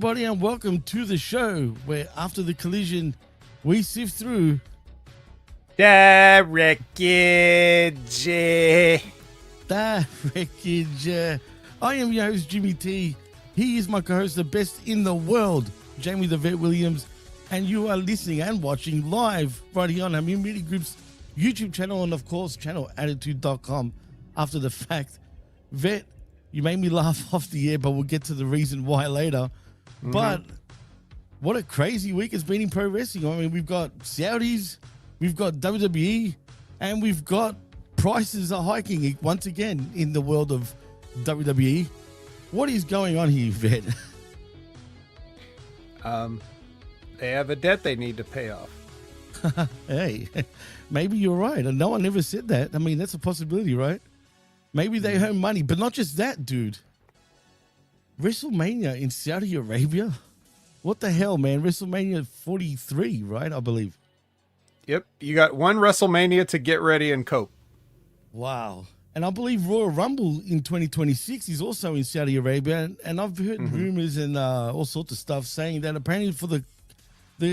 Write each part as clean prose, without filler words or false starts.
everybody, and welcome to the show where after the collision, we sift through the wreckage. The wreckage. I am your host, Jimmy T. He is my co-host, the best in the world, Jamie the Vet Williams, and you are listening and watching live right here on Hamin Media Group's YouTube channel and, of course, channelattitude.com after the fact. Vet, you made me laugh off the air, but we'll get to the reason why later. Mm-hmm. But what a crazy week it's been in pro wrestling. I mean, we've got Saudis, we've got WWE, and we've got prices are hiking once again in the world of WWE. What is going on here, Vet? They have a debt they need to pay off. Hey, maybe you're right. And no one ever said that. I mean, that's a possibility, right? Maybe they owe money, but not just that, dude. WrestleMania in Saudi Arabia? What the hell, man? WrestleMania 43, right? I believe. Yep. You got one WrestleMania to get ready and cope. Wow. And I believe Royal Rumble in 2026 is also in Saudi Arabia. And I've heard rumors and all sorts of stuff saying that apparently for the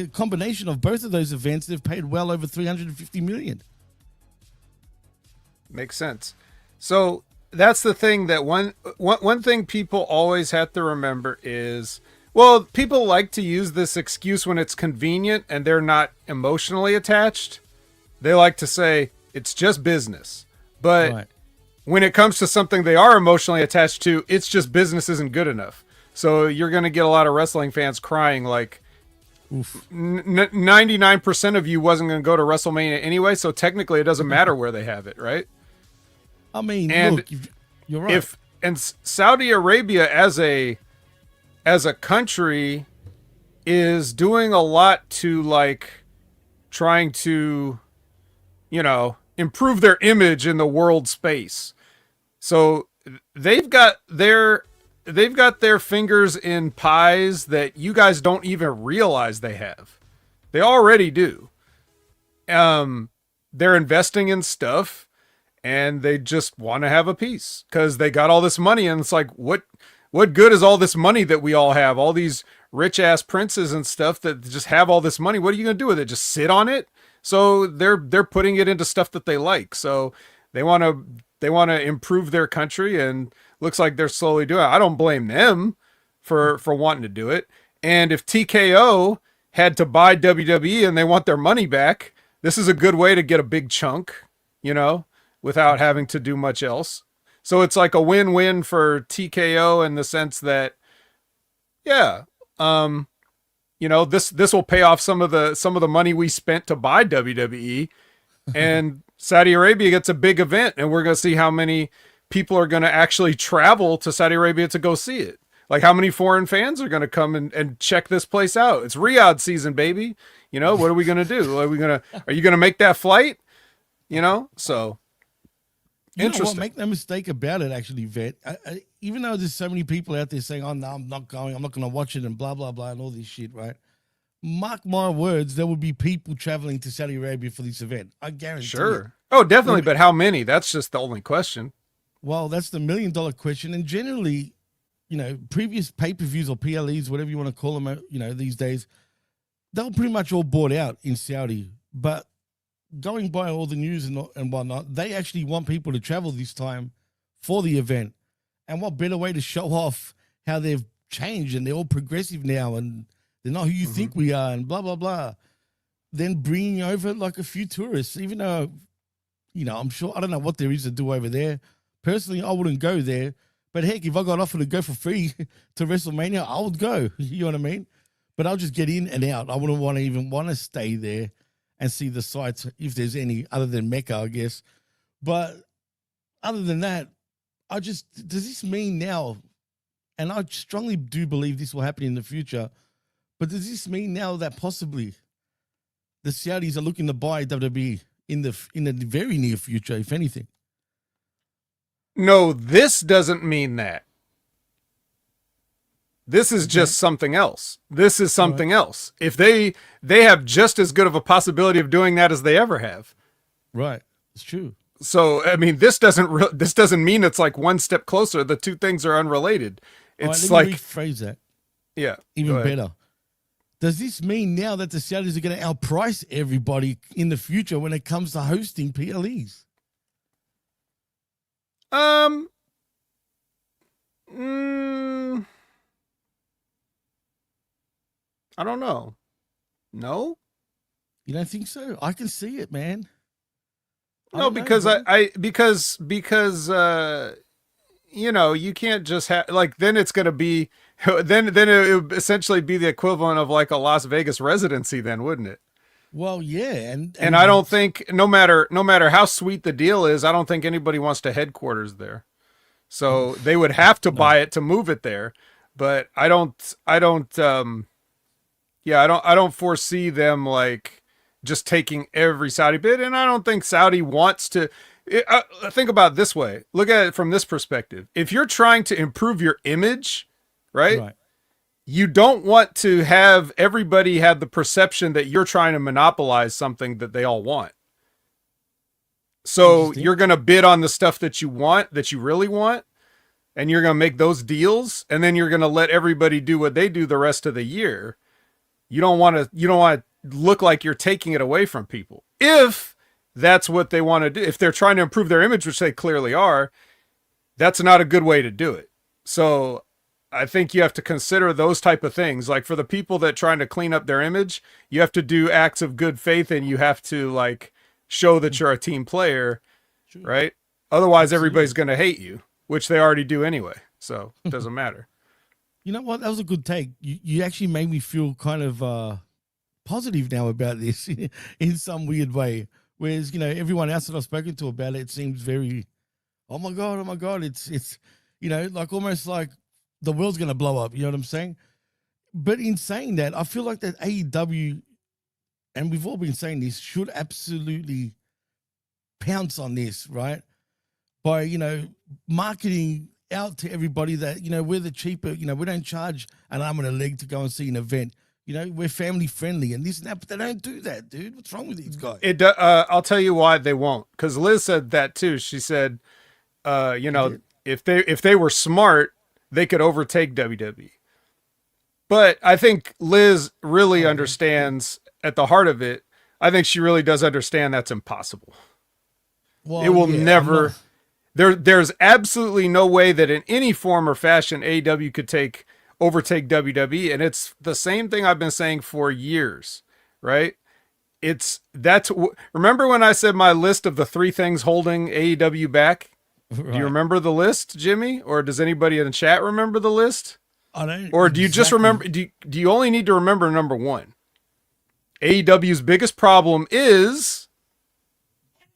combination of both of those events, they've paid well over $350 million. Makes sense. So that's the thing that one thing people always have to remember is, well, people like to use this excuse when it's convenient and they're not emotionally attached. They like to say it's just business. But right. When it comes to something they are emotionally attached to, it's just business isn't good enough. So you're going to get a lot of wrestling fans crying like, 99% of you wasn't going to go to WrestleMania anyway, so technically it doesn't matter where they have it, right? I mean, and look, you're right. And Saudi Arabia as a country is doing a lot to like trying to, improve their image in the world space. So they've got their fingers in pies that you guys don't even realize they have. They already do. They're investing in stuff and they just want to have a piece because they got all this money. And it's like, what good is all this money that we all have? All these rich ass princes and stuff that just have all this money. What are you going to do with it? Just sit on it? So they're putting it into stuff that they like. So they want to improve their country, and looks like they're slowly doing it. I don't blame them for wanting to do it. And if TKO had to buy WWE and they want their money back, this is a good way to get a big chunk, without having to do much else. So it's like a win-win for TKO in the sense that, this will pay off some of the money we spent to buy WWE, and Saudi Arabia gets a big event, and we're going to see how many people are going to actually travel to Saudi Arabia to go see it. Like how many foreign fans are going to come and check this place out? It's Riyadh season, baby. What are we going to do? Are you going to make that flight? So interesting. Make no mistake about it, actually, Vet. Even though there's so many people out there saying, oh, no, I'm not going. I'm not going to watch it and blah, blah, blah and all this shit, right? Mark my words, there will be people traveling to Saudi Arabia for this event. I guarantee Sure. Oh, definitely. But how many? That's just the only question. Well, that's the $1 million question. And generally, previous pay-per-views or PLEs, whatever you want to call them, these days, they were pretty much all bought out in Saudi. But going by all the news and whatnot, they actually want people to travel this time for the event. And what better way to show off how they've changed and they're all progressive now and they're not who you think we are and blah, blah, blah. Then bringing over like a few tourists, even though, I'm sure, I don't know what there is to do over there. Personally, I wouldn't go there. But heck, if I got offered to go for free to WrestleMania, I would go. You know what I mean? But I'll just get in and out. I wouldn't want to stay there and see the sights, if there's any, other than Mecca, I guess. But other than that, does this mean now, and I strongly do believe this will happen in the future, but does this mean now that possibly the Saudis are looking to buy WWE in the very near future, if anything? No, this doesn't mean that. This is just something else. This is something else. If they have just as good of a possibility of doing that as they ever have. Right. It's true. So, I mean, this doesn't mean it's like one step closer. The two things are unrelated. It's let me rephrase that. Yeah. Even better. Does this mean now that the Saudis are going to outprice everybody in the future when it comes to hosting PLEs? I don't know. No? You don't think so? I can see it, man. No, because you know, you can't just have, like, then it's going to be, then it would essentially be the equivalent of like a Las Vegas residency then, wouldn't it? Well, yeah. And I don't think, no matter how sweet the deal is, I don't think anybody wants to headquarters there. So they would have to buy it to move it there. But I don't foresee them like just taking every Saudi bid. And I don't think Saudi wants to. Think about it this way. Look at it from this perspective. If you're trying to improve your image, right? You don't want to have everybody have the perception that you're trying to monopolize something that they all want. So you're going to bid on the stuff that you want, that you really want, and you're going to make those deals, and then you're going to let everybody do what they do the rest of the year. You don't want to look like you're taking it away from people. If that's what they want to do, if they're trying to improve their image, which they clearly are, that's not a good way to do it. So I think you have to consider those type of things. Like for the people that trying to clean up their image, you have to do acts of good faith, and you have to like show that you're a team player, right? Otherwise, everybody's going to hate you, which they already do anyway. So it doesn't matter. You know what? That was a good take. You actually made me feel kind of positive now about this in some weird way. Whereas, you know, everyone else that I've spoken to about it seems very, oh my God. It's, you know, like almost like the world's going to blow up. You know what I'm saying? But in saying that, I feel like that AEW, and we've all been saying this, should absolutely pounce on this, right? By, you know, marketing out to everybody that, you know, we're the cheaper, you know, we don't charge an arm and a leg to go and see an event. You know, we're family friendly and this and that, but they don't do that, dude. What's wrong with these guys? I'll tell you why they won't. Because Liz said that too. She said, you know, if they were smart, they could overtake WWE. But I think Liz really understands at the heart of it. I think she really does understand that's impossible. Well, it will never. There's absolutely no way that in any form or fashion AEW could overtake WWE, and it's the same thing I've been saying for years, right? Remember when I said my list of the 3 things holding AEW back? Right. Do you remember the list, Jimmy? Or does anybody in the chat remember the list? I don't. Or do you just remember? Do you only need to remember number 1? AEW's biggest problem is.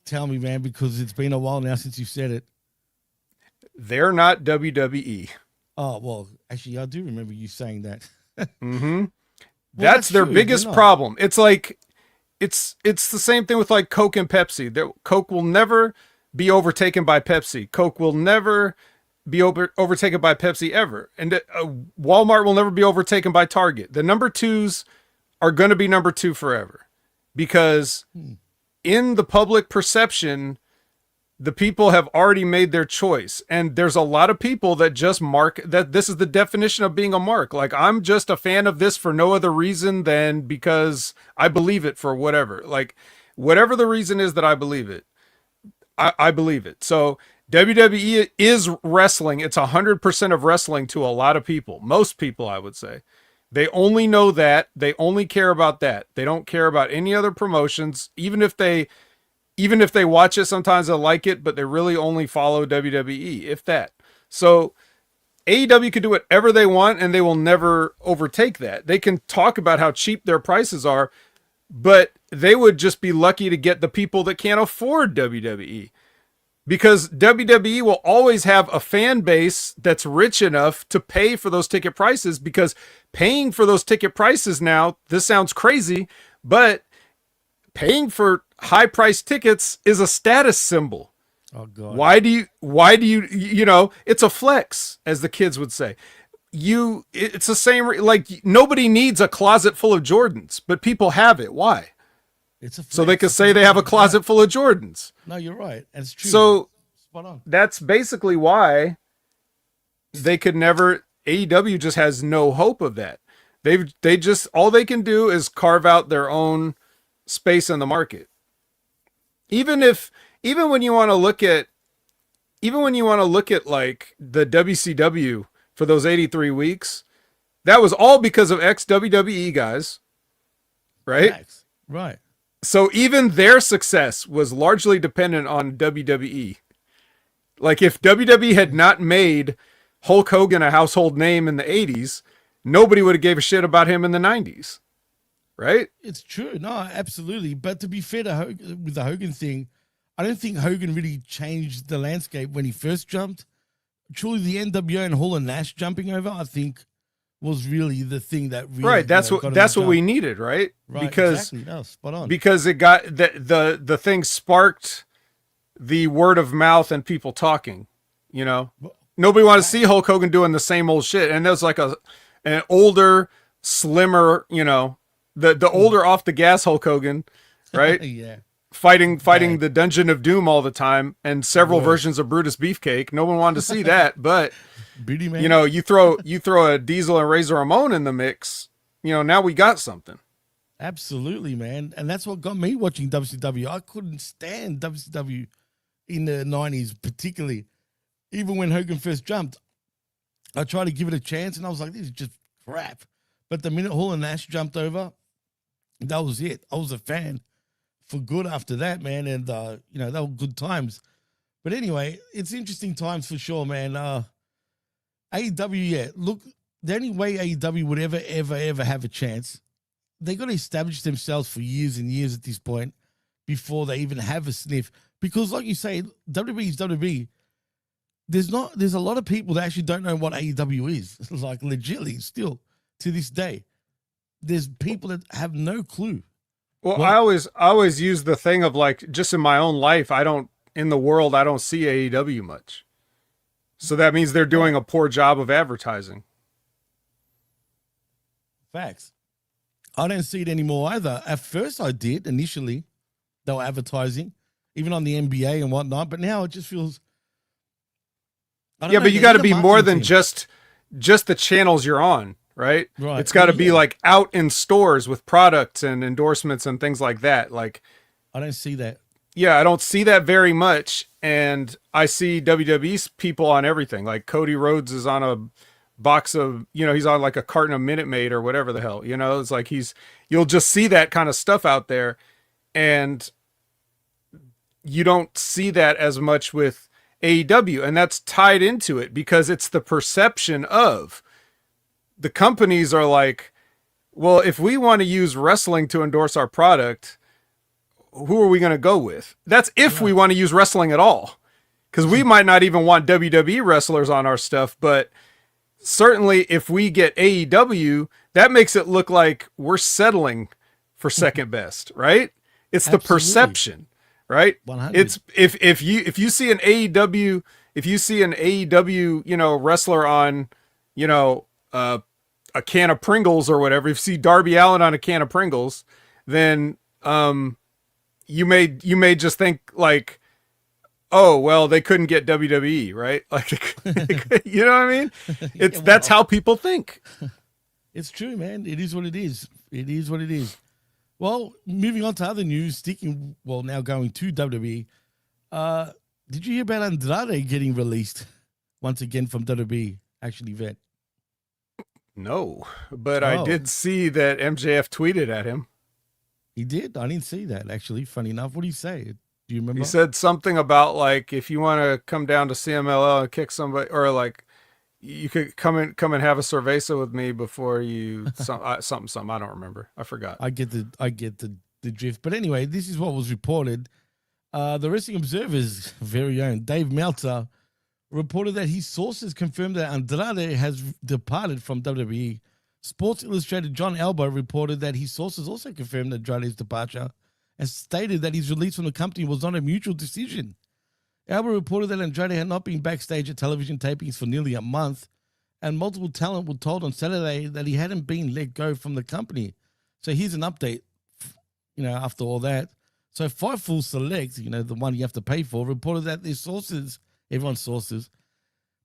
Tell me, man, because it's been a while now since you said it. They're not WWE. Oh, well, actually, I do remember you saying that. Mm-hmm. Well, that's their biggest problem. It's like, it's the same thing with like Coke and Pepsi. Coke will never be overtaken by Pepsi. Coke will never be overtaken by Pepsi ever. And Walmart will never be overtaken by Target. The number 2s are going to be number 2 forever. Because in the public perception, the people have already made their choice. And there's a lot of people that just mark that this is the definition of being a mark. Like, I'm just a fan of this for no other reason than because I believe it for whatever. Like, whatever the reason is that I believe it, I believe it. So WWE is wrestling. It's 100% of wrestling to a lot of people. Most people, I would say. They only know that. They only care about that. They don't care about any other promotions. Even if they watch it, sometimes they'll like it, but they really only follow WWE, if that. So AEW can do whatever they want, and they will never overtake that. They can talk about how cheap their prices are, but they would just be lucky to get the people that can't afford WWE. Because WWE will always have a fan base that's rich enough to pay for those ticket prices, because paying for those ticket prices now, this sounds crazy, but paying for high price tickets is a status symbol. Oh God. Why do you, you know, it's a flex, as the kids would say. It's the same, like, nobody needs a closet full of Jordans, but people have it. Why? It's a flex. So they can say they have a closet full of Jordans. No, you're right. It's true. So spot on. That's basically why they could never, AEW just has no hope of that. They just, all they can do is carve out their own space in the market. Even when you want to look at like the WCW for those 83 weeks, that was all because of ex-WWE guys, right? Facts. Right. So even their success was largely dependent on WWE. Like if WWE had not made Hulk Hogan a household name in the 80s, nobody would have gave a shit about him in the 90s. Right? It's true. No, absolutely. But to be fair to Hogan, with the Hogan thing, I don't think Hogan really changed the landscape when he first jumped. Truly, the NWO and Hall and Nash jumping over, I think, was really the thing that really right. That's what we needed, right? Right. Because exactly. No, spot on. Because it got the thing sparked the word of mouth and people talking. You know, nobody wanted to see Hulk Hogan doing the same old shit, and there was like an older, slimmer, you know. The older off the gas Hulk Hogan, right? Yeah. Fighting the Dungeon of Doom all the time and several versions of Brutus Beefcake. No one wanted to see that, but Beady Man. You know, you throw a Diesel and Razor Ramon in the mix, you know, now we got something. Absolutely, man. And that's what got me watching WCW. I couldn't stand WCW in the 90s, particularly. Even when Hogan first jumped, I tried to give it a chance and I was like, this is just crap. But the minute Hall and Nash jumped over, that was it. I was a fan for good after that, man. And, you know, they were good times. But anyway, it's interesting times for sure, man. AEW, yeah. Look, the only way AEW would ever have a chance, they got to establish themselves for years and years at this point before they even have a sniff. Because like you say, WWE is WWE. There's a lot of people that actually don't know what AEW is. Like legitimately still to this day. There's people that have no clue. Well, I always use the thing of like, just in my own life, in the world, I don't see AEW much. So that means they're doing a poor job of advertising. Facts. I don't see it anymore either. At first I did initially. They were advertising, even on the NBA and whatnot. But now it just feels. But you got to be more than just the channels you're on. Right? Right. It's got to be like out in stores with products and endorsements and things like that. Like, I don't see that. Yeah, I don't see that very much. And I see WWE's people on everything. Like Cody Rhodes is on a box of, you know, he's on like a carton of Minute Maid or whatever the hell, you know, it's like you'll just see that kind of stuff out there. And you don't see that as much with AEW. And that's tied into it because it's the perception of, the companies are like, well, if we want to use wrestling to endorse our product, who are we going to go with? That's if we want to use wrestling at all. Because we might not even want WWE wrestlers on our stuff, but certainly if we get AEW, that makes it look like we're settling for second best, right? It's the perception, right? 100. It's if you see an AEW, you know, wrestler on, you know, a can of Pringles or whatever, if you see Darby Allin on a can of Pringles, then you may just think like, oh, well, they couldn't get WWE, right? Like, you know what I mean? That's how people think. It's true, man. It is what it is. It is what it is. Well, moving on to other news, now going to WWE. Did you hear about Andrade getting released once again from WWE, actually, Vet? No, but I did see that MJF tweeted at him. He did? I didn't see that, actually. Funny enough. What did he say? Do you remember? He said something about, like, if you want to come down to CMLL and kick somebody, or, like, you could come and have a cerveza with me before you, something. I don't remember. I forgot. I get the drift. But anyway, this is what was reported. The Wrestling Observer's very own Dave Meltzer reported that his sources confirmed that Andrade has departed from WWE. Sports Illustrated John Elba reported that his sources also confirmed Andrade's departure and stated that his release from the company was not a mutual decision. Elba reported that Andrade had not been backstage at television tapings for nearly a month, and multiple talent were told on Saturday that he hadn't been let go from the company. So here's an update, you know, after all that. So Fightful Select, you know, the one you have to pay for, reported that their sources, everyone's sources,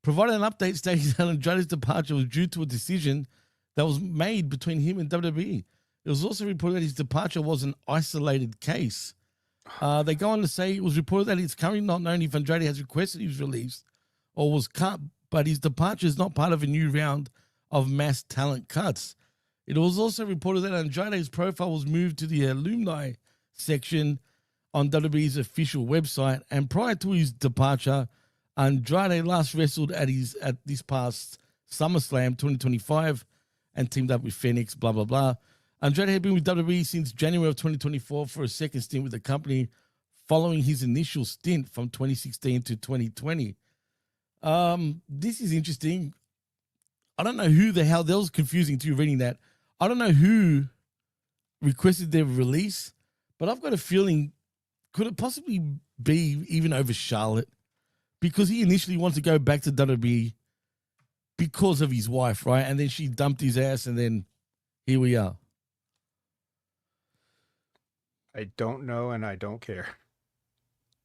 provided an update stating that Andrade's departure was due to a decision that was made between him and WWE. It was also reported that his departure was an isolated case. They go on to say it was reported that it's currently not known if Andrade has requested his release or was cut, but his departure is not part of a new round of mass talent cuts. It was also reported that Andrade's profile was moved to the alumni section on WWE's official website, and prior to his departure, Andrade last wrestled at this past SummerSlam 2025 and teamed up with Phoenix, blah, blah, blah. Andrade had been with WWE since January of 2024 for a second stint with the company following his initial stint from 2016 to 2020. This is interesting. I don't know who the hell, that was confusing too, reading that. I don't know who requested their release, but I've got a feeling, could it possibly be even over Charlotte? Because he initially wanted to go back to WWE because of his wife, right? And then she dumped his ass, and then here we are. I don't know, and I don't care.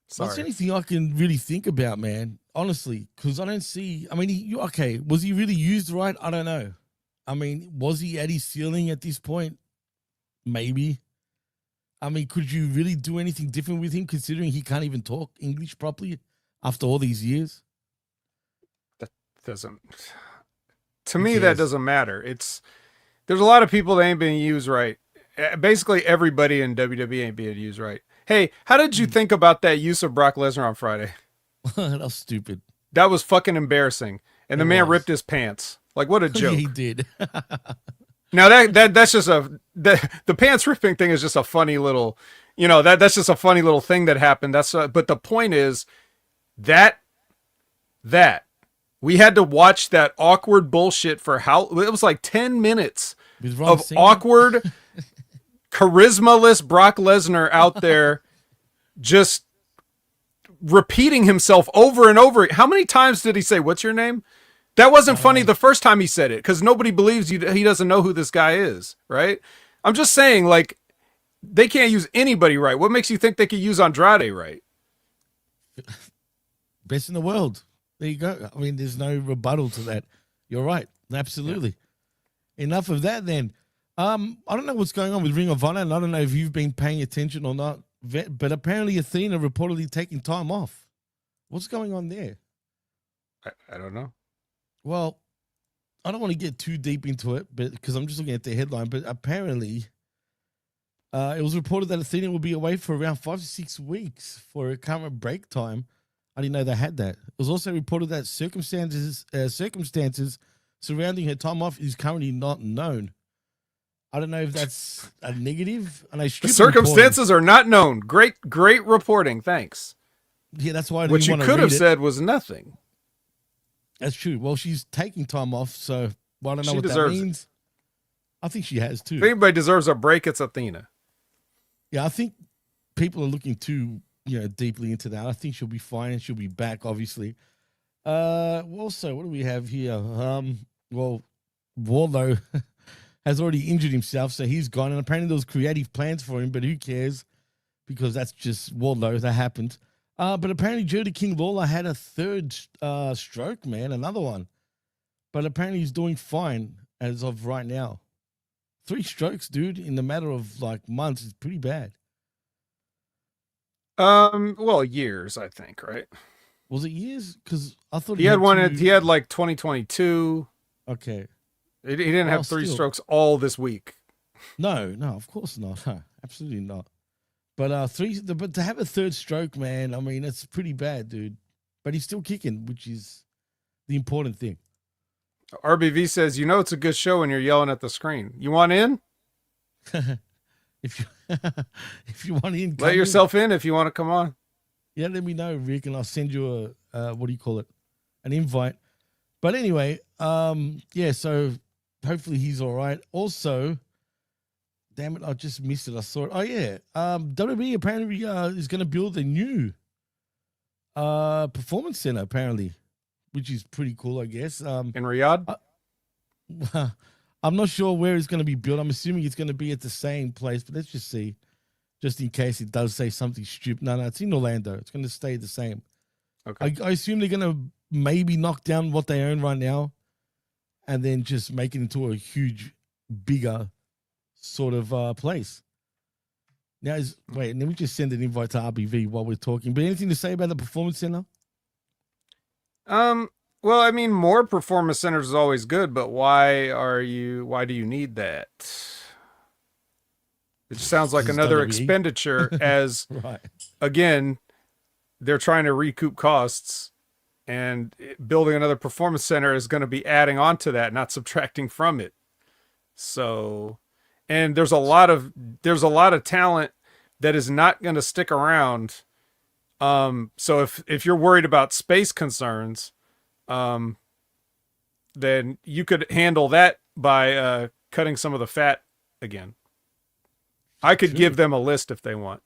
Sorry. That's the only thing I can really think about, man. Honestly, because I don't see. I mean, okay, was he really used right? I don't know. I mean, was he at his ceiling at this point? Maybe. I mean, could you really do anything different with him, considering he can't even talk English properly after all these years? That doesn't. To me, that doesn't matter. There's a lot of people that ain't being used right. Basically, everybody in WWE ain't being used right. Hey, how did you think about that use of Brock Lesnar on Friday? That was stupid. That was fucking embarrassing. And the man ripped his pants. Like, what a joke. Yeah, he did. Now that's just the pants ripping thing is just a funny little, that's just a funny little thing that happened. But the point is that we had to watch that awkward bullshit for it was like 10 minutes of awkward, charisma-less Brock Lesnar out there just repeating himself over and over. How many times did he say, "What's your name?" That wasn't funny the first time he said it, because nobody believes he doesn't know who this guy is, right? I'm just saying, like, they can't use anybody right. What makes you think they could use Andrade right? Best in the world. There you go. I mean, there's no rebuttal to that. You're right. Absolutely. Yeah. Enough of that then. I don't know what's going on with Ring of Honor, and I don't know if you've been paying attention or not, but apparently Athena reportedly taking time off. What's going on there? I don't know. Well, I don't want to get too deep into it, but because I'm just looking at the headline, but apparently it was reported that Athena will be away for around 5 to 6 weeks for a current break time. I didn't know they had that. It was also reported that circumstances surrounding her time off is currently not known. I don't know if that's a negative. And circumstances are not known. Great reporting. Thanks. Yeah, that's why I didn't what you could have said was nothing. That's true. Well, she's taking time off, so I don't know what that means. I think she has too. If anybody deserves a break, it's Athena. Yeah, I think people are looking too, deeply into that. I think she'll be fine and she'll be back, obviously. Also, what do we have here? Well, Wardlow has already injured himself, so he's gone. And apparently there was creative plans for him, but who cares? Because that's just Wardlow. That happened. But apparently Jody King Lawler had a third stroke, man, another one. But apparently he's doing fine as of right now. 3 strokes, dude, in the matter of like months is pretty bad. Well, years, I think, right? Was it years? Because I thought he had one. He had like 2022. Okay. He didn't have 3 strokes all this week. No, of course not. No, absolutely not. But but to have a third stroke, man, I mean, it's pretty bad, dude. But he's still kicking, which is the important thing. RBV says, it's a good show when you're yelling at the screen. You want in? if you want in, let yourself in if you want to come on. Yeah, let me know, Rick, and I'll send you an invite. But anyway, so hopefully he's all right. Also, damn it, I just missed it. I saw it. Oh, yeah. WWE apparently is going to build a new performance center, apparently, which is pretty cool, I guess. In Riyadh? I'm not sure where it's going to be built. I'm assuming it's going to be at the same place, but let's just see, just in case it does say something stupid. No, it's in Orlando. It's going to stay the same. Okay. I assume they're going to maybe knock down what they own right now and then just make it into a huge, bigger sort of place. Now, let me just send an invite to RBV while we're talking. But anything to say about the Performance Center? Well, I mean, more performance centers is always good, but why do you need that? It sounds like another expenditure as, right. Again, they're trying to recoup costs, and building another performance center is going to be adding on to that, not subtracting from it. So, and there's a lot of talent that is not going to stick around. So if you're worried about space concerns, then you could handle that by cutting some of the fat again. I could give them a list if they want.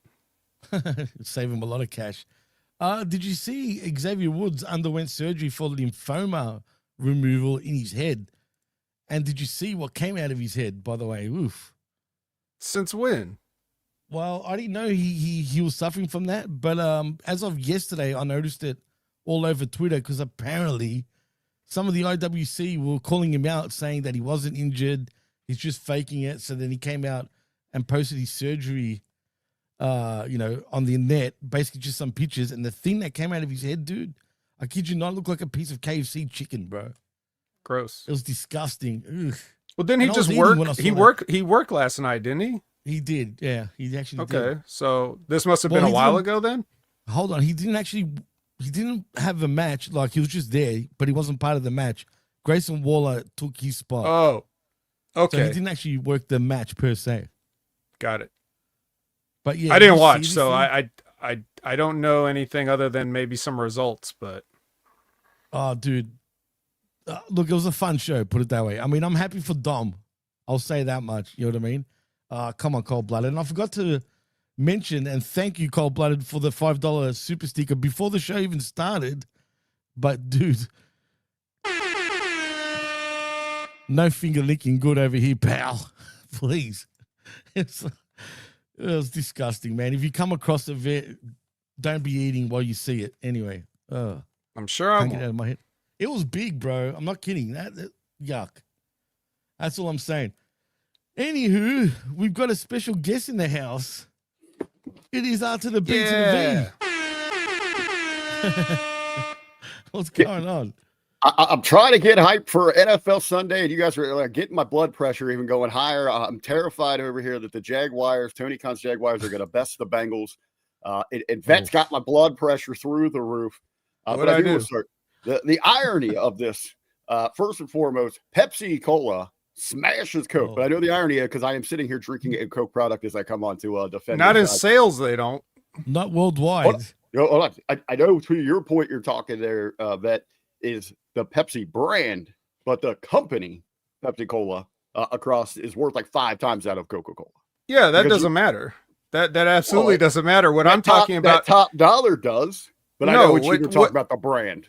Save them a lot of cash. Did you see Xavier Woods underwent surgery for lymphoma removal in his head? And did you see what came out of his head, by the way? Oof. Since when? Well, I didn't know he was suffering from that, but as of yesterday, I noticed it all over Twitter because apparently some of the IWC were calling him out saying that he wasn't injured, he's just faking it. So then he came out and posted his surgery, on the net, basically just some pictures, and the thing that came out of his head, dude, I kid you not, looked like a piece of KFC chicken, bro. Gross. It was disgusting. Ugh. Well, didn't he just work? He worked last night, didn't he? He did, yeah. He actually did. Okay, so this must have been a while ago then? Hold on, he didn't have a match, like he was just there, but he wasn't part of the match. Grayson Waller took his spot. Oh, okay. So he didn't actually work the match per se. Got it. But yeah, I didn't watch, so I don't know anything other than maybe some results, but. Oh, dude. Look, it was a fun show, put it that way. I mean, I'm happy for Dom. I'll say that much. You know what I mean? Come on, Cold Blooded. And I forgot to mention and thank you, Cold Blooded, for the $5 super sticker before the show even started. But, dude, no finger licking good over here, pal. Please. It was disgusting, man. If you come across it, don't be eating while you see it. Anyway, I'm sure I can't get it out of my head. It was big, bro. I'm not kidding. That yuck. That's all I'm saying. Anywho, we've got a special guest in the house. It is R to the B to the V. What's going on? I'm trying to get hyped for NFL Sunday, and you guys are getting my blood pressure even going higher. I'm terrified over here that the Jaguars, Tony Khan's Jaguars, are going to best the Bengals. And Vet's got my blood pressure through the roof. But I do. Start. The irony of this, first and foremost, Pepsi Cola smashes Coke. But I know the irony is because I am sitting here drinking a Coke product as I come on to defend. Not in sales, they don't. Not worldwide. Hold on. I know to your point you're talking there, Vet, is the Pepsi brand, but the company, Pepsi Cola, across is worth like 5 times that of Coca-Cola. Yeah, that doesn't matter. That absolutely doesn't matter. What I'm talking about, that top dollar does, but no, I know what you're talking about the brand.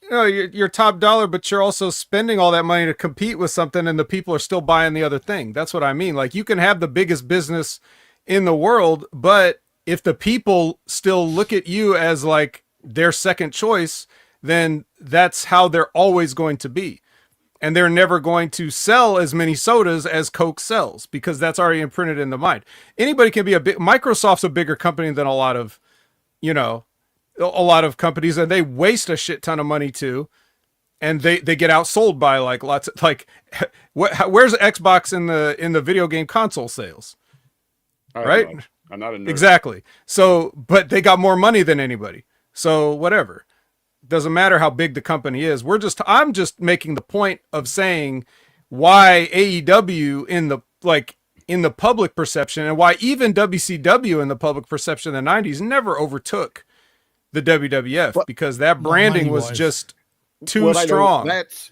No, you're top dollar, but you're also spending all that money to compete with something, and the people are still buying the other thing. That's what I mean. Like, you can have the biggest business in the world, but if the people still look at you as like their second choice, then that's how they're always going to be. And they're never going to sell as many sodas as Coke sells because that's already imprinted in the mind. Anybody can be Microsoft's a bigger company than a lot of companies, and they waste a shit ton of money too. And they get outsold by like lots of where's Xbox in the video game console sales? Right? I'm not a nerd. Exactly. So, but they got more money than anybody. So whatever. Doesn't matter how big the company is. I'm just making the point of saying why AEW in the public perception, and why even WCW in the public perception in the 90s never overtook the WWF, because that branding was just too strong. That's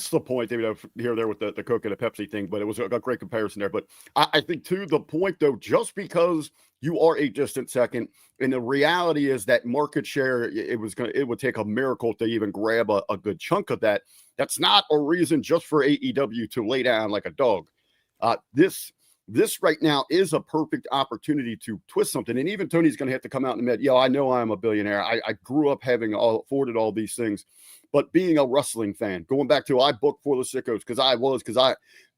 the point, David, here there with the Coke and the Pepsi thing, but it was a great comparison there. But I think to the point though, just because you are a distant second, and the reality is that market share, it would take a miracle to even grab a good chunk of that. That's not a reason just for AEW to lay down like a dog. This this right now is a perfect opportunity to twist something. And even Tony's going to have to come out and admit, yeah, I know I'm a billionaire. I grew up having afforded all these things, but being a wrestling fan, going back to I booked for the sickos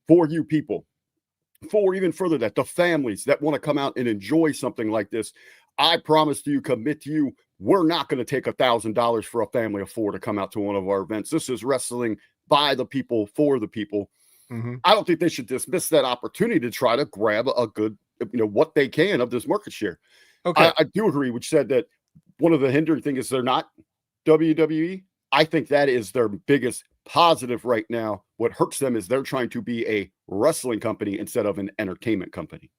for you people, for even further that the families that want to come out and enjoy something like this, I promise to you, commit to you, we're not going to take $1,000 for a family of 4 to come out to one of our events. This is wrestling by the people, for the people. Mm-hmm. I don't think they should dismiss that opportunity to try to grab a good, what they can of this market share. Okay. I do agree, which said that one of the hindering things is they're not WWE. I think that is their biggest positive right now. What hurts them is they're trying to be a wrestling company instead of an entertainment company.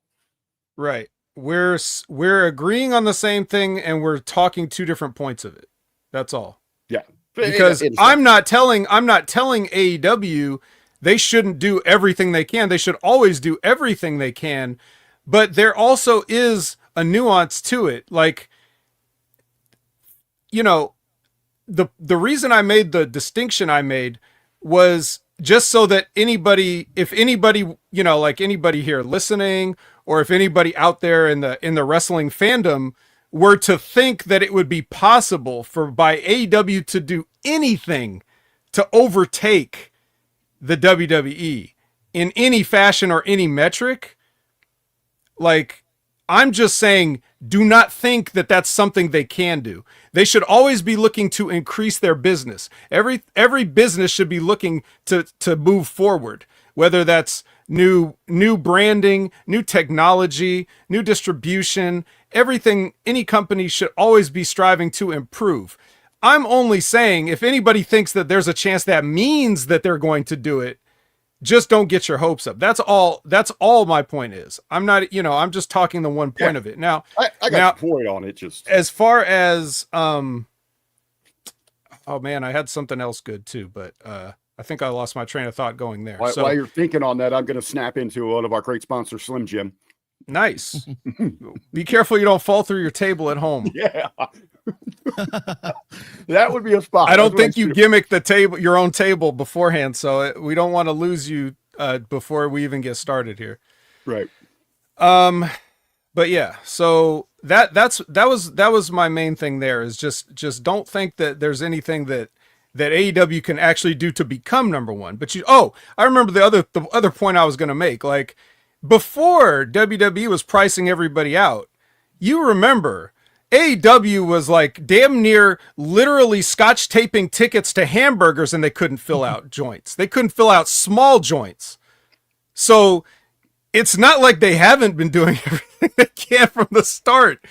Right. We're agreeing on the same thing, and we're talking 2 different points of it. That's all. Yeah. Because I'm not telling AEW they shouldn't do everything they can. They should always do everything they can. But there also is a nuance to it. Like, the reason I made the distinction I made was just so that if anybody, like anybody here listening, or if anybody out there in the wrestling fandom were to think that it would be possible by AEW to do anything to overtake the WWE in any fashion or any metric, like, I'm just saying, do not think that that's something they can do. They should always be looking to increase their business. Every business should be looking to move forward, whether that's new branding, new technology, new distribution, everything. Any company should always be striving to improve. I'm only saying, if anybody thinks that there's a chance that means that they're going to do it, just don't get your hopes up. That's all my point is. I'm not, I'm just talking the one point of it. Now, I got a point on it. Just as far as, oh man, I had something else good too, but, I think I lost my train of thought going there. While you're thinking on that, I'm going to snap into one of our great sponsors, Slim Jim. Nice. Be careful you don't fall through your table at home. Yeah. That would be a spot. I don't think you gimmick your own table beforehand, so we don't want to lose you before we even get started here. Right. But yeah, so that was my main thing there, is just don't think that there's anything that AEW can actually do to become number one. But I remember the other point I was going to make. Like, before WWE was pricing everybody out, you remember AEW was like damn near literally scotch taping tickets to hamburgers, and they couldn't fill out joints. They couldn't fill out small joints. So it's not like they haven't been doing everything they can from the start.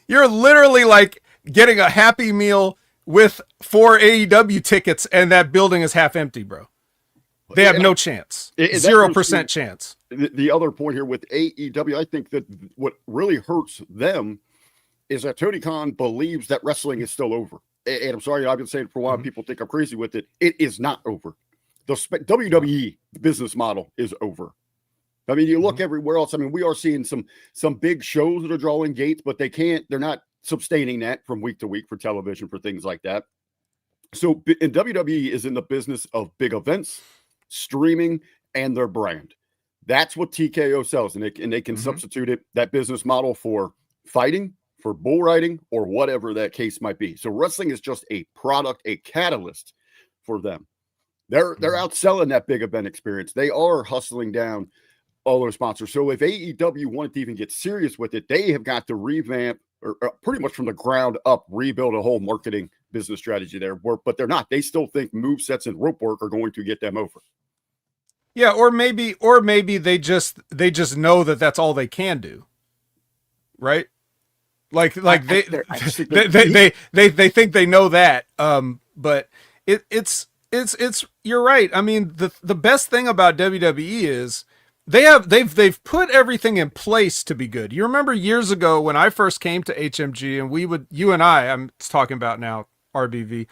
You're literally like getting a Happy Meal with 4 AEW tickets, and that building is half empty, bro. They have no chance. 0% chance. The other point here with AEW, I think that what really hurts them is that Tony Khan believes that wrestling is still over. And I'm sorry, I've been saying it for a while. Mm-hmm. People think I'm crazy with it. It is not over. The WWE business model is over. I mean, you look everywhere else. I mean, we are seeing some big shows that are drawing gates, but they're not sustaining that from week to week for television, for things like that. So, and WWE is in the business of big events, streaming, and their brand. That's what TKO sells, and they can substitute that business model for fighting, for bull riding, or whatever that case might be. So wrestling is just a product, a catalyst for them. They're outselling that big event experience. They are hustling down all those sponsors. So if AEW wanted to even get serious with it, they have got to revamp, or pretty much from the ground up, rebuild a whole marketing business strategy there. But they're not. They still think movesets and rope work are going to get them over. Yeah, or maybe they just know that that's all they can do, right? Like they think they know that. But it's you're right. I mean, the best thing about WWE is they've put everything in place to be good. You remember years ago when I first came to HMG, and you and I'm talking about now, RBV,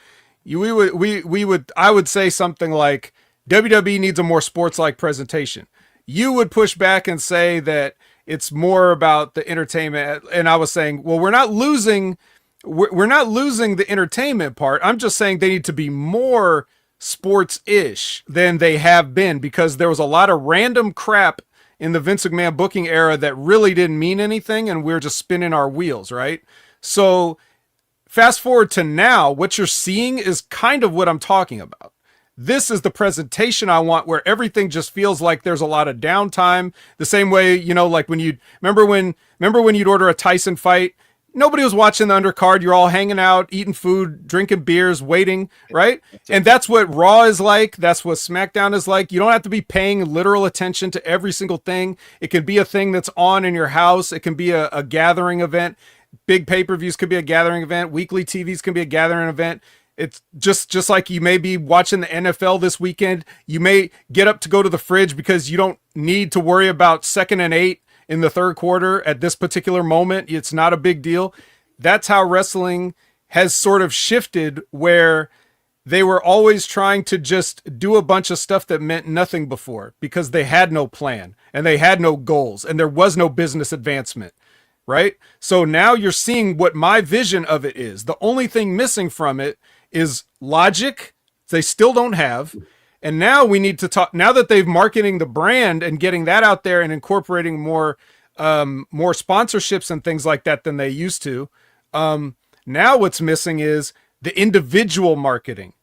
I would say something like, WWE needs a more sports-like presentation. You would push back and say that it's more about the entertainment. And I was saying, well, we're not losing the entertainment part. I'm just saying they need to be more sports-ish than they have been, because there was a lot of random crap in the Vince McMahon booking era that really didn't mean anything, and we're just spinning our wheels, right? So fast forward to now, what you're seeing is kind of what I'm talking about. This is the presentation I want, where everything just feels like there's a lot of downtime. The same way, you know, like when you remember when you'd order a Tyson fight, nobody was watching the undercard. You're all hanging out, eating food, drinking beers, waiting, right? And that's what Raw is like. That's what SmackDown is like. You don't have to be paying literal attention to every single thing. It can be a thing that's on in your house. It can be a gathering event. Big pay-per-views could be a gathering event. Weekly TVs can be a gathering event. It's just like you may be watching the NFL this weekend. You may get up to go to the fridge because you don't need to worry about 2nd and 8 in the third quarter at this particular moment. It's not a big deal. That's how wrestling has sort of shifted, where they were always trying to just do a bunch of stuff that meant nothing before because they had no plan and they had no goals and there was no business advancement. Right? So now you're seeing what my vision of it is. The only thing missing from it is logic. They still don't have. And now we need to talk, now that they've marketing the brand and getting that out there and incorporating more sponsorships and things like that than they used to. Now what's missing is the individual marketing.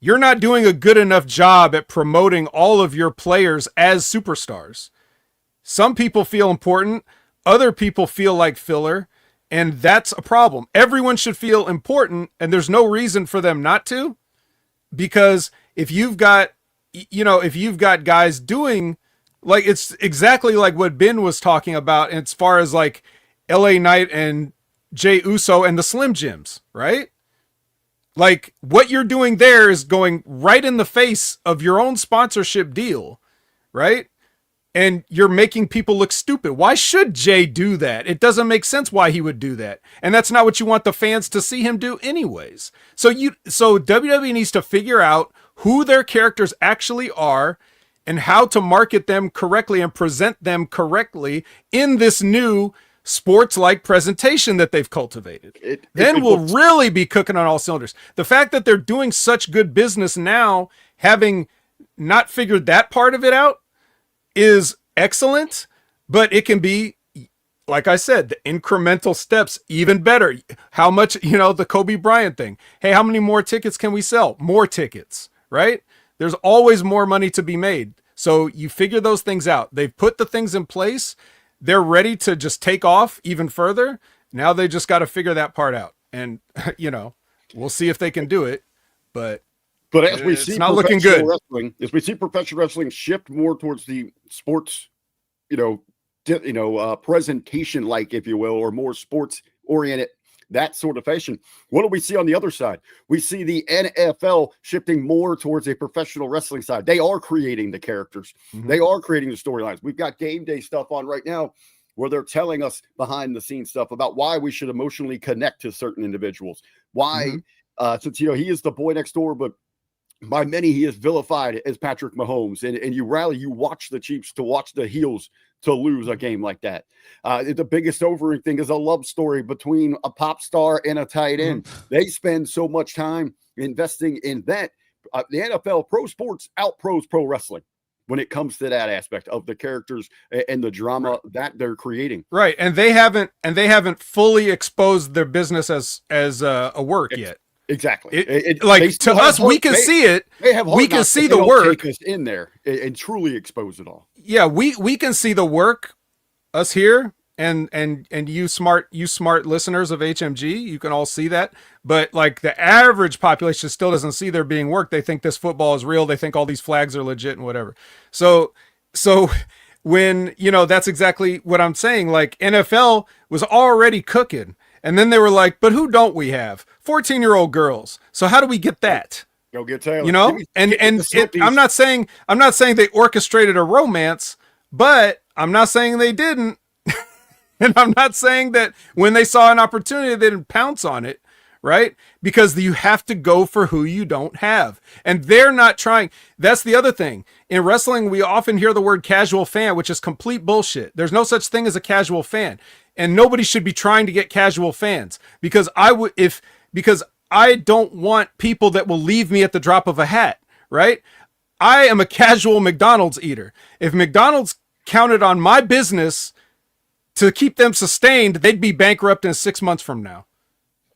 You're not doing a good enough job at promoting all of your players as superstars. Some people feel important. Other people feel like filler, and that's a problem. Everyone should feel important, and there's no reason for them not to, because if you've got guys doing, like, it's exactly like what Ben was talking about as far as like LA Knight and Jey Uso and the Slim Jims, right? Like, what you're doing there is going right in the face of your own sponsorship deal, right? And you're making people look stupid. Why should Jay do that? It doesn't make sense why he would do that. And that's not what you want the fans to see him do anyways. So WWE needs to figure out who their characters actually are and how to market them correctly and present them correctly in this new sports-like presentation that they've cultivated. Then we'll really be cooking on all cylinders. The fact that they're doing such good business now, having not figured that part of it out, is excellent, but it can be, like I said, the incremental steps even better. How much, the Kobe Bryant thing. Hey, how many more tickets can we sell? More tickets, right? There's always more money to be made. So you figure those things out. They've put the things in place. They're ready to just take off even further. Now they just got to figure that part out. And, we'll see if they can do it, but as we see, it's not looking good. As we see professional wrestling shift more towards the sports, presentation, like, if you will, or more sports oriented, that sort of fashion. What do we see on the other side? We see the NFL shifting more towards a professional wrestling side. They are creating the characters. Mm-hmm. They are creating the storylines. We've got game day stuff on right now where they're telling us behind the scenes stuff about why we should emotionally connect to certain individuals. Why, since, he is the boy next door, but by many, he is vilified as Patrick Mahomes, and you watch the Chiefs to watch the heels to lose a game like that. The biggest overing thing is a love story between a pop star and a tight end. They spend so much time investing in that. The NFL, pro sports out-pros pro wrestling when it comes to that aspect of the characters and the drama that they're creating. Right, and they haven't fully exposed their business as a work yet. Exactly. To us, we can see it. We can see the work in there and truly expose it all. Yeah, we can see the work. Us here and you smart listeners of HMG, you can all see that. But like the average population still doesn't see there being work. They think this football is real. They think all these flags are legit and whatever. So when that's exactly what I'm saying. Like NFL was already cooking. And then they were like, but who don't we have? 14-year-old girls. So how do we get that? Go get Taylor. I'm not saying they orchestrated a romance, but I'm not saying they didn't. And I'm not saying that when they saw an opportunity, they didn't pounce on it, right? Because you have to go for who you don't have. And they're not trying. That's the other thing. In wrestling, we often hear the word casual fan, which is complete bullshit. There's no such thing as a casual fan. And nobody should be trying to get casual fans because I don't want people that will leave me at the drop of a hat, right? I am a casual McDonald's eater. If McDonald's counted on my business to keep them sustained, they'd be bankrupt in 6 months from now.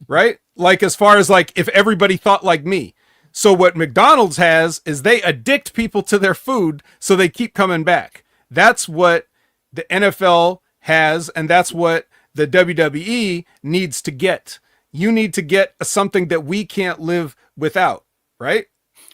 Right? Like, as far as like, if everybody thought like me. So what McDonald's has is they addict people to their food so they keep coming back. That's what the NFL has, and that's what the WWE needs to get. You need to get something that we can't live without, right?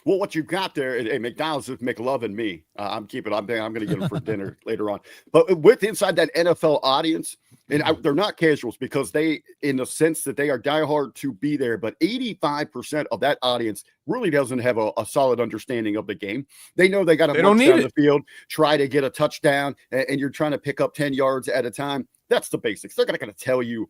Well, what you got there at McDonald's is McLovin me. I'm going to get them for dinner later on. But with inside that NFL audience, and they're not casuals because they, in the sense that they are diehard to be there, but 85% of that audience really doesn't have a solid understanding of the game. They know they got to march down the field, try to get a touchdown, and you're trying to pick up 10 yards at a time. That's the basics. They're not going to tell you,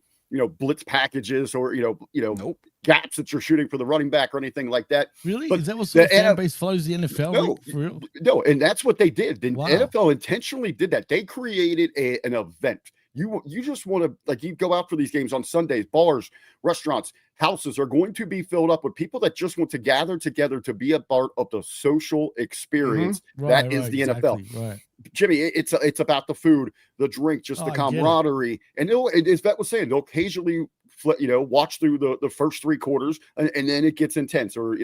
blitz packages or, Nope. gaps that you're shooting for the running back or anything like that. Really? But is that what sort of fan base follows the NFL? No, for real? No, and that's what they did. The Wow. NFL intentionally did that. They created an event. You just want to, like, you go out for these games on Sundays, bars, restaurants, houses are going to be filled up with people that just want to gather together to be a part of the social experience. Mm-hmm. That is the NFL. Right. Jimmy, it's about the food, the drink, just the camaraderie. And as Vet was saying, they'll occasionally watch through the first 3 quarters and then it gets intense, or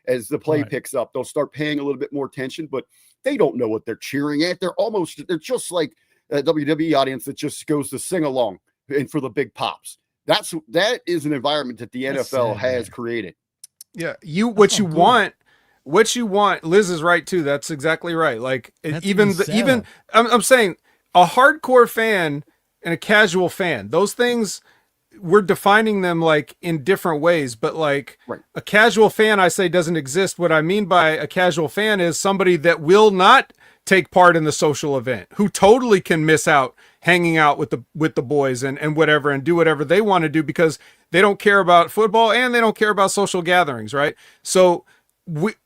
as the play picks up, they'll start paying a little bit more attention, but they don't know what they're cheering at. They're just like a WWE audience that just goes to sing along and for the big pops. That is an environment that the NFL has created. Yeah, what you want, Liz is right too. That's exactly right. Like, I'm saying a hardcore fan and a casual fan, those things, we're defining them like in different ways, but like a casual fan, I say, doesn't exist. What I mean by a casual fan is somebody that will not take part in the social event, who totally can miss out hanging out with the boys and whatever, and do whatever they want to do because they don't care about football and they don't care about social gatherings. Right. So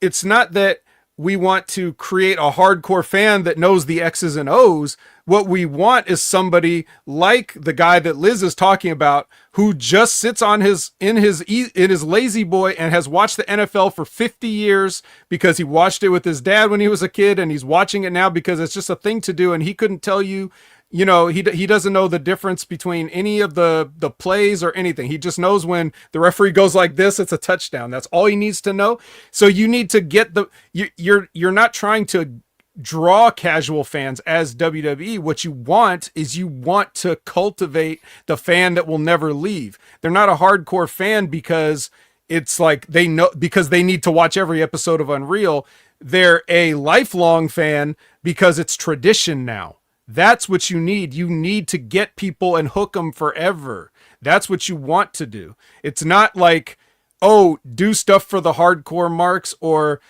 it's not that we want to create a hardcore fan that knows the X's and O's. What we want is somebody like the guy that Liz is talking about, who just sits on in his lazy boy and has watched the NFL for 50 years because he watched it with his dad when he was a kid, and he's watching it now because it's just a thing to do, and he couldn't tell you. He doesn't know the difference between any of the plays or anything. He just knows when the referee goes like this, it's a touchdown. That's all he needs to know. So you need to get you're not trying to draw casual fans as WWE. What you want is to cultivate the fan that will never leave. They're not a hardcore fan because it's like they know, because they need to watch every episode of Unreal. They're a lifelong fan because it's tradition now. That's what you need. You need to get people and hook them forever. That's what you want to do. It's not like, do stuff for the hardcore marks or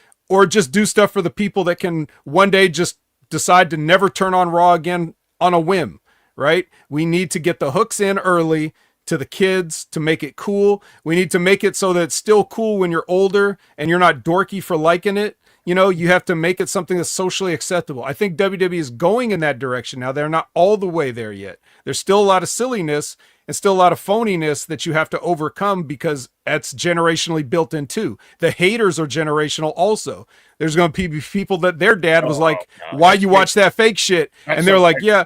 just do stuff for the people that can one day just decide to never turn on Raw again on a whim, right? We need to get the hooks in early to the kids to make it cool. We need to make it so that it's still cool when you're older and you're not dorky for liking it. You have to make it something that's socially acceptable. I think WWE is going in that direction now. They're not all the way there yet. There's still a lot of silliness and still a lot of phoniness that you have to overcome because that's generationally built in too. The haters are generational also. There's going to be people that their dad was like, why you watch that fake shit? And they're like, yeah,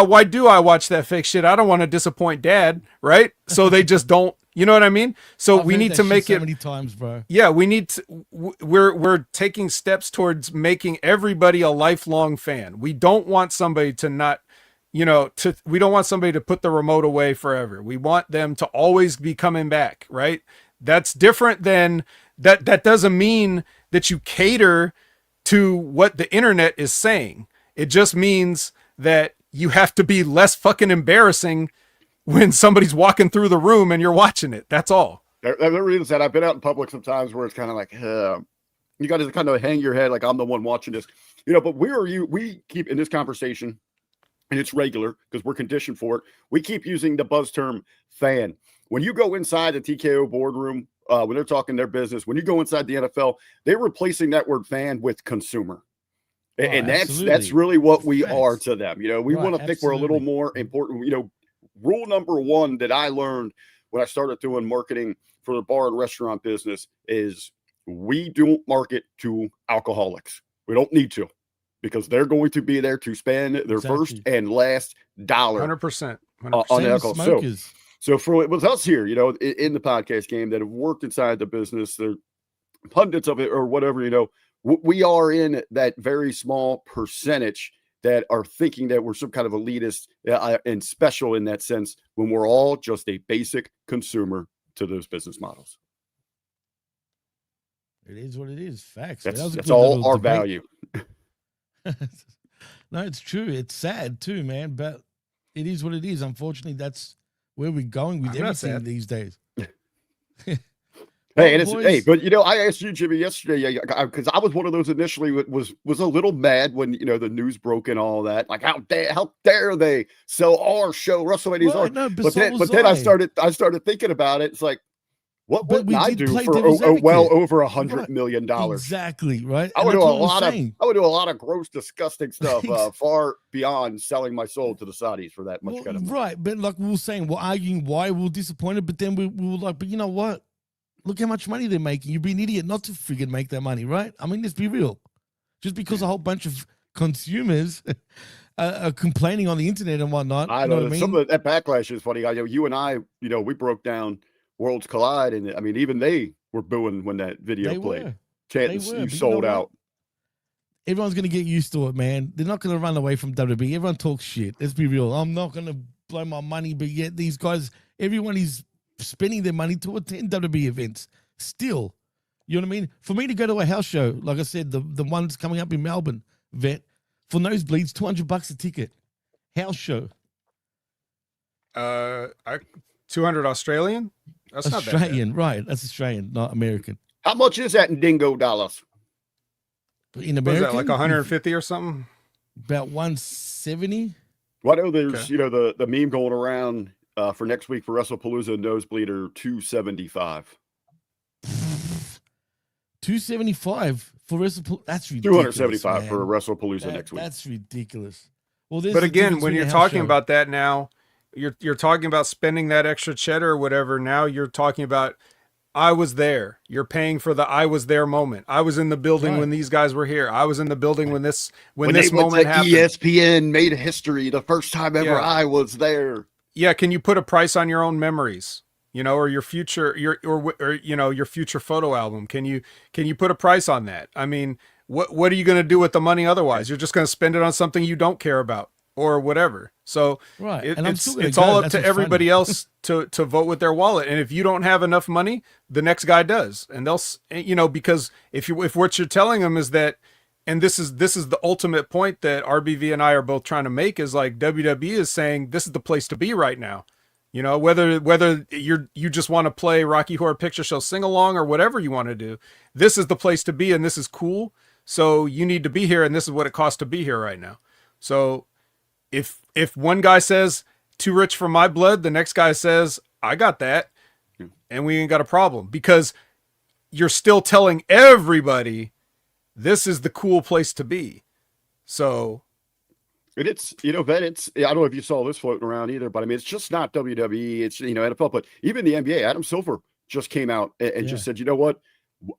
why do I watch that fake shit? I don't want to disappoint dad, right? So they just don't. You know what I mean? So we need to make it so many times, bro. Yeah, we need to. We're taking steps towards making everybody a lifelong fan. We don't want somebody to not, we don't want somebody to put the remote away forever. We want them to always be coming back, right? That's different than that. That doesn't mean that you cater to what the internet is saying. It just means that you have to be less fucking embarrassing when somebody's walking through the room and you're watching it. That's all. The reason that I've been out in public sometimes where it's kind of like, you got to kind of hang your head like I'm the one watching this, but we keep in this conversation, and it's regular because we're conditioned for it. We keep using the buzz term fan. When you go inside the TKO boardroom, when they're talking their business, when you go inside the NFL, they're replacing that word fan with consumer. And that's really what we are to them. We want to think we're a little more important. Rule number 1 that I learned when I started doing marketing for the bar and restaurant business is we don't market to alcoholics. We don't need to. because they're going to be there to spend their first and last dollar 100%. on the alcohol. Smokers. So for with us here, you know, in the podcast game that have worked inside the business, they're pundits of it or whatever, you know, we are in that very small percentage that are thinking that we're some kind of elitist and special in that sense when we're all just a basic consumer to those business models. It is what it is. Facts. That's all our value. No, it's true. It's sad too, man, but it is what it is. Unfortunately, that's where we're going with everything these days. Hey, and it's but you know, I asked you, Jimmy, yesterday because I was one of those initially was a little mad when you know the news broke and all that. Like, how dare they sell our show, WrestleMania's Well, art? no, but then I started thinking about it. It's like, what would I do for well over $100 million? Exactly, right. I would do a lot of gross, disgusting stuff far beyond selling my soul to the Saudis for that much kind of money. Right. But like we were saying, we're arguing why we're disappointed, but then we were like, but you know what? Look how much money they're making. You'd be an idiot not to friggin' make that money, right? I mean, let's be real. Just because a whole bunch of consumers are complaining on the internet and whatnot. I know, some of that backlash is funny. I know you and I, you know, we broke down Worlds Collide, and I mean, even they were booing when that video played. You sold out. Everyone's gonna get used to it, man. They're not gonna run away from WWE. Everyone talks shit. Let's be real. I'm not gonna blow my money, but yet these guys, everyone is spending their money to attend WWE events. Still, you know what I mean? For me to go to a house show, like I said, the one that's coming up in Melbourne, vet for nosebleeds, $200 a ticket. House show. 200 Australian. That's Australian, not bad. Right? That's Australian, not American. How much is that in dingo dollars? In America, like 150 or something. About 170. Well, I know there's you know the meme going around for next week for WrestlePalooza Nosebleeder 275. 275 for WrestlePalooza. That's ridiculous. 275 man. for WrestlePalooza next week. That's ridiculous. Well, but again, when you're talking about that now, you're talking about spending that extra cheddar or whatever. Now you're talking about I was there. You're paying for the I was there moment. I was in the building when these guys were here. I was in the building when this moment happened. ESPN made history the first time ever I was there. Yeah, can you put a price on your own memories? You know, or your future your future photo album. Can you put a price on that? I mean, what are you going to do with the money otherwise? You're just going to spend it on something you don't care about or whatever. So it's all up to everybody else to vote with their wallet. And if you don't have enough money, the next guy does. And they'll, you know, because if what you're telling them is that, and this is the ultimate point that RBV and I are both trying to make, is like WWE is saying this is the place to be right now. You know, whether you just want to play Rocky Horror Picture Show sing along or whatever you want to do, this is the place to be, and this is cool. So you need to be here, and this is what it costs to be here right now. So if one guy says too rich for my blood, the next guy says I got that, and we ain't got a problem, because you're still telling everybody this is the cool place to be. So. And it's, you know, Ben, I don't know if you saw this floating around either, but I mean, it's just not WWE. It's, you know, NFL, but even the NBA, Adam Silver just came out and just said, you know what?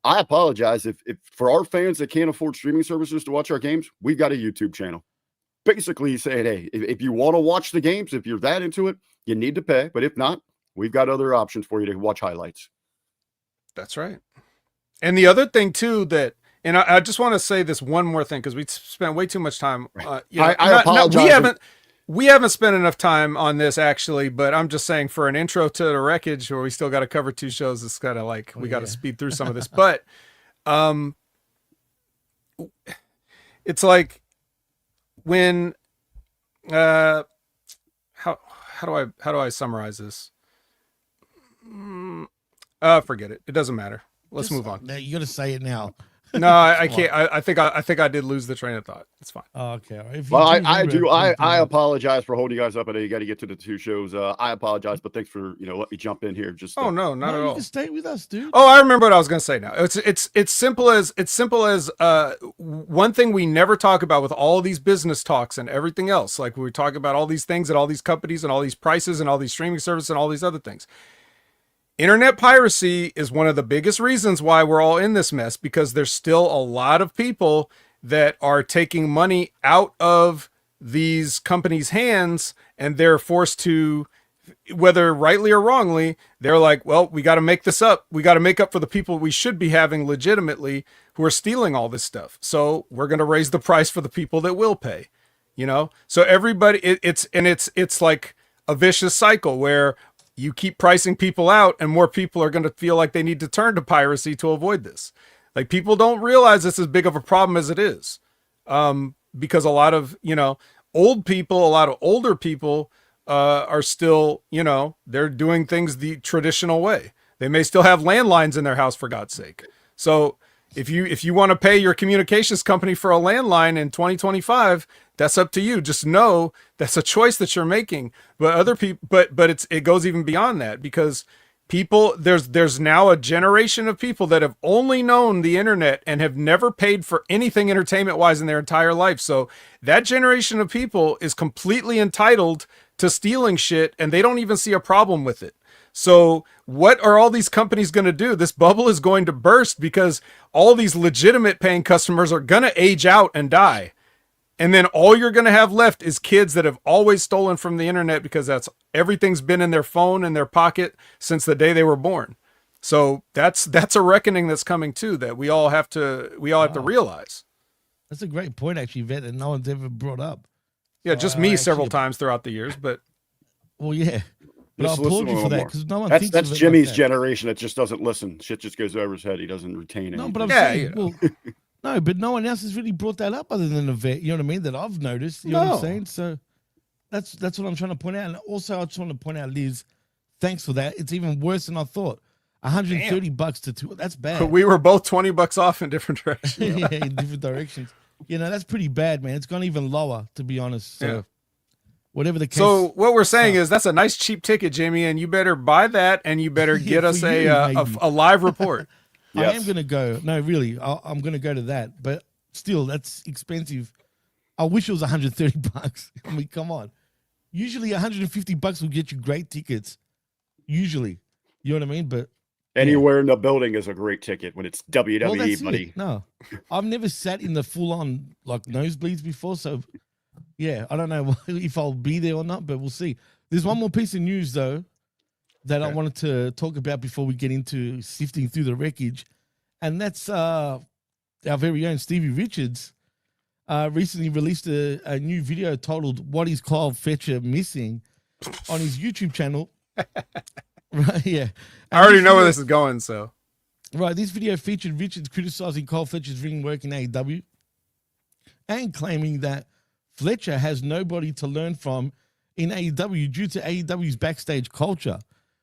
I apologize if for our fans that can't afford streaming services to watch our games, we've got a YouTube channel. Basically he's saying, hey, if you want to watch the games, if you're that into it, you need to pay. But if not, we've got other options for you to watch highlights. That's right. And the other thing too, and I just want to say this one more thing, because we spent way too much time. I apologize. We haven't spent enough time on this actually, but I'm just saying for an intro to the Wreckage, where we still got to cover 2 shows, it's kind of like we got to speed through some of this. But it's like when how do I summarize this? Forget it. It doesn't matter. Let's move on. You got to say it now. No, I can't. I think I did lose the train of thought. It's fine. Oh, okay. Well, I apologize for holding you guys up. I know you got to get to the 2 shows. I apologize, but thanks for let me jump in here. Just not at all. You can stay with us, dude. Oh, I remember what I was gonna say now. It's simple as one thing we never talk about with all these business talks and everything else. Like we talk about all these things and all these companies and all these prices and all these streaming services and all these other things. Internet piracy is one of the biggest reasons why we're all in this mess, because there's still a lot of people that are taking money out of these companies' hands, and they're forced to, whether rightly or wrongly, they're like, well, we got to make this up. We got to make up for the people we should be having legitimately who are stealing all this stuff. So we're going to raise the price for the people that will pay, you know? So everybody, it's like a vicious cycle where you keep pricing people out and more people are going to feel like they need to turn to piracy to avoid this. Like, people don't realize it's as big of a problem as it is. Because a lot of, you know, old people, a lot of older people are still, you know, they're doing things the traditional way. They may still have landlines in their house, for God's sake. So if you want to pay your communications company for a landline in 2025, that's up to you. Just know that's a choice that you're making. But other people, but it goes even beyond that, because people, there's now a generation of people that have only known the internet and have never paid for anything entertainment wise in their entire life. So that generation of people is completely entitled to stealing shit, and they don't even see a problem with it. So what are all these companies going to do? This bubble is going to burst because all these legitimate paying customers are going to age out and die. And then all you're going to have left is kids that have always stolen from the internet, because everything's been in their phone, in their pocket since the day they were born. So that's a reckoning that's coming too, that we all have to realize. That's a great point, actually, Vet, that no one's ever brought up. Yeah, just me several times throughout the years, but well, yeah. But I Just applaud listen you to for him that, more. because no one That's thinks of it Jimmy's like that. generation that just doesn't listen. Shit just goes over his head. He doesn't retain it. No, but I'm Yeah, saying, you know. well, no, but no one else has really brought that up other than the Vet. You know what I mean? That I've noticed. You know what No. I'm saying? So that's what I'm trying to point out. And also, I just want to point out, Liz, thanks for that. It's even worse than I thought. $130 to two. That's bad. we were both $20 off in different directions. Yeah, in different directions. You know, that's pretty bad, man. It's gone even lower, to be honest. So Yeah. whatever the case. So what we're saying is that's a nice cheap ticket, Jimmy, and you better buy that, and you better Yeah, get for us you, a maybe. live report. I Yes. am going to go. No, really. I'm going to go to that. But still, that's expensive. I wish it was $130. I mean, come on. Usually $150 will get you great tickets. Usually. You know what I mean? But Anywhere in the building is a great ticket when it's WWE, well, that's buddy. it. No. I've never sat in the full-on like nosebleeds before. So, yeah, I don't know if I'll be there or not, but we'll see. There's one more piece of news, though, that I wanted to talk about before we get into sifting through the wreckage. And that's our very own Stevie Richards recently released a new video titled "What Is Kyle Fletcher Missing" on his YouTube channel. Right, yeah. I already know where this is going, so. Right, this video featured Richards criticizing Kyle Fletcher's ring work in AEW and claiming that Fletcher has nobody to learn from in AEW due to AEW's backstage culture.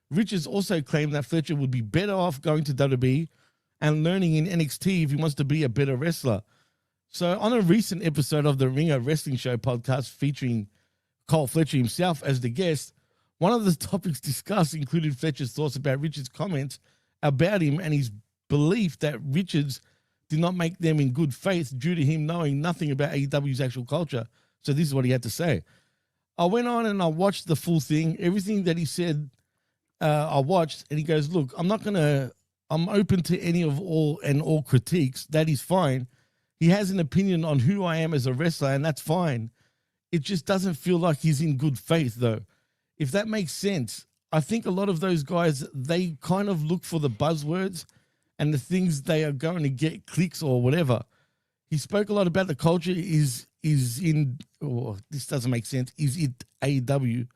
Richards also claimed that Fletcher would be better off going to WWE and learning in NXT if he wants to be a better wrestler. So on a recent episode of the Ringer Wrestling Show podcast featuring Kyle Fletcher himself as the guest, one of the topics discussed included Fletcher's thoughts about Richards' comments about him and his belief that Richards did not make them in good faith due to him knowing nothing about AEW's actual culture. So this is what he had to say. I went on and I watched the full thing. Everything that he said, I watched, and he goes, look, I'm open to any of all critiques. That is fine. He has an opinion on who I am as a wrestler, and that's fine. It just doesn't feel like he's in good faith, though. If that makes sense, I think a lot of those guys, they kind of look for the buzzwords and the things they are going to get clicks or whatever. He spoke a lot about the culture is in, this doesn't make sense, is it AEW?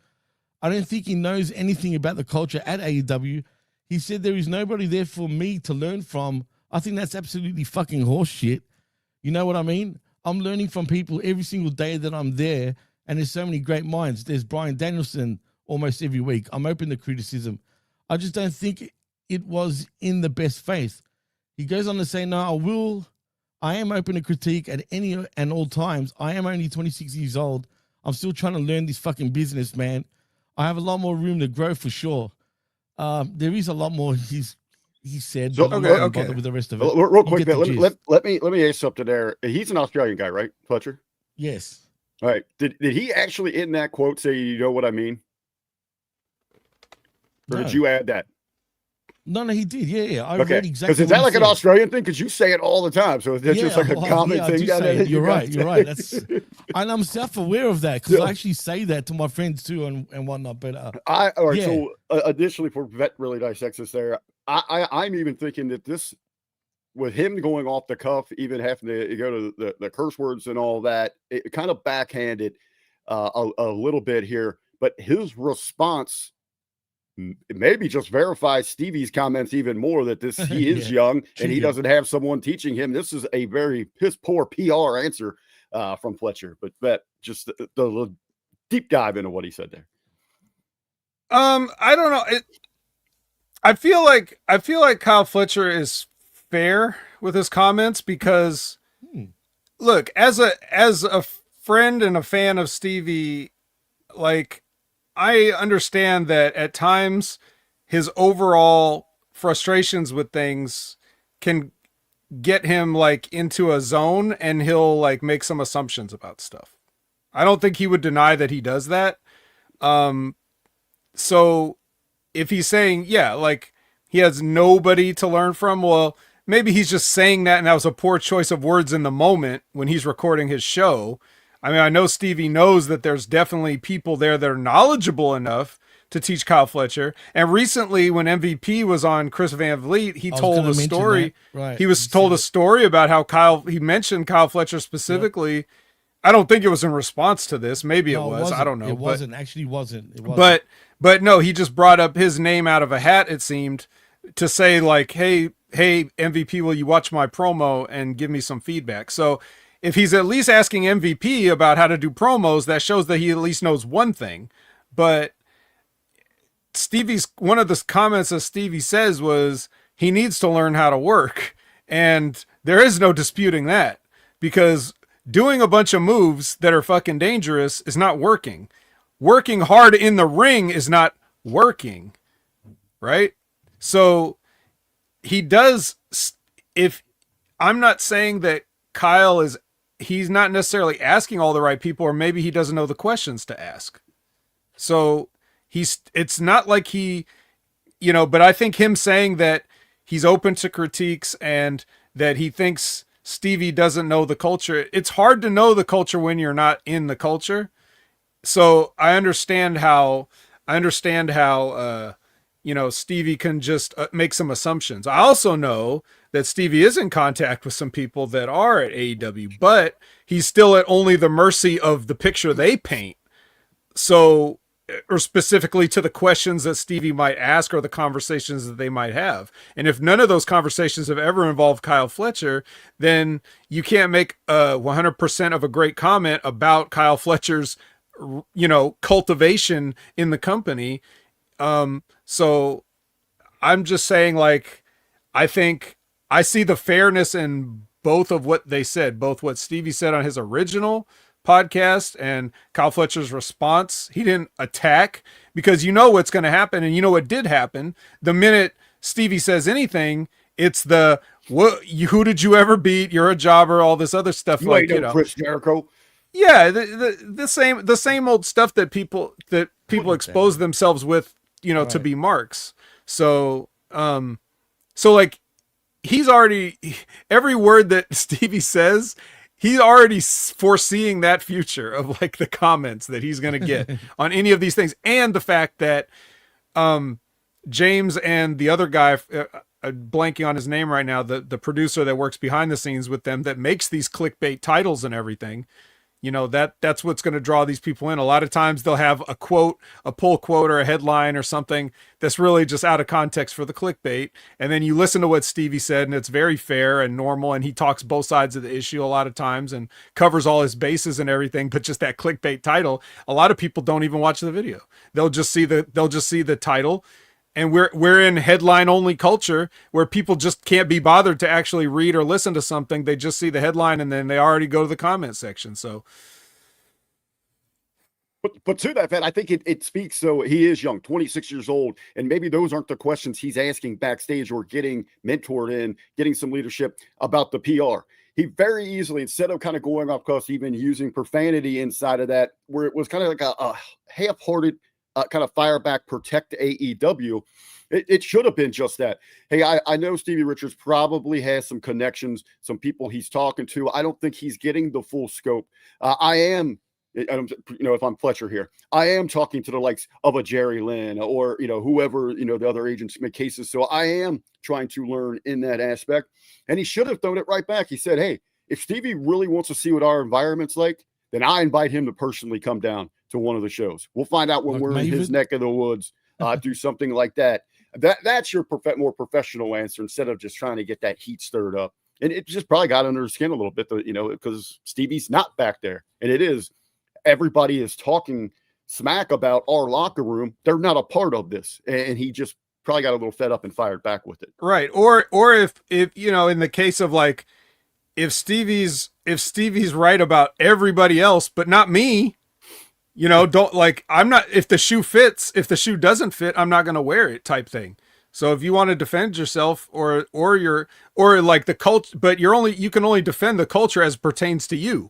I don't think he knows anything about the culture at AEW. He said there is nobody there for me to learn from. I think that's absolutely fucking horse shit. You know what I mean? I'm learning from people every single day that I'm there, and there's so many great minds. There's Bryan Danielson almost every week. I'm open to criticism. I just don't think it was in the best faith. He goes on to say, no, I am open to critique at any and all times. I am only 26 years old. I'm still trying to learn this fucking business, man. I have a lot more room to grow for sure. There is a lot more he said, So, but I'm not gonna okay. bother with the rest of it. Real You quick, get the man, gist. let me ask something there. He's an Australian guy, right, Fletcher? Yes. All right. Did he actually in that quote say, you know what I mean? Or No. did you add that? No, he did. Yeah. I Okay, read exactly. because is that like an Australian thing? Because you say it all the time, so that's just like a common I thing. do down say there it. that you You're right. guys You're say? right. That's, and I'm self-aware of that because Yeah. I actually say that to my friends too and whatnot. But All right. yeah. So additionally, for Vet really dissects this there, I'm even thinking that this, with him going off the cuff, even having to go to the curse words and all that, it kind of backhanded a little bit here. But his response maybe just verifies Stevie's comments even more, that he is young and he doesn't have someone teaching him. This is a very piss poor PR answer from Fletcher. But that just the deep dive into what he said there. I don't know. I feel like Kyle Fletcher is fair with his comments because look, as a friend and a fan of Stevie, like, I understand that at times his overall frustrations with things can get him like into a zone and he'll like make some assumptions about stuff. I don't think he would deny that he does that. So if he's saying, yeah, like he has nobody to learn from, well, maybe he's just saying that and that was a poor choice of words in the moment when he's recording his show. I mean, I know Stevie knows that there's definitely people there that are knowledgeable enough to teach Kyle Fletcher. And recently when MVP was on Chris Van Vliet, he told a story. Right. He was told a story about how he mentioned Kyle Fletcher specifically. Yep. I don't think it was in response to this. Maybe it was. I don't know. It wasn't. Actually, wasn't. It wasn't. But no, he just brought up his name out of a hat, it seemed, to say like, hey, MVP, will you watch my promo and give me some feedback? So if he's at least asking MVP about how to do promos, that shows that he at least knows one thing. But one of the comments that Stevie says was he needs to learn how to work. And there is no disputing that, because doing a bunch of moves that are fucking dangerous is not working. Working hard in the ring is not working. Right? So he does, if I'm not saying that Kyle he's not necessarily asking all the right people, or maybe he doesn't know the questions to ask. So it's not like but I think him saying that he's open to critiques and that he thinks Stevie doesn't know the culture. It's hard to know the culture when you're not in the culture. So I understand how Stevie can just make some assumptions. I also know that Stevie is in contact with some people that are at AEW, but he's still at only the mercy of the picture they paint. So, or specifically to the questions that Stevie might ask or the conversations that they might have. And if none of those conversations have ever involved Kyle Fletcher, then you can't make 100% of a great comment about Kyle Fletcher's, cultivation in the company. So I'm just saying, like, I think I see the fairness in both of what they said, both what Stevie said on his original podcast and Kyle Fletcher's response. He didn't attack, because you know what's going to happen, and you know what did happen. The minute Stevie says anything, it's who did you ever beat? You're a jobber, all this other stuff. Chris Jericho. Yeah, the same old stuff that people expose themselves with, right, to be marks. So like, he's already, every word that Stevie says, he's already foreseeing that future of like the comments that he's going to get on any of these things. And the fact that James and the other guy, blanking on his name right now, the producer that works behind the scenes with them, that makes these clickbait titles and everything, that's what's going to draw these people in. A lot of times they'll have a quote, a pull quote, or a headline or something that's really just out of context for the clickbait. And then you listen to what Stevie said, and it's very fair and normal. And he talks both sides of the issue a lot of times and covers all his bases and everything. But just that clickbait title, a lot of people don't even watch the video. They'll just see the title. And we're in headline only culture where people just can't be bothered to actually read or listen to something. They just see the headline and then they already go to the comment section. So, but to that fact, I think it speaks. So he is young, 26 years old, and maybe those aren't the questions he's asking backstage or getting mentored in, getting some leadership about the PR. He very easily, instead of kind of going off course, even using profanity inside of that, where it was kind of like a half-hearted kind of fire back, protect AEW. It should have been just that. Hey, I know Stevie Richards probably has some connections, some people he's talking to. I don't think he's getting the full scope. I am, if I'm Fletcher here, I am talking to the likes of a Jerry Lynn or, whoever, the other agents make cases. So I am trying to learn in that aspect. And he should have thrown it right back. He said, hey, if Stevie really wants to see what our environment's like, then I invite him to personally come down to one of the shows. We'll find out when we're in his neck of the woods, do something like that. That's your more professional answer instead of just trying to get that heat stirred up. And it just probably got under his skin a little bit, because Stevie's not back there. And it is, everybody is talking smack about our locker room. They're not a part of this. And he just probably got a little fed up and fired back with it. Right. Or if in the case of like, if Stevie's right about everybody else, but not me, don't like, I'm not, if the shoe fits, if the shoe doesn't fit, I'm not going to wear it type thing. So if you want to defend yourself or like the culture, but you can only defend the culture as it pertains to you.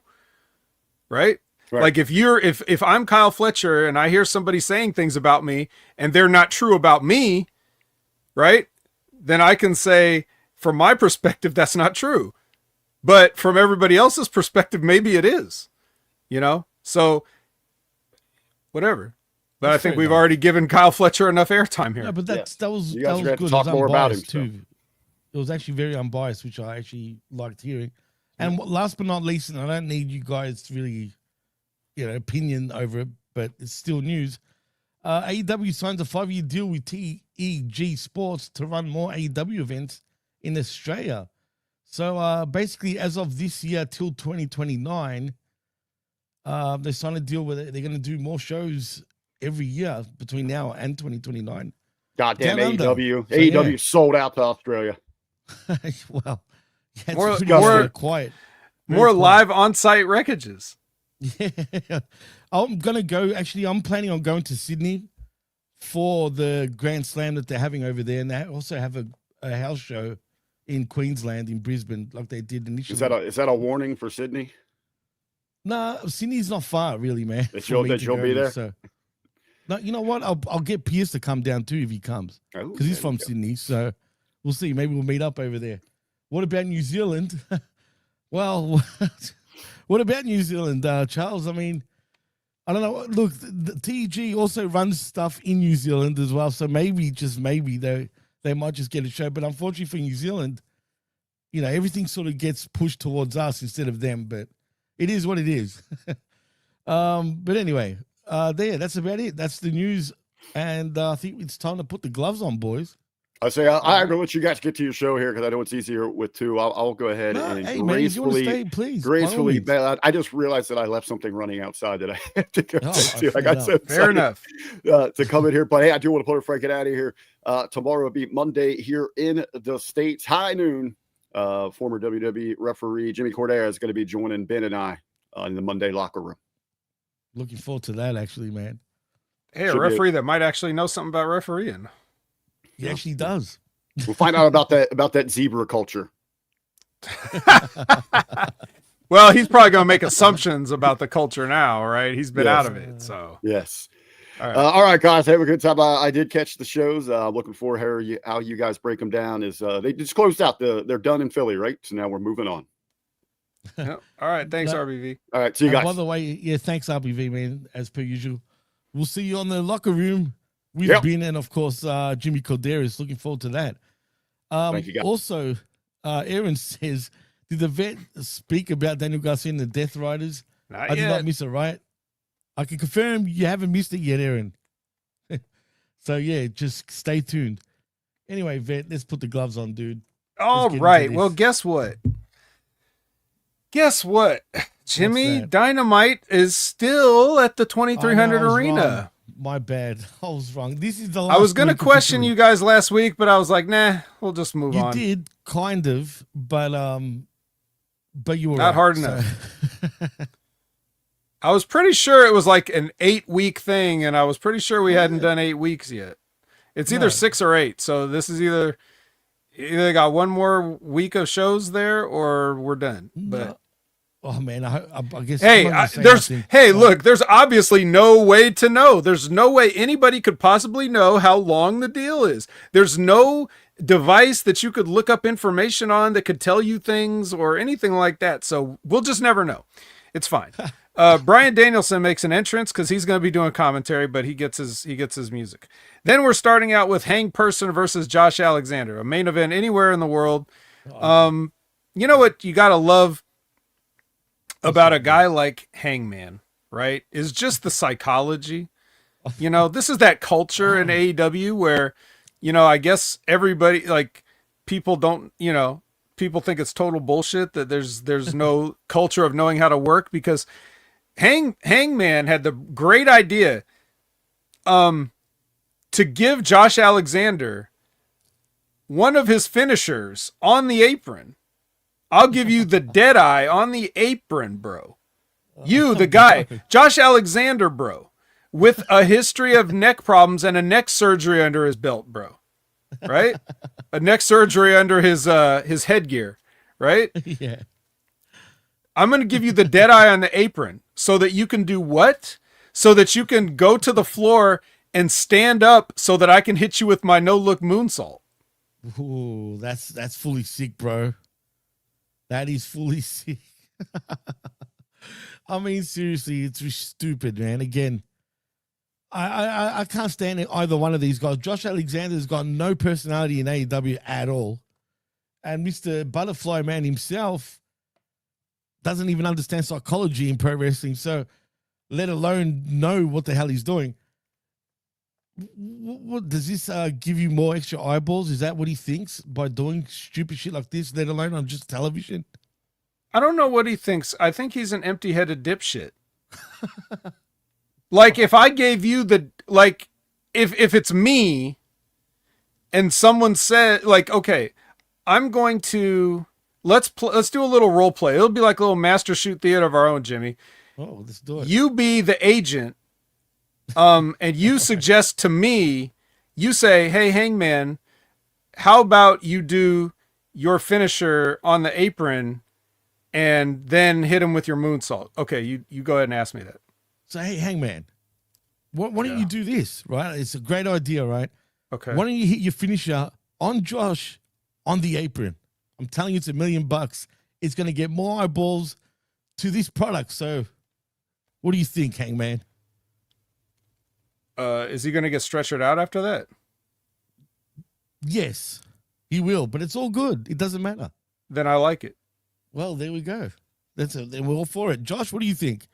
Right. Like if I'm Kyle Fletcher and I hear somebody saying things about me and they're not true about me, right? Then I can say, from my perspective, that's not true. But from everybody else's perspective, maybe it is, so whatever. But I think we've already given Kyle Fletcher enough airtime here. Yeah, but that was you guys good. To talk more about him too. It was actually very unbiased, which I actually liked hearing. And last but not least, and I don't need you guys to really, opinion over it, but it's still news. AEW signs a 5-year deal with TEG Sports to run more AEW events in Australia. So basically, as of this year till 2029, they signed a deal where they're going to do more shows every year between now and 2029. Goddamn AEW. So, AEW sold out to Australia. Well, yeah, more quiet. More live on-site wreckages. Yeah. I'm planning on going to Sydney for the Grand Slam that they're having over there. And they also have a house show in Queensland, in Brisbane, like they did initially. Is that a warning for Sydney? No, Sydney's not far, really, man. That you'll be there. So, no, you know what? I'll get Pierce to come down too if he comes, because he's from Sydney. So we'll see. Maybe we'll meet up over there. What about New Zealand? Well, what about New Zealand, Charles? I mean, I don't know. Look, the TG also runs stuff in New Zealand as well. So maybe, just maybe, they might just get a show. But unfortunately for New Zealand, everything sort of gets pushed towards us instead of them. But it is what it is. But anyway, that's about it. That's the news. And I think it's time to put the gloves on, boys. I say I'm gonna let you guys get to your show here because I know it's easier with two. I'll go ahead and gracefully, stay, please, gracefully bail out. I just realized that I left something running outside that I have to go to. I got so fair enough to come in here, but hey, I do want to put a Frank out of here. Tomorrow will be Monday here in the States, high noon. Former WWE referee Jimmy Cordeiro is going to be joining Ben and I in the Monday locker room. Looking forward to that, actually, man. Hey, a referee that might actually know something about refereeing. He actually does. We'll find out about that zebra culture. Well, he's probably going to make assumptions about the culture now, right? He's been out of it, so. Yes. All right, guys, have a good time. I did catch the shows. Looking forward to how you guys break them down. They just closed out. They're done in Philly, right? So now we're moving on. Yep. All right, thanks, RBV. All right, see you guys. By the way, thanks, RBV, man, as per usual. We'll see you on the locker room. We've been, and of course, Jimmy Corderas. Looking forward to that. Thank you, guys. Also, Aaron says, did the vet speak about Daniel Garcia and the Death Riders? I did not miss it, right? I can confirm you haven't missed it yet, Aaron. So, yeah, just stay tuned. Anyway, vet, let's put the gloves on, dude. All right. Well, guess what? Jimmy Dynamite is still at the 2300 Arena. Wrong. My bad. I was wrong. This is the last I was going to question you guys last week, but I was like, nah, we'll just move on. You did, kind of, but you were not hard enough. I was pretty sure it was like an 8-week thing, and I was pretty sure we hadn't done 8 weeks yet. It's either 6 or 8, so this is either got one more week of shows there, or we're done. But Oh man, I guess. Hey, look, there's obviously no way to know. There's no way anybody could possibly know how long the deal is. There's no device that you could look up information on that could tell you things or anything like that. So we'll just never know. It's fine. Brian Danielson makes an entrance because he's going to be doing commentary, but he gets his music. Then we're starting out with Hang Person versus Josh Alexander, a main event anywhere in the world. You know what you got to love about a guy like Hangman, right? Is just the psychology. You know, this is that culture in AEW where, you know, I guess everybody, like, people don't, you know, people think it's total bullshit that there's no culture of knowing how to work, because Hangman had the great idea to give Josh Alexander one of his finishers on the apron. I'll give you the dead eye on the apron, bro. You, the guy, Josh Alexander, bro, with a history of neck problems and a neck surgery under his belt, bro. Right? A neck surgery under his headgear, right? Yeah. I'm going to give you the dead eye on the apron so that you can do what? So that you can go to the floor and stand up so that I can hit you with my no-look moonsault. Ooh, that's fully sick, bro. That is fully sick. I mean, seriously, it's just stupid, man. Again, I can't stand either one of these guys. Josh Alexander's got no personality in AEW at all. And Mr. Butterfly Man himself doesn't even understand psychology in pro wrestling, so let alone know what the hell he's doing. What does this give you more extra eyeballs? Is that what he thinks by doing stupid shit like this, let alone on just television? I don't know what he thinks. I think he's an empty-headed dipshit. Like, if I gave you if it's me and someone said, like, okay, I'm going to let's do a little role play. It'll be like a little master shoot theater of our own, Jimmy. Oh, let's do it. You be the agent. And you suggest to me, you say, hey, Hangman, how about you do your finisher on the apron and then hit him with your moonsault? Okay, you go ahead and ask me that. So, hey, Hangman, why don't you do this, right? It's a great idea, right? Okay. Why don't you hit your finisher on Josh on the apron? I'm telling you, it's $1 million. It's going to get more eyeballs to this product. So what do you think, Hangman? Is he going to get stretchered out after that? Yes, he will, but it's all good. It doesn't matter. Then I like it. Well, there we go. Then we're all for it. Josh, what do you think?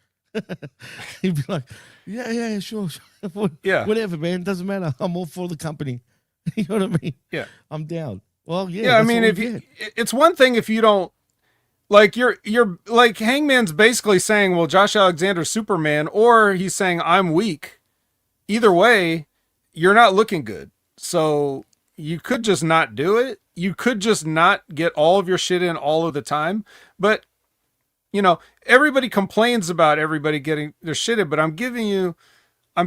He'd be like, yeah, sure. Yeah. Whatever, man. Doesn't matter. I'm all for the company. You know what I mean? Yeah. I'm down. Well, yeah. Yeah, I mean, it's one thing if you don't, like, you're like, Hangman's basically saying, well, Josh Alexander's Superman, or he's saying I'm weak. Either way, you're not looking good. So you could just not do it. You could just not get all of your shit in all of the time. But, you know, everybody complains about everybody getting their shit in, but I'm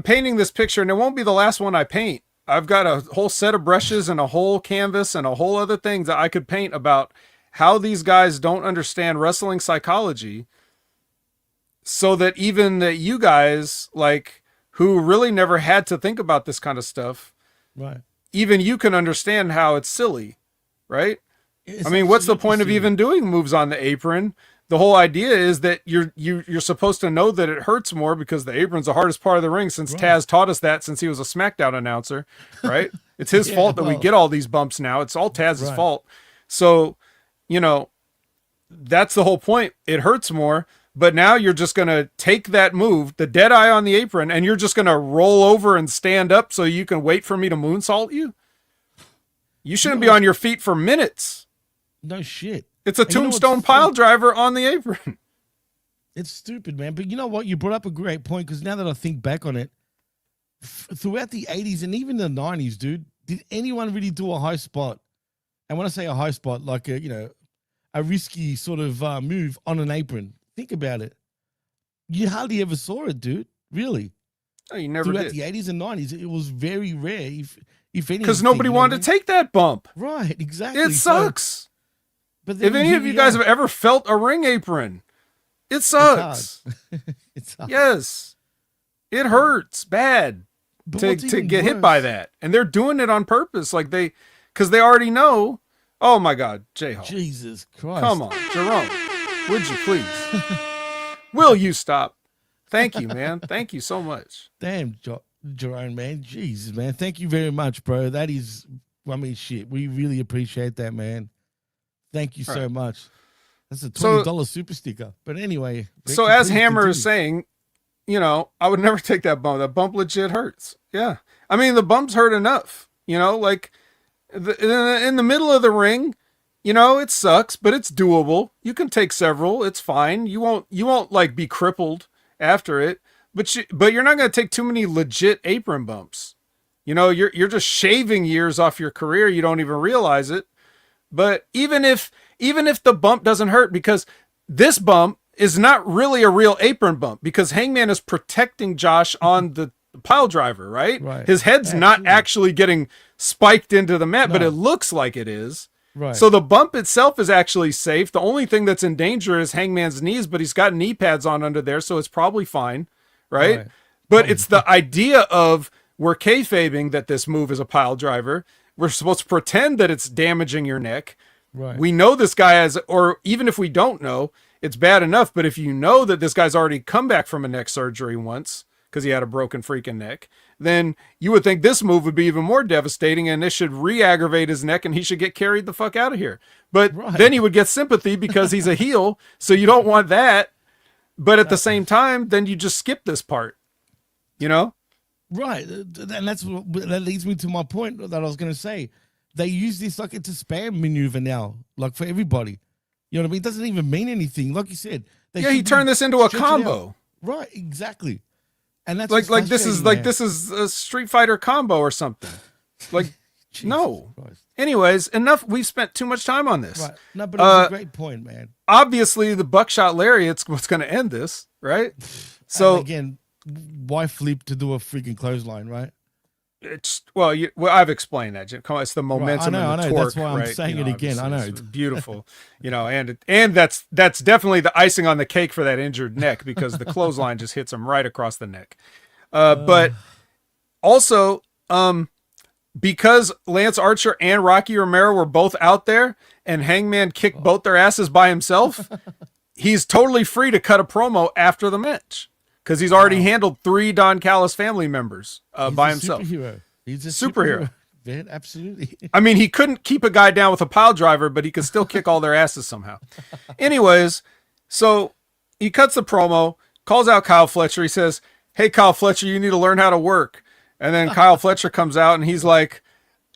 painting this picture, and it won't be the last one I paint. I've got a whole set of brushes and a whole canvas and a whole other things that I could paint about how these guys don't understand wrestling psychology, so that even that you guys, like, who really never had to think about this kind of stuff, right? Even you can understand how it's silly, right? I mean, what's the point of even doing moves on the apron? The whole idea is that you're supposed to know that it hurts more because the apron's the hardest part of the ring, since Taz taught us that since he was a SmackDown announcer, right? It's his fault that we get all these bumps now. It's all Taz's fault. So, you know, that's the whole point. It hurts more. But now you're just going to take that move, the dead eye on the apron, and you're just going to roll over and stand up so you can wait for me to moonsault you? You shouldn't be on your feet for minutes. No shit. It's a tombstone pile driver on the apron. It's stupid, man. But you know what? You brought up a great point, because now that I think back on it, throughout the 80s and even the 90s, dude, did anyone really do a high spot? And when I say a high spot, like a risky sort of move on an apron. Think about it. You hardly ever saw it, dude. Really. Oh, you never Throughout did. the 80s and 90s, it was very rare, if anything. Because nobody wanted to take that bump. Right, exactly. It sucks. But if any of you guys have ever felt a ring apron, It sucks. It's hard. Yes. It hurts bad But to what's even get hit by worse- that. And they're doing it on purpose. Like because they already know. Oh my God, J-Hawk. Jesus Christ. Come on, Jerome. Would you please? Will you stop? Thank you, man. Thank you so much. Damn, Jerome, man. Jesus, man. Thank you very much, bro. That is, I mean, shit. We really appreciate that, man. Thank you so Right. much. That's a So- $20 super sticker. But anyway. So Becky, as please Hammer continue. is saying, I would never take that bump. That bump legit hurts. Yeah. I mean, the bumps hurt enough, like in the middle of the ring, it sucks, but it's doable. You can take several. It's fine. You won't like be crippled after it, but you're not going to take too many legit apron bumps. You're just shaving years off your career. You don't even realize it. But even if the bump doesn't hurt, because this bump is not really a real apron bump, because Hangman is protecting Josh on the pile driver, right? Right. His head's not actually getting spiked into the mat, but No. it looks like it is. Right. So the bump itself is actually safe. The only thing that's in danger is Hangman's knees, but he's got knee pads on under there, so it's probably fine, right? Right. But it's the idea of we're kayfabing that this move is a pile driver. We're supposed to pretend that it's damaging your neck. Right. We know this guy has, or even if we don't know, it's bad enough. But if you know that this guy's already come back from a neck surgery once because he had a broken freaking neck, then you would think this move would be even more devastating, and this should re-aggravate his neck and he should get carried the fuck out of here. But Right. then he would get sympathy because he's a heel. So you don't want that. But at the same time, then you just skip this part, Right. And that leads me to my point that I was going to say. They use this like it's a spam maneuver now, like for everybody. You know what I mean? It doesn't even mean anything. Like you said. Yeah, he turned this into a combo. Right, exactly. And that's Like what's this is frustrating, like man. this is a Street Fighter combo or something. Like Jesus no. Christ. Anyways, enough. We've spent too much time on this. Right. No, but it was a great point, man. Obviously, the buckshot lariat's what's going to end this, right? So So again, why flip to do a freaking clothesline, right? it's well, I've explained that, Jim. Come on, it's the momentum I and the know. torque. That's why I'm right? saying it again. I obviously know. it's beautiful, and that's definitely the icing on the cake for that injured neck, because the clothesline just hits him right across the neck. But also, because Lance Archer and Rocky Romero were both out there and Hangman kicked both their asses by himself, he's totally free to cut a promo after the match, because he's already handled 3 Don Callis family members He's by a himself. Superhero. He's a Superhero. Man, absolutely. I mean, he couldn't keep a guy down with a pile driver, but he could still kick all their asses somehow. Anyways, so he cuts the promo, calls out Kyle Fletcher. He says, "Hey, Kyle Fletcher, you need to learn how to work." And then Kyle Fletcher comes out and he's like,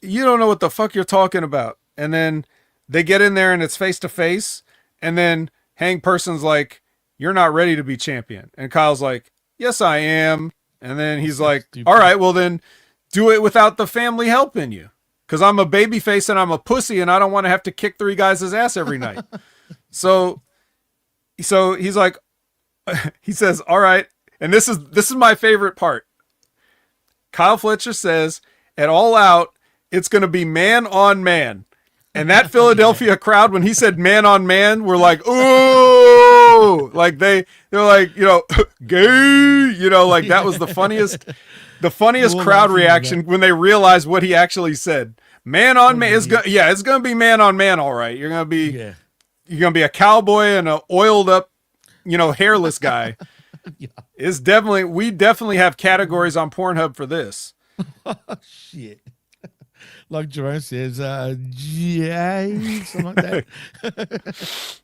"You don't know what the fuck you're talking about." And then they get in there and it's face to face. And then Hang Person's like, "You're not ready to be champion." And Kyle's like, "Yes, I am." And then he's like, stupid. "All right, well then do it without the family helping you. Because I'm a babyface and I'm a pussy and I don't want to have to kick 3 guys' ass every night." So he's like, he says, "All right." And this is my favorite part. Kyle Fletcher says, "At All Out, it's going to be man on man." And that Philadelphia crowd, when he said man on man, were like, "Ooh!" Like they're like, gay, like that was the funniest We're crowd laughing at reaction when they realized what he actually said. Man on man is it's gonna be man on man, all right. You're gonna be a cowboy and a oiled up, hairless guy. Yeah. We definitely have categories on Pornhub for this. Shit. Like Jerome says, Jay, something like that.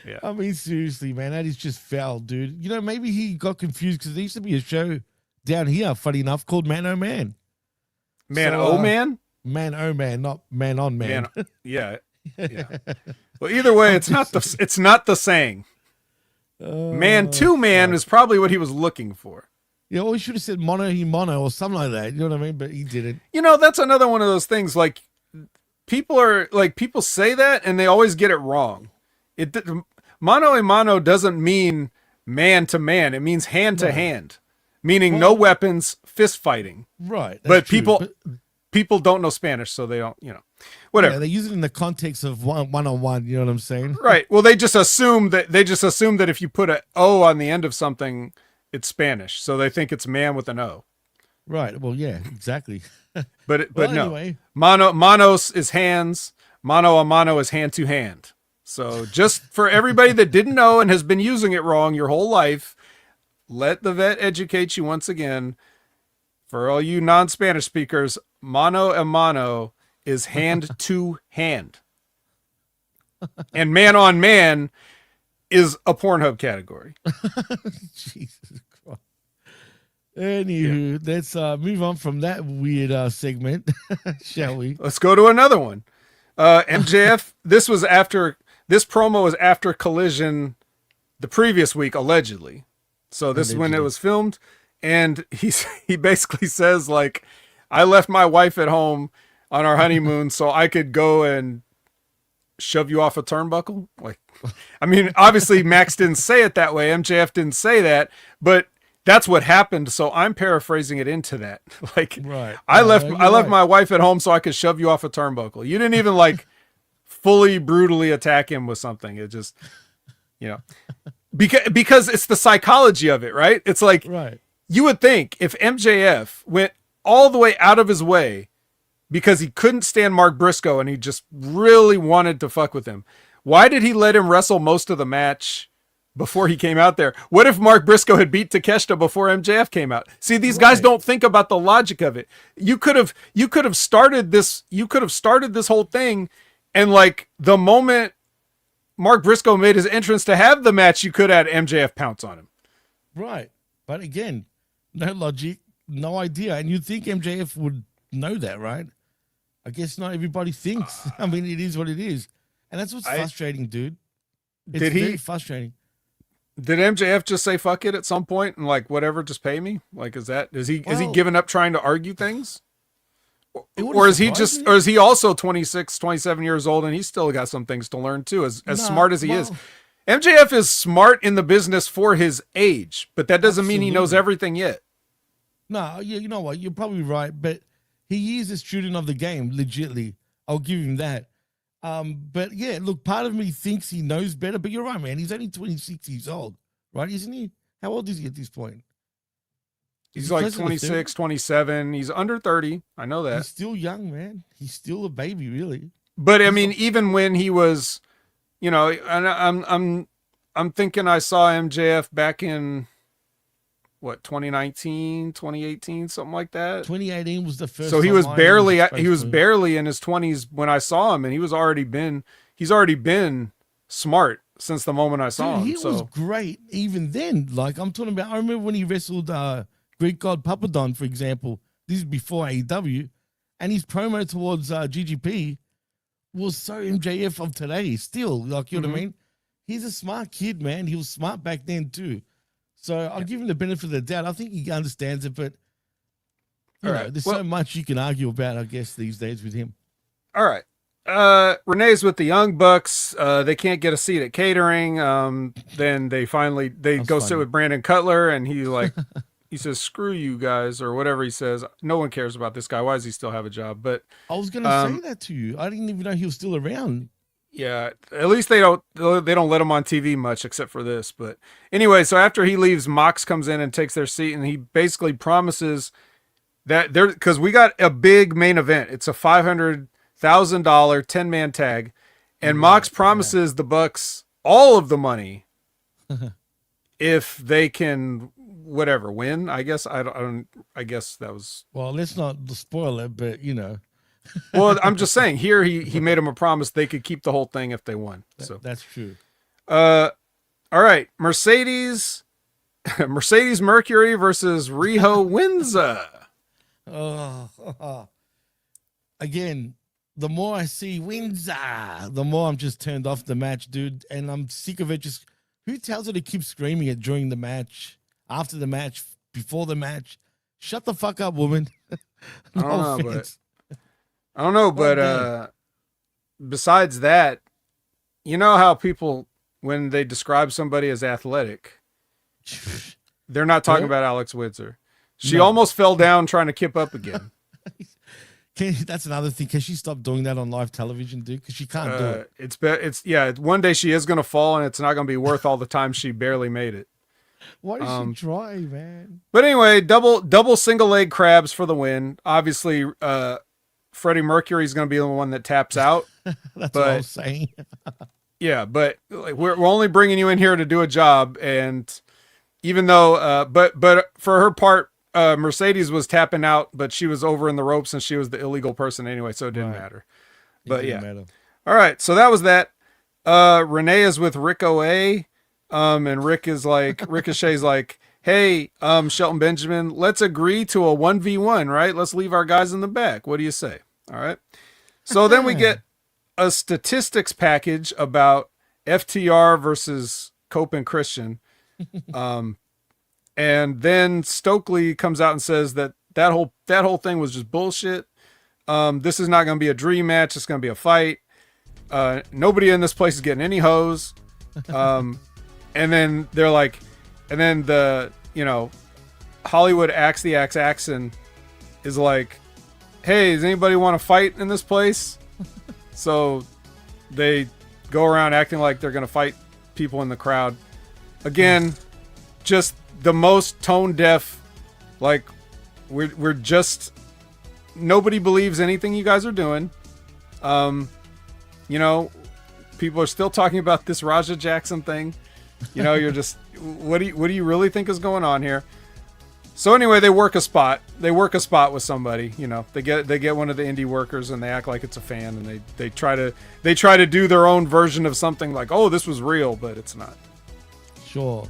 Yeah. I mean, seriously, man, that is just foul, dude. Maybe he got confused because there used to be a show down here, funny enough, called Man Oh Man. Man, So, man? Man Oh Man, not Man on Man. Yeah. Well, either way, it's not the saying. Man to man is probably what he was looking for. Yeah, well, he should have said mono he mono or something like that. You know what I mean? But he didn't. That's another one of those things. Like people say that and they always get it wrong. Mano a mano doesn't mean man to man. It means hand to hand, meaning no weapons, fist fighting. Right. But that's true. people don't know Spanish, so they don't, whatever. Yeah, they use it in the context of one-on-one. You know what I'm saying? Right. Well, they just assume that if you put a O on the end of something, it's Spanish. So they think it's man with an O. Right. Well, yeah, exactly. But Well, no. anyway. Manos is hands. Mano a mano is hand to hand. So just for everybody that didn't know and has been using it wrong your whole life, let the vet educate you once again. For all you non-Spanish speakers, mano a mano is hand to hand. And man on man is a Pornhub category. Jesus Christ. Anywho, let's move on from that weird segment, shall we? Let's go to another one. MJF, this promo was after Collision the previous week, allegedly. So this is when it was filmed. And he basically says, like, I left my wife at home on our honeymoon so I could go and shove you off a turnbuckle. Like, I mean, obviously Max didn't say it that way. MJF didn't say that, but that's what happened. So I'm paraphrasing it into that. Like, right. I left my wife at home so I could shove you off a turnbuckle. You didn't even like fully brutally attack him with something. It just, because it's the psychology of it, right? It's like, right. You would think if MJF went all the way out of his way because he couldn't stand Mark Briscoe and he just really wanted to fuck with him, why did he let him wrestle most of the match before he came out there? What if Mark Briscoe had beat Takeshita before MJF came out? See, these guys don't think about the logic of it. You could have started this whole thing, and like the moment Mark Briscoe made his entrance to have the match, you could have had MJF pounce on him. Right. But again, no logic, no idea. And you'd think MJF would know that, right? I guess not everybody thinks. I mean, it is what it is. And that's what's frustrating, dude. It's very frustrating. Did MJF just say fuck it at some point and like, whatever, just pay me? Like, is he giving up trying to argue things? Or is he also 26, 27 years old and he's still got some things to learn too, as smart as he is? MJF is smart in the business for his age, but that doesn't mean he knows everything yet. No, you know what? You're probably right, but he is a student of the game, legitly. I'll give him that. But yeah, look, part of me thinks he knows better, but you're right, man. He's only 26 years old, right? Isn't he? How old is he at this point? He's like 26, 27. He's under 30. I know that. He's still young, man. He's still a baby, really. But I mean, even when he was, and I'm thinking I saw MJF back in what, 2019, 2018, something like that. 2018 was the first. So he was barely in his 20s when I saw him, and he's already been smart since the moment I saw him. He was great even then. Like I'm talking about, I remember when he wrestled Greek God Papadon, for example. This is before AEW, and his promo towards GGP was so MJF of today. Still, like, you know what I mean? He's a smart kid, man. He was smart back then too. So I'll give him the benefit of the doubt. I think he understands it, but there's so much you can argue about, I guess, these days with him. All right. Renee's with the Young Bucks. They can't get a seat at catering. Then they go sit with Brandon Cutler, and he he says, "Screw you guys," or whatever he says. No one cares about this guy. Why does he still have a job? But I was gonna say that to you. I didn't even know he was still around. Yeah, at least they don't let him on TV much except for this. But anyway, so after he leaves, Mox comes in and takes their seat, and he basically promises that because we got a big main event. It's a $500,000 10-man tag, and Mox promises the Bucks all of the money if they can win. I guess I guess that was. Well, let's not spoil it, but Well, I'm just saying here he made him a promise they could keep the whole thing if they won. So that's true. All right, Mercedes Mercury versus Riho Winza. Again, the more I see Winza, the more I'm just turned off the match, dude, and I'm sick of it. Just who tells her to keep screaming it during the match, after the match, before the match? Shut the fuck up, woman. I don't know, but besides that, you know how people, when they describe somebody as athletic, they're not talking about Alex Windsor. She almost fell down trying to kip up again. That's another thing. Can she stop doing that on live television, dude? Because she can't do it. It's one day she is gonna fall, and it's not gonna be worth all the time she barely made it. Why does she try, man? But anyway, double single leg crabs for the win. Obviously, Freddie Mercury's gonna be the one that taps out. That's what I was saying. Yeah, but like we're only bringing you in here to do a job, and even though, but for her part, Mercedes was tapping out, but she was over in the ropes and she was the illegal person anyway, so it didn't matter. But all right, so that was that. Renee is with Rick O.A. And Rick is like, Ricochet's like, hey, Shelton Benjamin, let's agree to a 1v1, right? Let's leave our guys in the back. What do you say? All right. So then we get a statistics package about FTR versus Cope and Christian. And then Stokely comes out and says that whole thing was just bullshit. This is not going to be a dream match. It's going to be a fight. Nobody in this place is getting any hose. And then they're like, and then the, Hollywood Axe the Axe Axon is like, hey, does anybody want to fight in this place? So they go around acting like they're going to fight people in the crowd. Again, just the most tone deaf, like we're just, nobody believes anything you guys are doing. People are still talking about this Raja Jackson thing. You're just, what do you really think is going on here? So anyway, they work a spot. They work a spot with somebody. They get one of the indie workers and they act like it's a fan, and they try to do their own version of something like, oh, this was real, but it's not. Sure,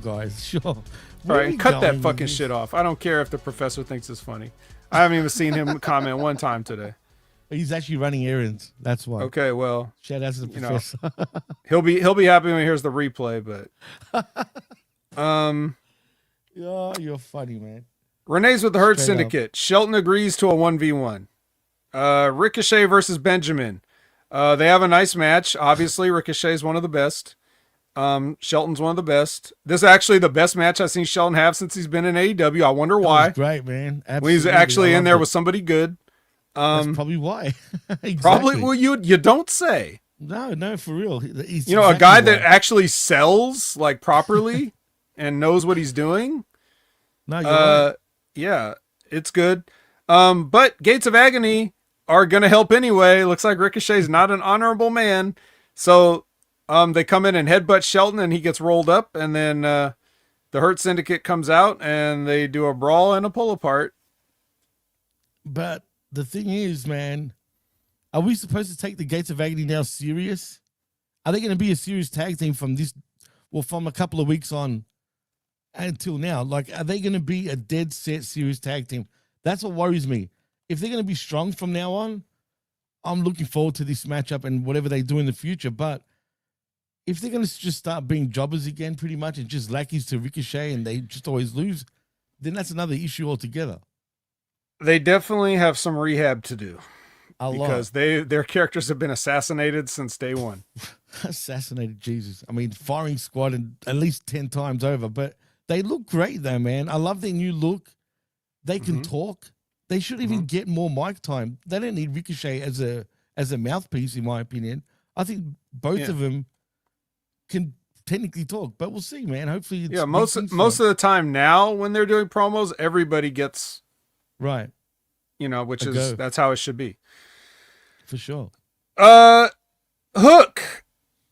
guys, sure. All right, cut that fucking shit off. I don't care if the professor thinks it's funny. I haven't even seen him comment one time today. He's actually running errands. That's why. Okay, well, shout out to the professor. He'll be happy when he hears the replay, but yeah, you're funny, man. Renee's with the Hurt Syndicate. Up. Shelton agrees to a 1v1. Ricochet versus Benjamin. They have a nice match. Obviously, Ricochet's one of the best. Shelton's one of the best. This is actually the best match I've seen Shelton have since he's been in AEW. I wonder why. Great, man. Absolutely. When he's actually in there with somebody good. That's probably why. Exactly. Probably. Well, you don't say. No, for real. He's a guy that actually sells like properly and knows what he's doing. No, you're right. Yeah, it's good. But Gates of Agony are gonna help anyway. Looks like Ricochet's not an honorable man, so they come in and headbutt Shelton, and he gets rolled up, and then the Hurt Syndicate comes out, and they do a brawl and a pull apart. But the thing is, man, are we supposed to take the Gates of Agony now serious? Are they going to be a serious tag team from a couple of weeks on until now? Like, are they going to be a dead set serious tag team? That's what worries me. If they're going to be strong from now on, I'm looking forward to this matchup and whatever they do in the future. But if they're going to just start being jobbers again, pretty much, and just lackeys to Ricochet, and they just always lose, then that's another issue altogether. They definitely have some rehab to do. Because their characters have been assassinated since day one. Assassinated, Jesus. I mean, firing squad at least 10 times over, but they look great though, man. I love their new look. They can talk. They should even get more mic time. They don't need Ricochet as a mouthpiece, in my opinion. I think both of them can technically talk, but we'll see, man. Hopefully, most of the time now when they're doing promos, everybody gets right. That's how it should be. For sure. Hook.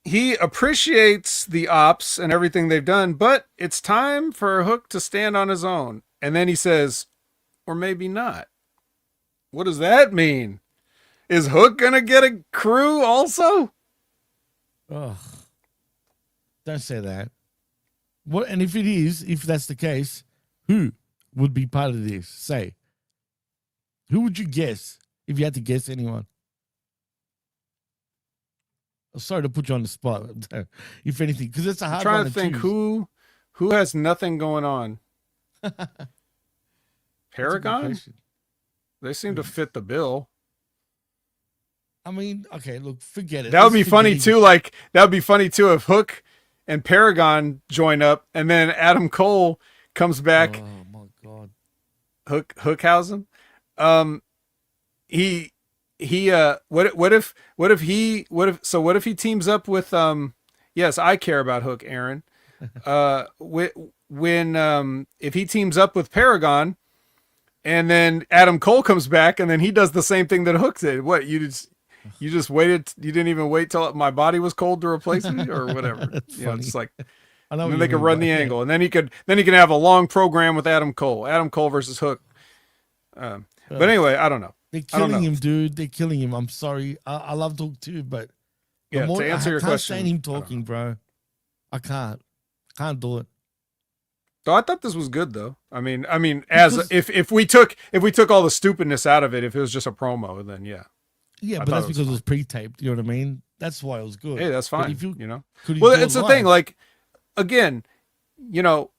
He appreciates the ops and everything they've done, but it's time for Hook to stand on his own. And then he says, or maybe not. What does that mean? Is Hook going to get a crew also? Ugh. Don't say that. What? And if that's the case, who would be part of this? Say. Who would you guess if you had to guess anyone? Sorry to put you on the spot, if anything, because it's a hard one I'm trying to think choose. who has nothing going on. Paragon? They seem to fit the bill. I mean, okay, look, forget it. That would be funny too. Like that would be funny too if Hook and Paragon join up, and then Adam Cole comes back. Oh my God, Hookhausen. what if he teams up with yes, I care about Hook, Aaron. When if he teams up with Paragon, and then Adam Cole comes back, and then he does the same thing that Hook did. What, you just waited? You didn't even wait till my body was cold to replace me, or whatever. It's like, I know and then they could run the angle, and then he can have a long program with Adam Cole versus Hook. But anyway, I don't know. They're killing him, dude. They're killing him. I'm sorry. I love Hook too, but yeah, to answer your question, I can't stand him talking, bro. I can't do it. So I thought this was good, though. I mean, as if we took all the stupidness out of it, if it was just a promo, then yeah. Yeah, but that's because it was pre-taped. You know what I mean? That's why it was good. Hey, that's fine. If you well, it's the thing. Like, again, what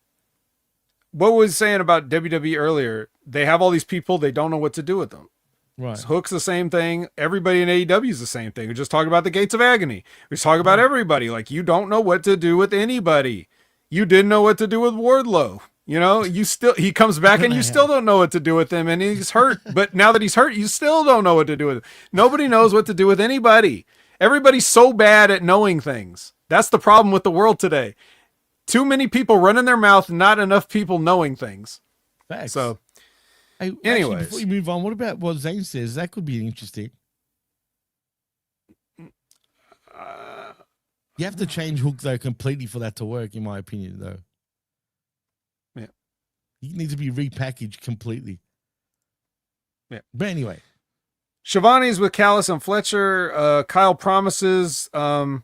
was saying about WWE earlier? They have all these people. They don't know what to do with them. Right. So Hook's the same thing. Everybody in AEW is the same thing. We're just talking about the Gates of Agony. We're talking about everybody. Like, you don't know what to do with anybody. You didn't know what to do with Wardlow. He comes back and you still don't know what to do with him, and he's hurt. But now that he's hurt, you still don't know what to do with him. Nobody knows what to do with anybody. Everybody's so bad at knowing things. That's the problem with the world today. Too many people running their mouth, not enough people knowing things. Facts. So, hey, anyways. Before you move on, what about what Zane says? That could be interesting. You have to change Hook, though, completely for that to work, in my opinion, though. Yeah. He needs to be repackaged completely. Yeah. But anyway. Shivani's with Callis and Fletcher. Kyle promises that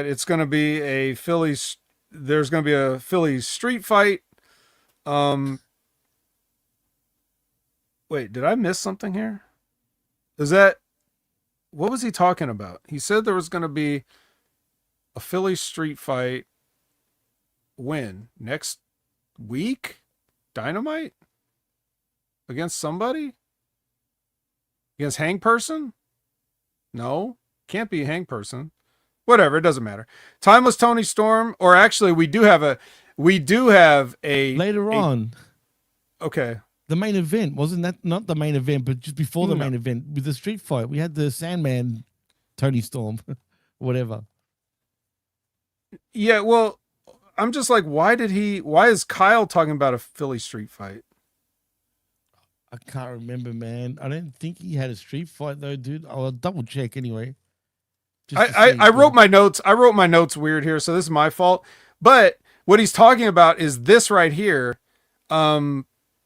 it's going to be there's going to be a Philly street fight. Wait, did I miss something here? What was he talking about? He said there was going to be a Philly street fight. When? Next week? Dynamite? Against somebody? Against Hang Person? No, can't be Hang Person. Whatever, it doesn't matter. Timeless Tony Storm, or actually we do have a later on. Okay. The main event, wasn't that not the main event, but just before the main event with the street fight, we had the Sandman Tony Storm, whatever. Yeah, well, I'm just like, why is Kyle talking about a Philly street fight? I can't remember, man. I don't think he had a street fight though, dude. I'll double check anyway. I wrote my notes. I wrote my notes weird here, so this is my fault. But what he's talking about is this right here,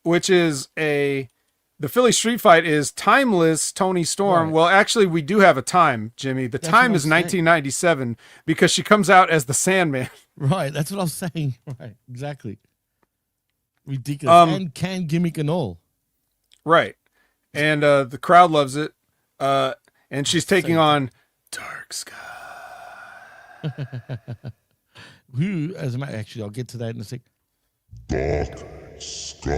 which is the Philly street fight is Timeless Tony Storm. Right. Well, actually, we do have a time, Jimmy. That's time is 1997 because she comes out as the Sandman. Right, that's what I was saying. Right, exactly. Ridiculous. And can gimmick and all. Right, and the crowd loves it. And she's taking on Dark Sky. Who, as a matter, actually, I'll get to that in a sec. Dark Sky.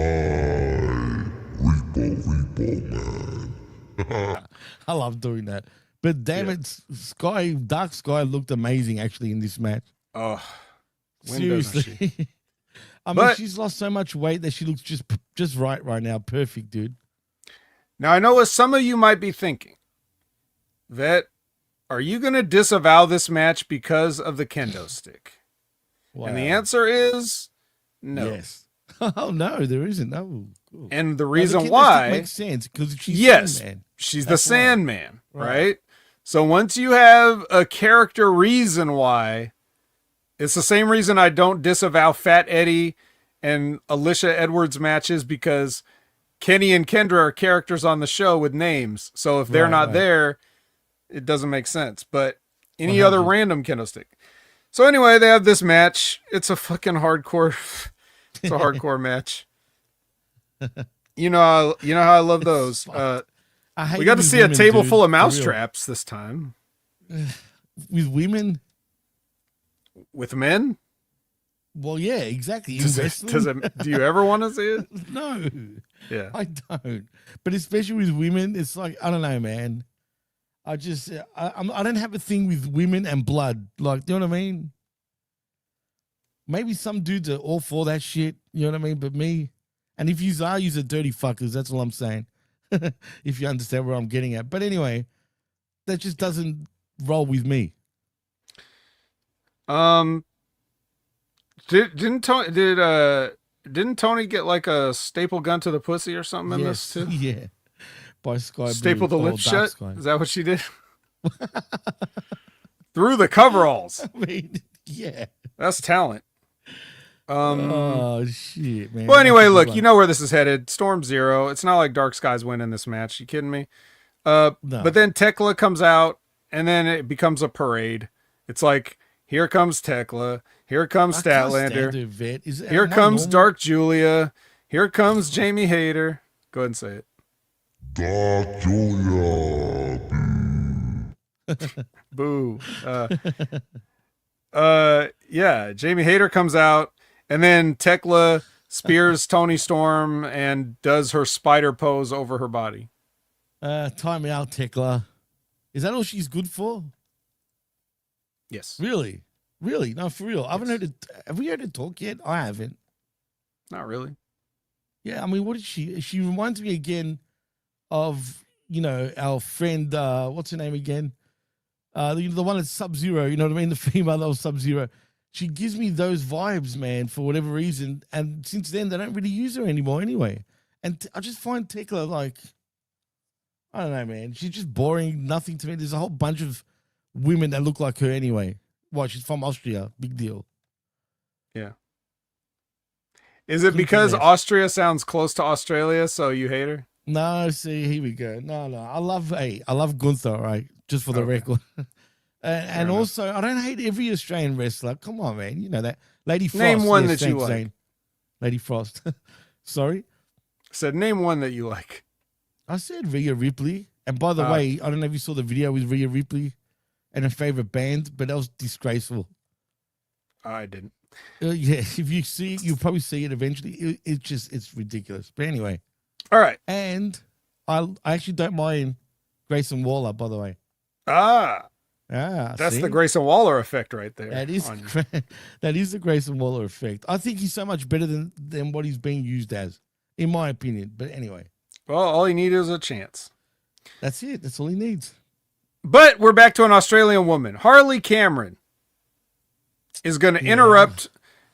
Repo, man. I love doing that. But damn it, Dark Sky looked amazing actually in this match. Oh, seriously. She? I mean, she's lost so much weight that she looks just right now. Perfect, dude. Now, I know what some of you might be thinking. That, are you going to disavow this match because of the kendo stick? Wow. And the answer is no. Yes. Oh, no, there isn't. No. Cool. And the reason why makes sense because she's Sandman. She's the Sandman, right? So once you have a character reason why, it's the same reason I don't disavow Fat Eddie and Alicia Edwards matches, because Kenny and Kendra are characters on the show with names. So if they're not there, it doesn't make sense. But any other random kendo stick. So anyway, they have this match. It's a fucking hardcore. It's a hardcore match. You know how I love those. We got to see a table full of mousetraps this time. With women? With men? Well, yeah, exactly. Do you ever want to see it? No. Yeah. I don't. But especially with women, it's like, I don't know, man. I don't have a thing with women and blood. Like, you know what I mean? Maybe some dudes are all for that shit. You know what I mean? But me, and if you are, you're dirty fuckers. That's all I'm saying. if you understand where I'm getting at. But anyway, that just doesn't roll with me. Didn't Tony get like a staple gun to the pussy or something in this too? Yeah. By Sky Staple the Blue, or lips Dark shut. Sky. Is that what she did? Through the coveralls. I mean, yeah. That's talent. Oh shit, man. Well, anyway, look, you know where this is headed. Storm Zero. It's not like Dark Sky's winning this match. You kidding me? No. But then Tekla comes out, and then it becomes a parade. It's like, here comes Tekla. Here comes Statlander. Here comes Dark Julia. Here comes Jamie Hayter. Go ahead and say it. Dark Julia. Boo. Yeah, Jamie Hayter comes out, and then Tekla spears Tony Storm and does her spider pose over her body. Time out, Tekla. Is that all she's good for? Yes. Really? Really? No, for real. I haven't heard it. Have we heard it talk yet? I haven't. Not really. Yeah, I mean, what is she? She reminds me again of, our friend, what's her name again? The one that's Sub-Zero, you know what I mean? The female that was Sub-Zero. She gives me those vibes, man, for whatever reason. And since then, they don't really use her anymore anyway. And I just find Tekla like, I don't know, man. She's just boring, nothing to me. There's a whole bunch of women that look like her anyway. Well, she's from Austria. Big deal. Yeah. Is it because Austria sounds close to Australia, so you hate her? No, see, here we go. No. I love Gunther, right? Just for the record. And also, I don't hate every Australian wrestler. Come on, man. You know that. Lady Frost. Name one that you like. Lady Frost. Sorry? I said, name one that you like. I said Rhea Ripley. And by the way, I don't know if you saw the video with Rhea Ripley and her favorite band, but that was disgraceful. I didn't. Yeah, if you see it, you'll probably see it eventually. It's ridiculous. But anyway. All right. And I actually don't mind Grayson Waller, by the way. That's see? the Grayson Waller effect right there. That is the Grayson Waller effect. I think he's so much better than what he's being used as, in my opinion. But anyway. Well, all he needs is a chance. That's it. That's all he needs. But we're back to an Australian woman. Harley Cameron is going to interrupt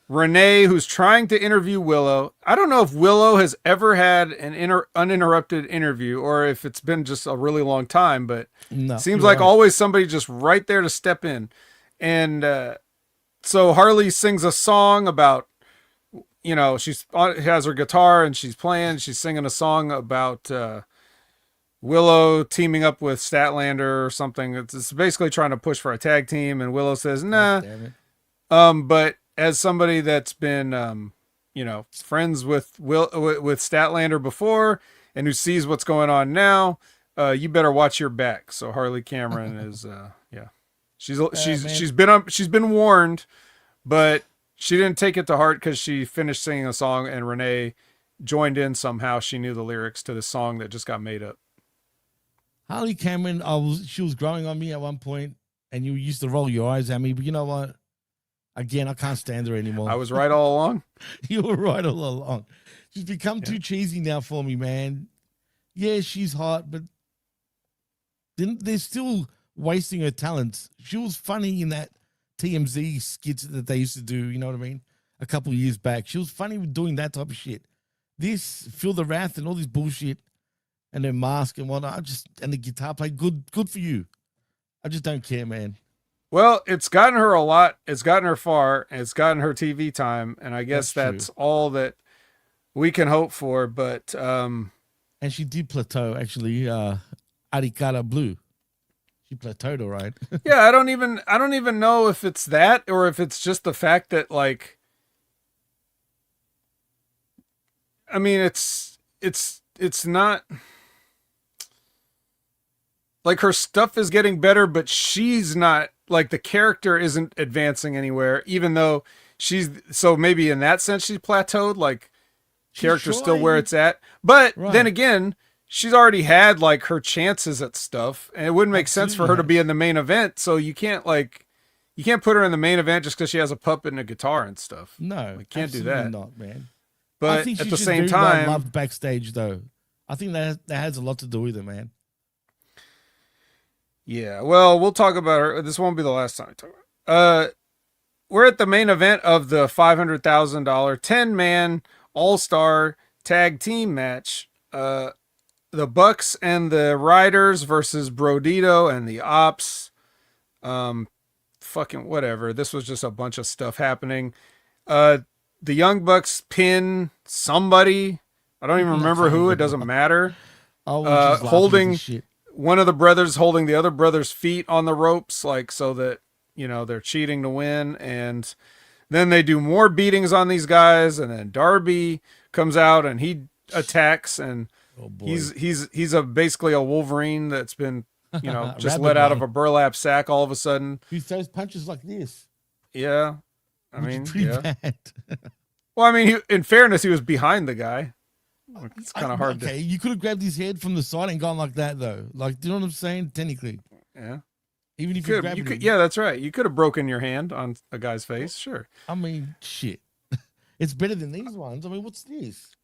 Renee, who's trying to interview Willow. I don't know if Willow has ever had an uninterrupted interview or if it's been just a really long time, but it seems like always somebody just right there to step in. And so Harley sings a song about, she has her guitar and she's singing a song about Willow teaming up with Statlander or something. It's basically trying to push for a tag team, and Willow says, nah. But as somebody that's been, friends with Statlander before and who sees what's going on now, you better watch your back. So Harley Cameron is, she's been warned, but she didn't take it to heart because she finished singing a song and Renee joined in somehow. She knew the lyrics to the song that just got made up. Harley Cameron, she was growing on me at one point, and you used to roll your eyes at me. But you know what? Again, I can't stand her anymore. I was right all along. You were right all along. She's become too cheesy now for me, man. Yeah, she's hot, but they're still wasting her talents. She was funny in that TMZ skits that they used to do, you know what I mean? A couple of years back. She was funny with doing that type of shit. This, Feel the Wrath and all this bullshit and their mask and whatnot, and the guitar play, good for you. I just don't care, man. Well, it's gotten her a lot. It's gotten her far. And it's gotten her TV time. And I guess that's all that we can hope for. But and she did plateau, actually. Arikara Blue. She plateaued all right. Yeah, I don't even know if it's that or if it's just the fact that, like, I mean, it's not like her stuff is getting better, but she's not, like, the character isn't advancing anywhere, even though so maybe in that sense she's plateaued, like character's still where it's at. But then again, she's already had, like, her chances at stuff, and it wouldn't make sense for her to be in the main event. So you can't put her in the main event just because she has a puppet and a guitar and stuff. No, you can't do that. Not, man. But I think at she's the just same very time, well loved backstage, though. I think that has a lot to do with it, man. Yeah, well, we'll talk about her. This won't be the last time we talk about it. We're at the main event of the $500,000 10-man all-star tag team match. The Bucks and the Riders versus Brodito and the Ops. Fucking whatever. This was just a bunch of stuff happening. The Young Bucks pin somebody. I don't even remember who. It doesn't matter. Holding one of the brothers holding the other brother's feet on the ropes, like so that they're cheating to win. And then they do more beatings on these guys, and then Darby comes out and he attacks, and he's basically a Wolverine that's been just let out of a burlap sack all of a sudden. He throws punches like this. Yeah, I mean, pretty bad. Well, I mean, in fairness, he was behind the guy. It's kind of hard. Okay, you could have grabbed his head from the side and gone like that, though. Like, do you know what I'm saying? Technically, yeah. Even if you grabbed him. Yeah, that's right. You could have broken your hand on a guy's face, sure. I mean, shit. It's better than these ones. I mean, what's this?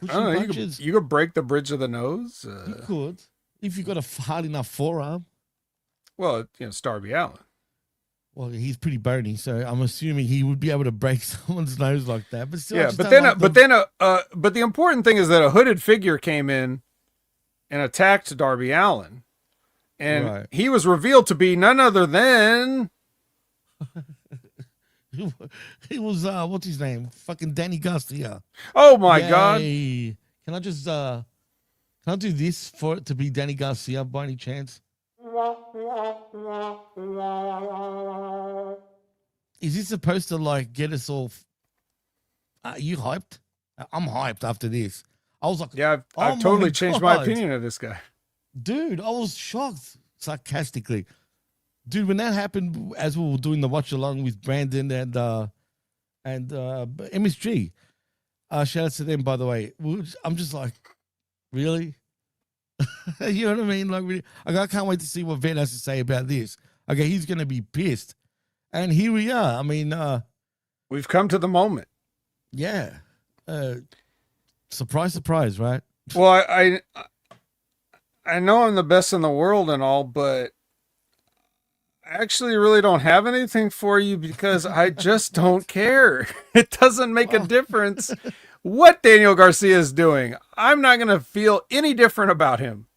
I don't know, you could break the bridge of the nose. You could, if you got a hard enough forearm. Well, it's Darby Allin. Well, he's pretty bony, so I'm assuming he would be able to break someone's nose like that. But still, yeah, but the important thing is that a hooded figure came in and attacked Darby Allin, and he was revealed to be none other than. He was what's his name? Fucking Danny Garcia. Oh my God! Can I just can I do this for it to be Danny Garcia by any chance? Is this supposed to like get us all? Are you hyped? I'm hyped after this. I was like, yeah, I've totally changed my opinion of this guy. Dude, I was shocked sarcastically. Dude, when that happened, as we were doing the watch along with Brandon and MSG, shout out to them, by the way. I'm just like, really? You know what I mean? Like, really? I can't wait to see what Vet has to say about this. Okay, he's going to be pissed. And here we are. I mean, we've come to the moment. Yeah. Surprise, surprise, right? Well, I know I'm the best in the world and all, but I actually really don't have anything for you because I just don't care. It doesn't make a difference what Daniel Garcia is doing. I'm not going to feel any different about him.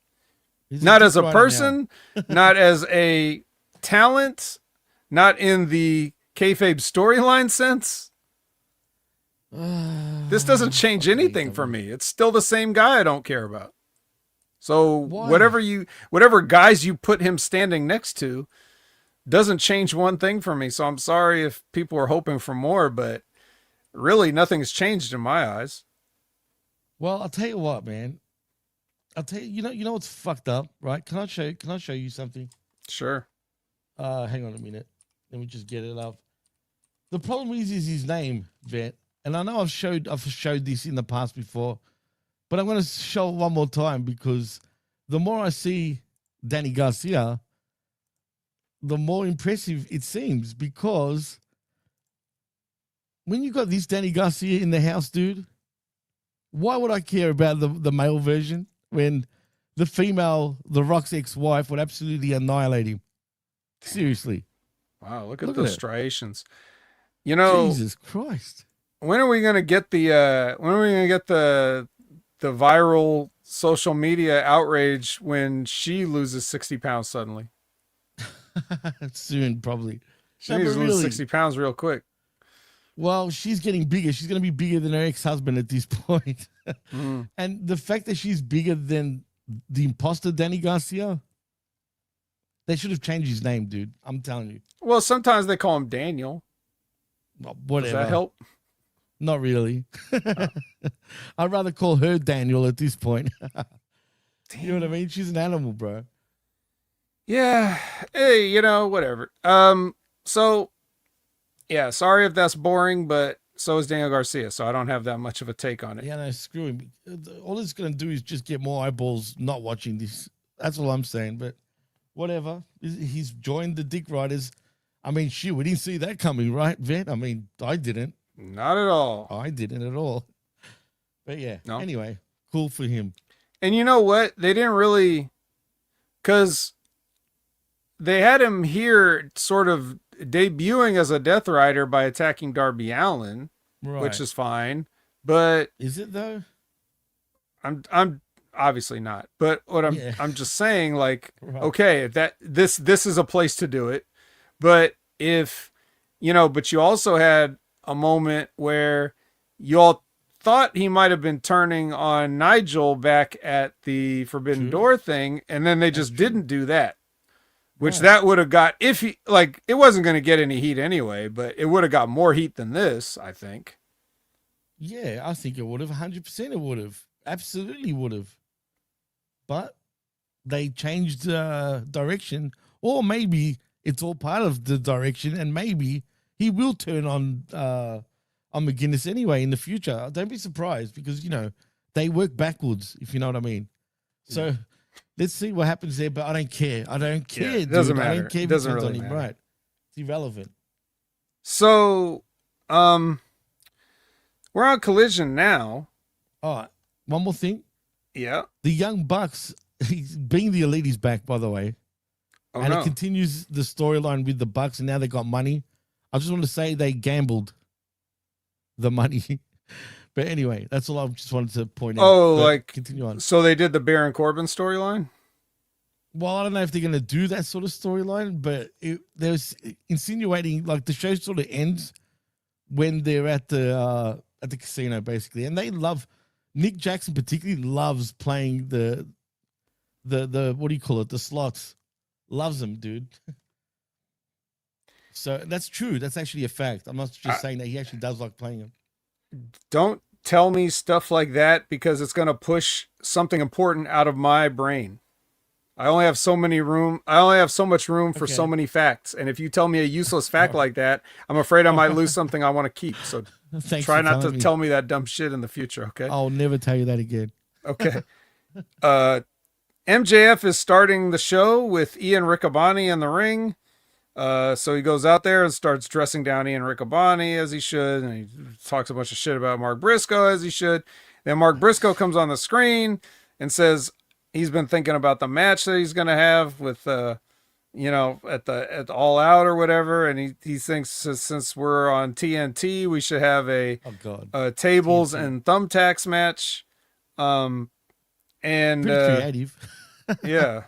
Not as a person, not as a talent, not in the kayfabe storyline sense. This doesn't change anything for me. It's still the same guy I don't care about. So whatever guys you put him standing next to doesn't change one thing for me. So I'm sorry if people are hoping for more, but really nothing's changed in my eyes. Well, I'll tell you what, man. I'll tell you, you know what's fucked up, right? Can I show you something? Sure. Hang on a minute. Let me just get it up. The problem is his name, Vet. And I know I've showed this in the past before, but I'm going to show it one more time because the more I see Danny Garcia, the more impressive it seems, because when you got this Danny Garcia in the house, dude, why would I care about the male version when the female, The Rock's ex-wife, would absolutely annihilate him? Seriously. Wow, look at those striations. Jesus Christ. When are we going to get the viral social media outrage when she loses 60 pounds suddenly? Soon, probably. She needs to lose 60 pounds real quick. Well, she's getting bigger. She's going to be bigger than her ex-husband at this point. And the fact that she's bigger than the imposter Danny Garcia, they should have changed his name, dude. I'm telling you. Well, sometimes they call him Daniel. Well, whatever. Does that help? Not really. I'd rather call her Daniel at this point. You know what I mean? She's an animal, bro. Yeah. Hey, whatever. So, yeah, sorry if that's boring, but so is Daniel Garcia, so I don't have that much of a take on it. Yeah, no, screw him. All it's going to do is just get more eyeballs not watching this. That's all I'm saying, but whatever. He's joined the Dick Riders. I mean, shit, we didn't see that coming, right, Vet? I mean, I didn't. Not at all. I didn't at all. But yeah, no. Anyway, cool for him. And you know what? They didn't really, because they had him here sort of debuting as a Death Rider by attacking Darby Allin, Right. which is fine. But Is it though? I'm obviously not. But what I'm just saying, like, Right. okay, that this is a place to do it. But if but you also had a moment where you all thought he might have been turning on Nigel back at the Forbidden Door thing, and then they just didn't do that. Which that would have got, if he, like, it wasn't going to get any heat anyway, but it would have got more heat than this, I think. Yeah, I think it would have. 100% it would have. Absolutely would have. But they changed direction, or maybe it's all part of the direction, and maybe he will turn on McGuinness anyway in the future. Don't be surprised, because they work backwards, if you know what I mean. So let's see what happens there. But I don't care. I don't care. Yeah, it doesn't matter. I don't care. It if doesn't turns really on him. matter. Right? It's irrelevant. So, we're on Collision now. All right. One more thing. Yeah. The Young Bucks, being the Elite, is back, by the way. Oh, and no. it continues the storyline with the Bucks, and now they got money. I just want to say they gambled the money. But anyway, that's all I just wanted to point out. Oh, But like, continue on. so they did the Baron Corbin storyline? Well, I don't know if they're going to do that sort of storyline, but there's insinuating, like, the show sort of ends when they're at the casino, basically. And they love, Nick Jackson particularly loves playing the what do you call it? The slots. Loves them, dude. So that's true. That's actually a fact. I'm not just saying that. He actually does like playing them. Don't tell me stuff like that, because it's going to push something important out of my brain. I only have so much room for so many facts. And if you tell me a useless fact like that, I'm afraid I might lose something I want to keep. So try not to tell me that dumb shit in the future. Okay. I'll never tell you that again. Okay. MJF is starting the show with Ian Riccaboni in the ring. So he goes out there and starts dressing down Ian Riccaboni as he should. And he talks a bunch of shit about Mark Briscoe as he should. Then Mark Briscoe comes on the screen and says he's been thinking about the match that he's going to have with, at the All Out or whatever. And he thinks since we're on TNT, we should have a tables TNT and thumbtacks match. And pretty creative. Yeah.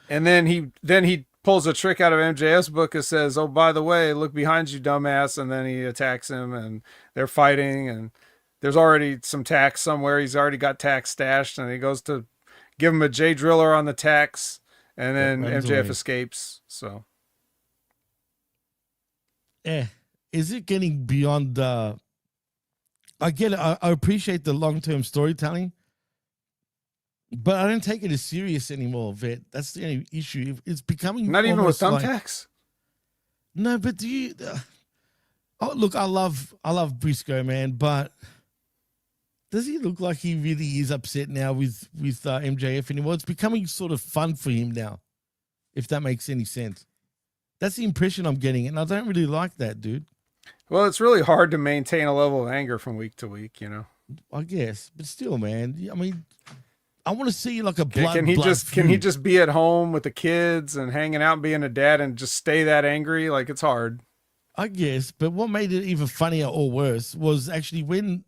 And then he pulls a trick out of MJF's book and says, "Oh, by the way, look behind you, dumbass." And then he attacks him and they're fighting, and there's already some tacks somewhere. He's already got tacks stashed, and he goes to give him a J Driller on the tacks, and then MJF escapes. So is it getting beyond I get it. I appreciate the long-term storytelling, but I don't take it as serious anymore, Vet. That's the only issue. It's becoming not even with thumbtacks. No, but do you? Look, I love Briscoe, man, but does he look like he really is upset now with MJF anymore? It's becoming sort of fun for him now, if that makes any sense. That's the impression I'm getting, and I don't really like that, dude. Well, it's really hard to maintain a level of anger from week to week, I guess, but still, man. I mean, I want to see like a blood. Can he just be at home with the kids and hanging out and being a dad and just stay that angry? Like, it's hard. I guess, but what made it even funnier or worse was actually when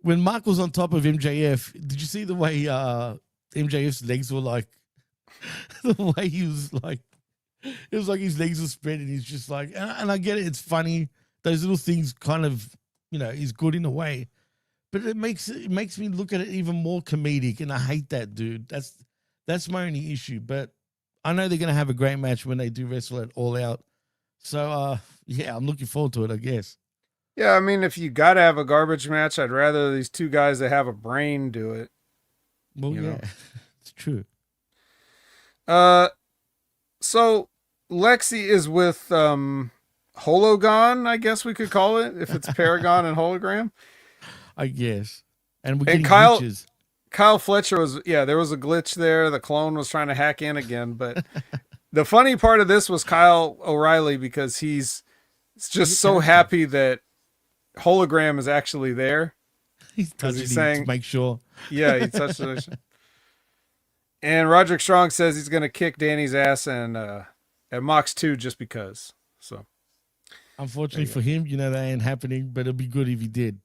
Mark was on top of MJF. Did you see the way MJF's legs were like? The way he was like, it was like his legs were spread, and he's just like, and I get it. It's funny. Those little things kind of, is good in a way. But it makes me look at it even more comedic, and I hate that, dude. That's my only issue. But I know they're gonna have a great match when they do wrestle it All Out. So yeah, I'm looking forward to it, I guess. Yeah, I mean, if you gotta have a garbage match, I'd rather these two guys that have a brain do it. Well, yeah, it's true. So Lexi is with Hologon, I guess we could call it, if it's Paragon and Hologram. I guess. And we're getting Kyle glitches. Kyle Fletcher was, there was a glitch there. The clone was trying to hack in again. But the funny part of this was Kyle O'Reilly, because he's just so happy that Hologram is actually there. He's touching he's him saying- to make sure. Yeah, he touched it. And Roderick Strong says he's going to kick Danny's ass and at Mox 2 just because. So, Unfortunately for him, that ain't happening, but it'd be good if he did.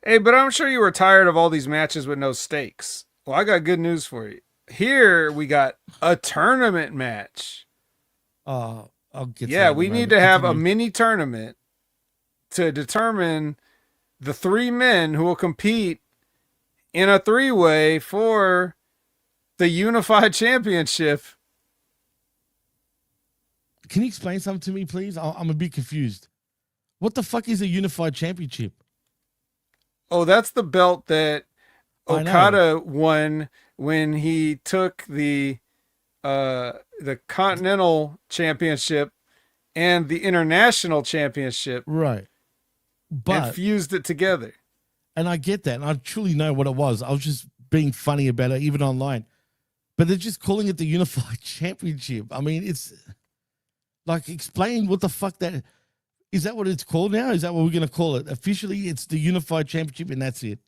hey, but I'm sure you were tired of all these matches with no stakes. Well, I got good news for you. Here we got a tournament match. I'll get to Yeah, that in we a need moment. to have a Continue. mini tournament to determine the 3 men who will compete in a 3-way for the Unified Championship. Can you explain something to me, please? I'm a bit confused. What the fuck is a unified championship? Oh, that's the belt that I know. Okada won when he took the Continental Championship and the International Championship Right. and But, fused it together. and I get that, and I truly know what it was. I was just being funny about it, even online. But they're just calling it the unified championship. I mean, it's like, explain what the fuck that is. That what it's called now? Is that what we're going to call it? Officially, it's the unified championship, and that's it.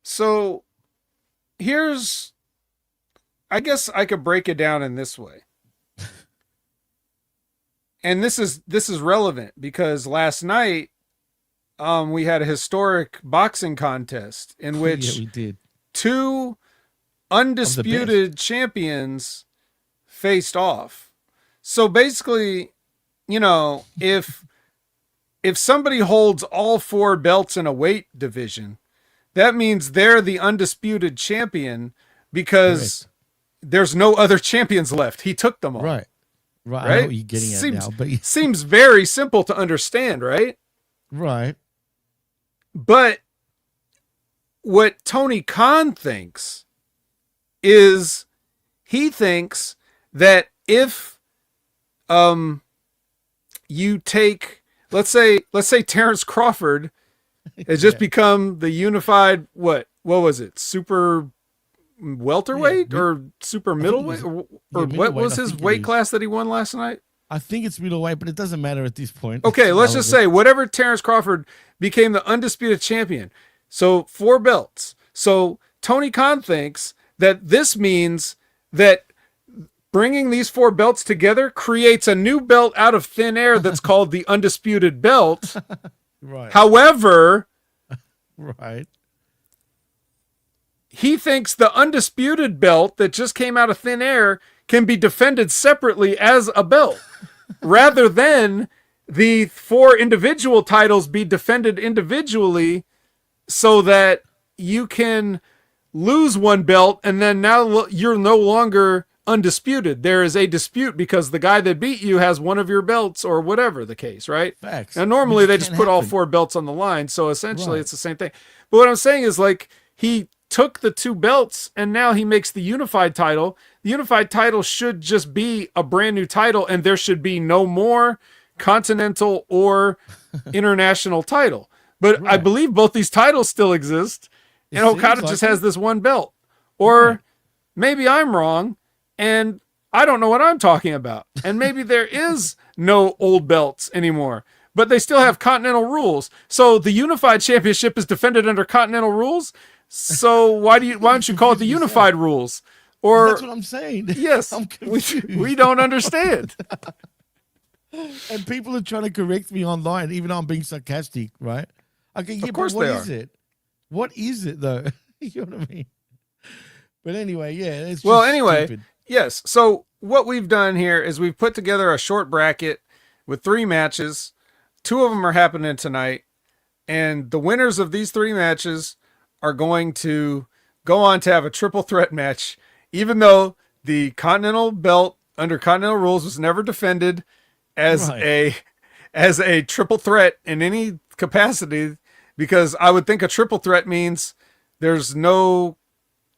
So I guess I could break it down in this way. And this is relevant because last night we had a historic boxing contest in which Yeah, we did. 2 undisputed champions faced off. So basically, if somebody holds all 4 belts in a weight division, that means they're the undisputed champion because there's no other champions left. He took them all. Right. I know Right? what you're getting at Seems- now, but Seems very simple to understand, right? right. But what Tony Khan thinks is he thinks that if you take let's say Terrence Crawford has just become the unified what was it? Super welterweight or super middleweight or what middleweight, was I his think it weight is. class that he won last night? I think it's middleweight, but it doesn't matter at this point. Okay, It's let's just irrelevant. say whatever Terrence Crawford became the undisputed champion. So 4 belts. So Tony Khan thinks that this means that bringing these 4 belts together creates a new belt out of thin air that's called the undisputed belt. Right. However, Right. he thinks the undisputed belt that just came out of thin air can be defended separately as a belt rather than the 4 individual titles be defended individually so that you can lose 1 belt and then now you're no longer undisputed. There is a dispute because the guy that beat you has one of your belts or whatever the case, right? Facts. Now, normally Which they just can't put all happen. 4 belts on the line. So essentially Right. it's the same thing. But what I'm saying is like he took the 2 belts and now he makes the unified title. The unified title should just be a brand new title and there should be no more continental or international title. But I Right. believe both these titles still exist It and seems Okada like just it. has this 1 belt. Or Right. maybe I'm wrong and I don't know what I'm talking about. And maybe there is no old belts anymore, but they still have continental rules. So the unified championship is defended under continental rules. So why don't you call it the unified rules? Or That's what I'm saying. yes, I'm we confused. don't understand. And people are trying to correct me online, even though I'm being sarcastic, right? Okay, yeah, course but what they is it? What is it, though? You know what I mean? But anyway, yeah. It's Well, just anyway, stupid. yes. So what we've done here is we've put together a short bracket with 3 matches. 2 of them are happening tonight. And the winners of these 3 matches are going to go on to have a triple threat match, even though the Continental belt under Continental rules was never defended as Right. a triple threat in any capacity, because I would think a triple threat means there's no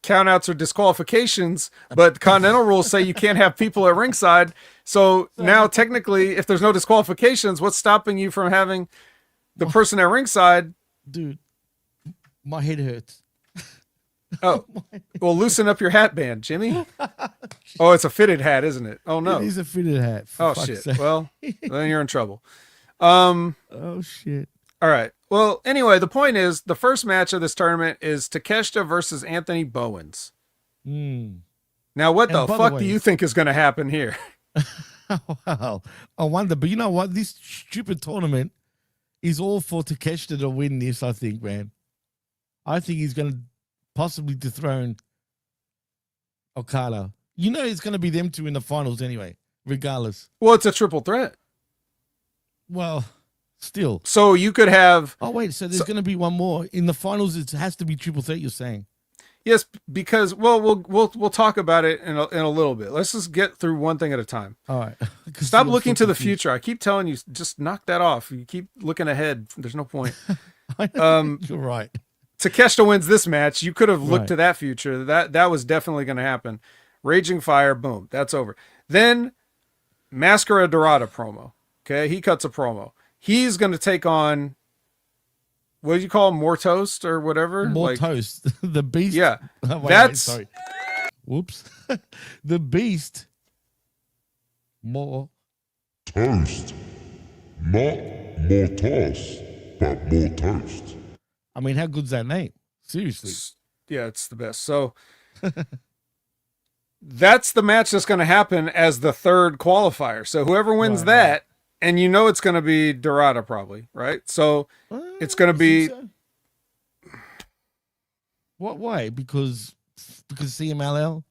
countouts or disqualifications, but Continental rules say you can't have people at ringside. So now technically, if there's no disqualifications, what's stopping you from having the person at ringside? Dude, my head hurts. Oh, well, loosen up your hat band, Jimmy. Oh, it's a fitted hat, isn't it? Oh no. It is a fitted hat. for Oh fuck's shit. sake. Well, then you're in trouble. Oh, shit. All right. Well, anyway, the point is the first match of this tournament is Takeshita versus Anthony Bowens. Mm. Now, what And the by the fuck way- do you think is going to happen here? Wow. I wonder, but you know what? This stupid tournament is all for Takeshita to win this, I think, man. I think he's going to possibly dethrone Okada. You know it's going to be them two in the finals anyway, regardless. Well, it's a triple threat. Well, still. So you could have, Oh, wait, so there's going to be one more. In the finals, it has to be triple threat, you're saying? yes, because, well, we'll talk about it in a little bit. Let's just get through one thing at a time. All right. Stop looking to the future. I keep telling you, just knock that off. You keep looking ahead. There's no point. You're right. Takeshita wins this match. You could have looked Right. to that future. That was definitely going to happen. Raging Fire, boom, that's over. Then Mascara Dorada promo. Okay, he cuts a promo. He's going to take on, what do you call him, More Toast or whatever? More toast. The Beast. Yeah, Wait, that's- sorry. Whoops. The Beast. More. Toast. Not more toss, but more toast. I mean, how good's that name? Seriously. Yeah, it's the best. So that's the match that's going to happen as the third qualifier. So whoever wins Right, that, and you know it's going to be Dorada probably, right? So it's going to You be think so? What? Why? Because CMLL,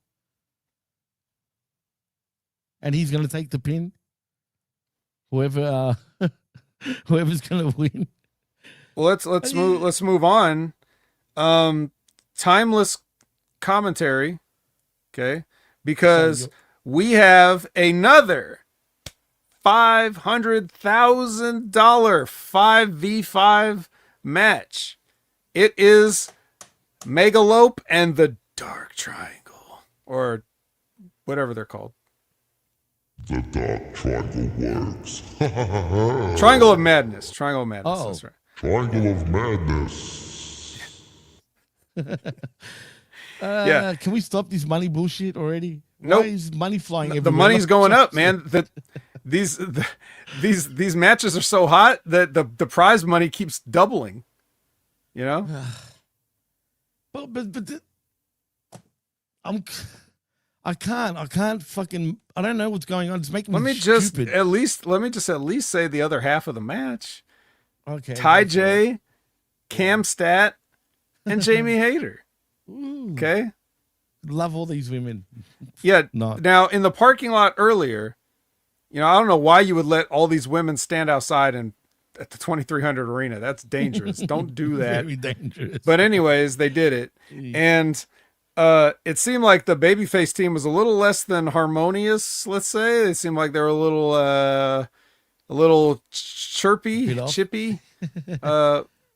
and he's going to take the pin. Whoever's going to win. well. Let's move on. Timeless commentary, okay? Because we have another $500,000 5v5 match. It is Megalope and the Dark Triangle, or whatever they're called. The dark triangle works. Triangle of Madness. Triangle of Madness. Oh. That's right. Triangle of madness. Yeah. Can we stop this money bullshit already? Nope. Why is money flying The everywhere? money's going up, man. These matches are so hot that the prize money keeps doubling. You know? But I can't fucking, I don't know what's going on. It's making Let me me just stupid. at least say the other half of the match. Okay. Ty J, Cam Stat, and Jamie Hayter. Ooh, Okay? love all these women. Yeah. Not. Now in the parking lot earlier, you know, I don't know why you would let all these women stand outside and at the 2300 arena. That's dangerous. Don't do that. Very dangerous. But anyways, they did it. And it seemed like the babyface team was a little less than harmonious, let's say. They seemed like they were a little chirpy, Bit off. chippy,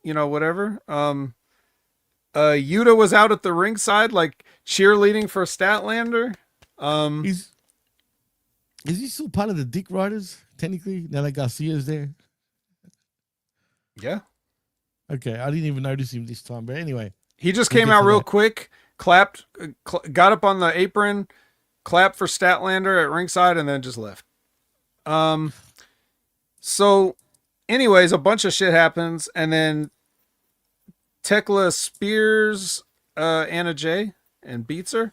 you know, whatever. Yuta was out at the ringside, like cheerleading for Statlander. Is he still part of the Dick Riders, technically, now that Garcia's there? Yeah. Okay, I didn't even notice him this time. But anyway, He just We'll came get out to real that. quick, clapped, got up on the apron, clapped for Statlander at ringside, and then just left. So, anyways, a bunch of shit happens, and then Tekla spears Anna Jay and beats her.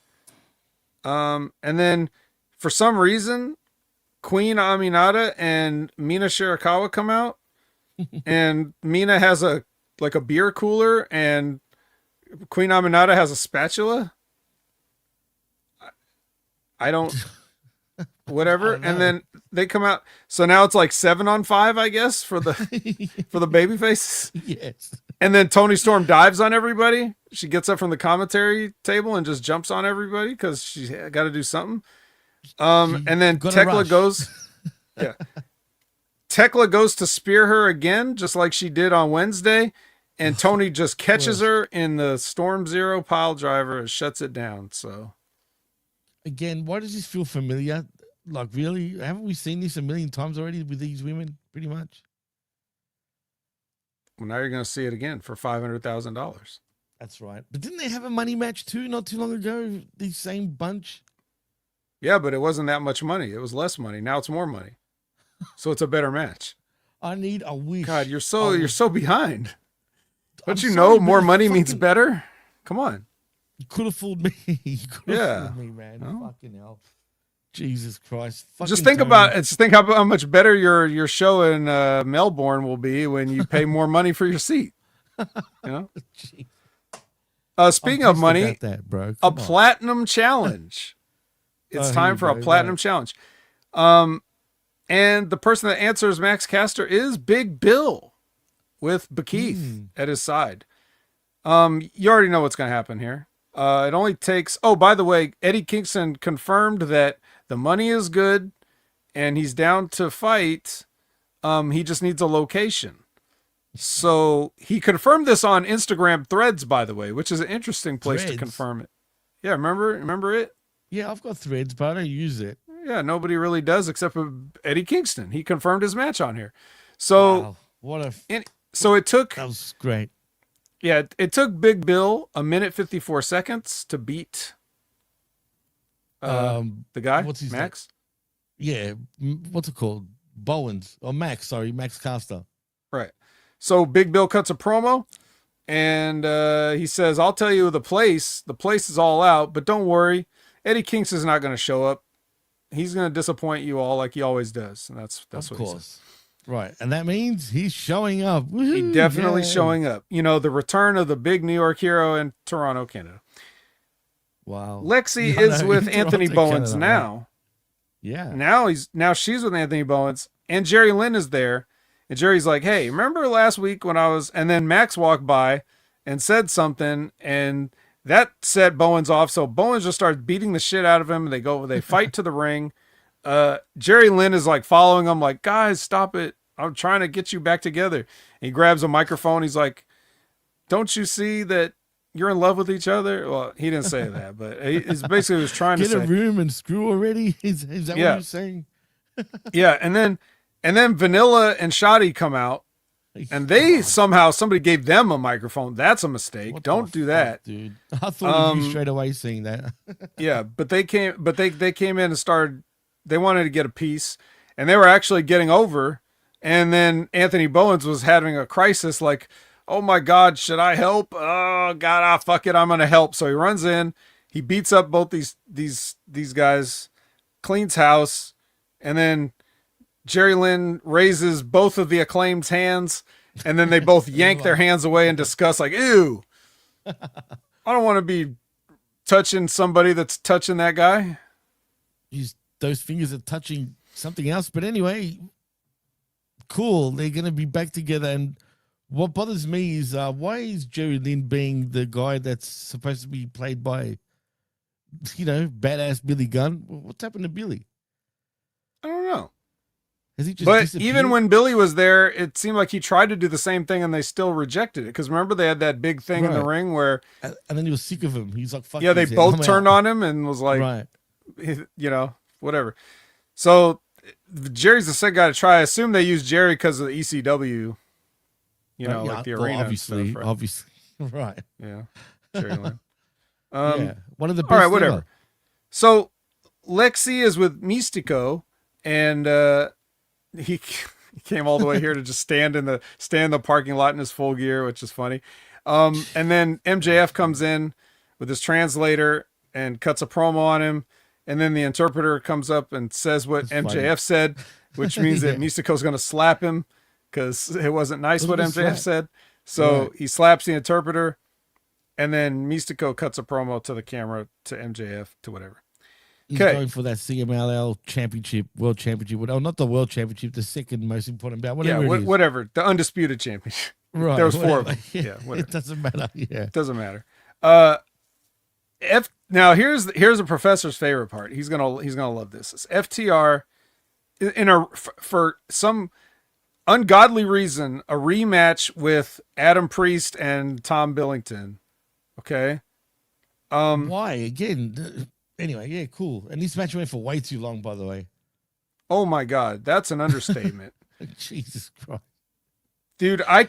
And then, for some reason, Queen Aminata and Mina Shirakawa come out, and Mina has a beer cooler, and Queen Aminata has a spatula. I don't, whatever. And then they come out. So now it's like 7-on-5, I guess, for the baby faces. yes. And then Toni Storm dives on everybody. She gets up from the commentary table and just jumps on everybody because she's got to do something. And then Gotta Tekla rush. goes, yeah. Tekla goes to spear her again, just like she did on Wednesday. And Tony just catches her in the Storm Zero pile driver and shuts it down. So Again, why does this feel familiar? Like, really? Haven't we seen this a million times already with these women, pretty much? well, now you're going to see it again for $500,000. That's right. But didn't they have a money match too not too long ago? The same bunch? Yeah, but it wasn't that much money. It was less money. Now it's more money. So it's a better match. I need a wish. God, you're so behind. Don't you I'm know sorry, more but money means fucking- better? Come on. You could have fooled me. You could have Yeah. fooled me, man. No. Fucking hell. Jesus Christ. Fucking Just think Tony. about it. Just think how much better your show in Melbourne will be when you pay more money for your seat. You know. Jeez. Speaking I'm of pissed money, about that, bro. a Come on. platinum challenge. It's Oh, here time we for a go, platinum right. challenge. And the person that answers Max Caster is Big Bill with Bekeith at his side. You already know what's going to happen here. It only takes. Oh, by the way, Eddie Kingston confirmed that the money is good, and he's down to fight. He just needs a location. So he confirmed this on Instagram Threads, by the way, which is an interesting place to Threads? confirm it. Yeah, remember it? Yeah, I've got Threads, but I don't use it. Yeah, nobody really does except for Eddie Kingston. He confirmed his match on here. So, Wow. What a. so it took. That was great. Yeah, it took Big Bill 1:54 to beat the guy, what's his Max. Yeah. What's it called? Bowens. Or Max. Sorry, Max Caster. Right. So Big Bill cuts a promo, and he says, "I'll tell you the place. The place is all out, but don't worry, Eddie Kingston's not going to show up. He's going to disappoint you all like he always does." And that's Of what he said. course. Right. And that means he's showing up. He Woohoo, definitely yeah. showing up. You know, the return of the big New York hero in Toronto, Canada. Wow. Lexi No, is no, with in Anthony Toronto, Bowens Canada, now. Yeah. Now she's with Anthony Bowens, and Jerry Lynn is there. And Jerry's like, "Hey, remember last week when I was?" And then Max walked by and said something, and that set Bowens off. So Bowens just starts beating the shit out of him. They fight to the ring. Jerry Lynn is like following him, like, "Guys, stop it! I'm trying to get you back together." And he grabs a microphone. He's like, "Don't you see that you're in love with each other?" Well, he didn't say that, but he's basically was trying Get to a say, room and screw already? Is that Yeah. what you're saying? yeah. And then Vanilla and Shoddy come out, and they somebody gave them a microphone. That's a mistake. What Don't the do fuck, that. dude. I thought of you straight away seeing that. Yeah, but they came in and started. They wanted to get a piece, and they were actually getting over. And then Anthony Bowens was having a crisis, like, "Oh my God, should I help? Oh God, fuck it, I'm gonna help." So he runs in, he beats up both these guys, cleans house, and then Jerry Lynn raises both of the Acclaimed's hands, and then they both yank their hands away and discuss, like, "Ew, I don't want to be touching somebody that's touching that guy." Those fingers are touching something else. But anyway, cool. They're going to be back together. And what bothers me is why is Jerry Lynn being the guy that's supposed to be played by, badass Billy Gunn? What's happened to Billy? I don't know. Has he just But disappeared? even when Billy was there, it seemed like he tried to do the same thing and they still rejected it. Because remember, they had that big thing in the Right. ring where, And then he was sick of him. He's like, fuck yeah, they this, both I'm turned out. on him and was like, Right. Whatever. So Jerry's the second guy to try. I assume they used Jerry because of the ECW, Yeah, like the well, arena. obviously, and stuff, right? obviously. Right. Yeah. Jerry Lynn. Yeah. One of the best. All right, ever. whatever. So Lexi is with Mystico, and he came all the way here to just stand in the parking lot in his full gear, which is funny. And then MJF comes in with his translator and cuts a promo on him, and then the interpreter comes up and says what That's MJF funny. said, which means Yeah. that Mystico's going to slap him because it wasn't nice what Wasn't a MJF slap. said. So Right. he slaps the interpreter, and then Mystico cuts a promo to the camera to MJF to whatever. He's Okay. going for that CMLL championship, world championship. Oh, not the world championship, the second most important bout. Whatever it is. Whatever. The undisputed champion. Right. There was four of whatever. them. Yeah, whatever. It doesn't matter. Yeah. Doesn't matter. Now here's a professor's favorite part. He's gonna love this. It's FTR for some ungodly reason a rematch with Adam Priest and Tom Billington. Okay. Why again? Anyway, yeah, cool. And this match went for way too long, by the way. Oh my God, that's an understatement. Jesus Christ. Dude, I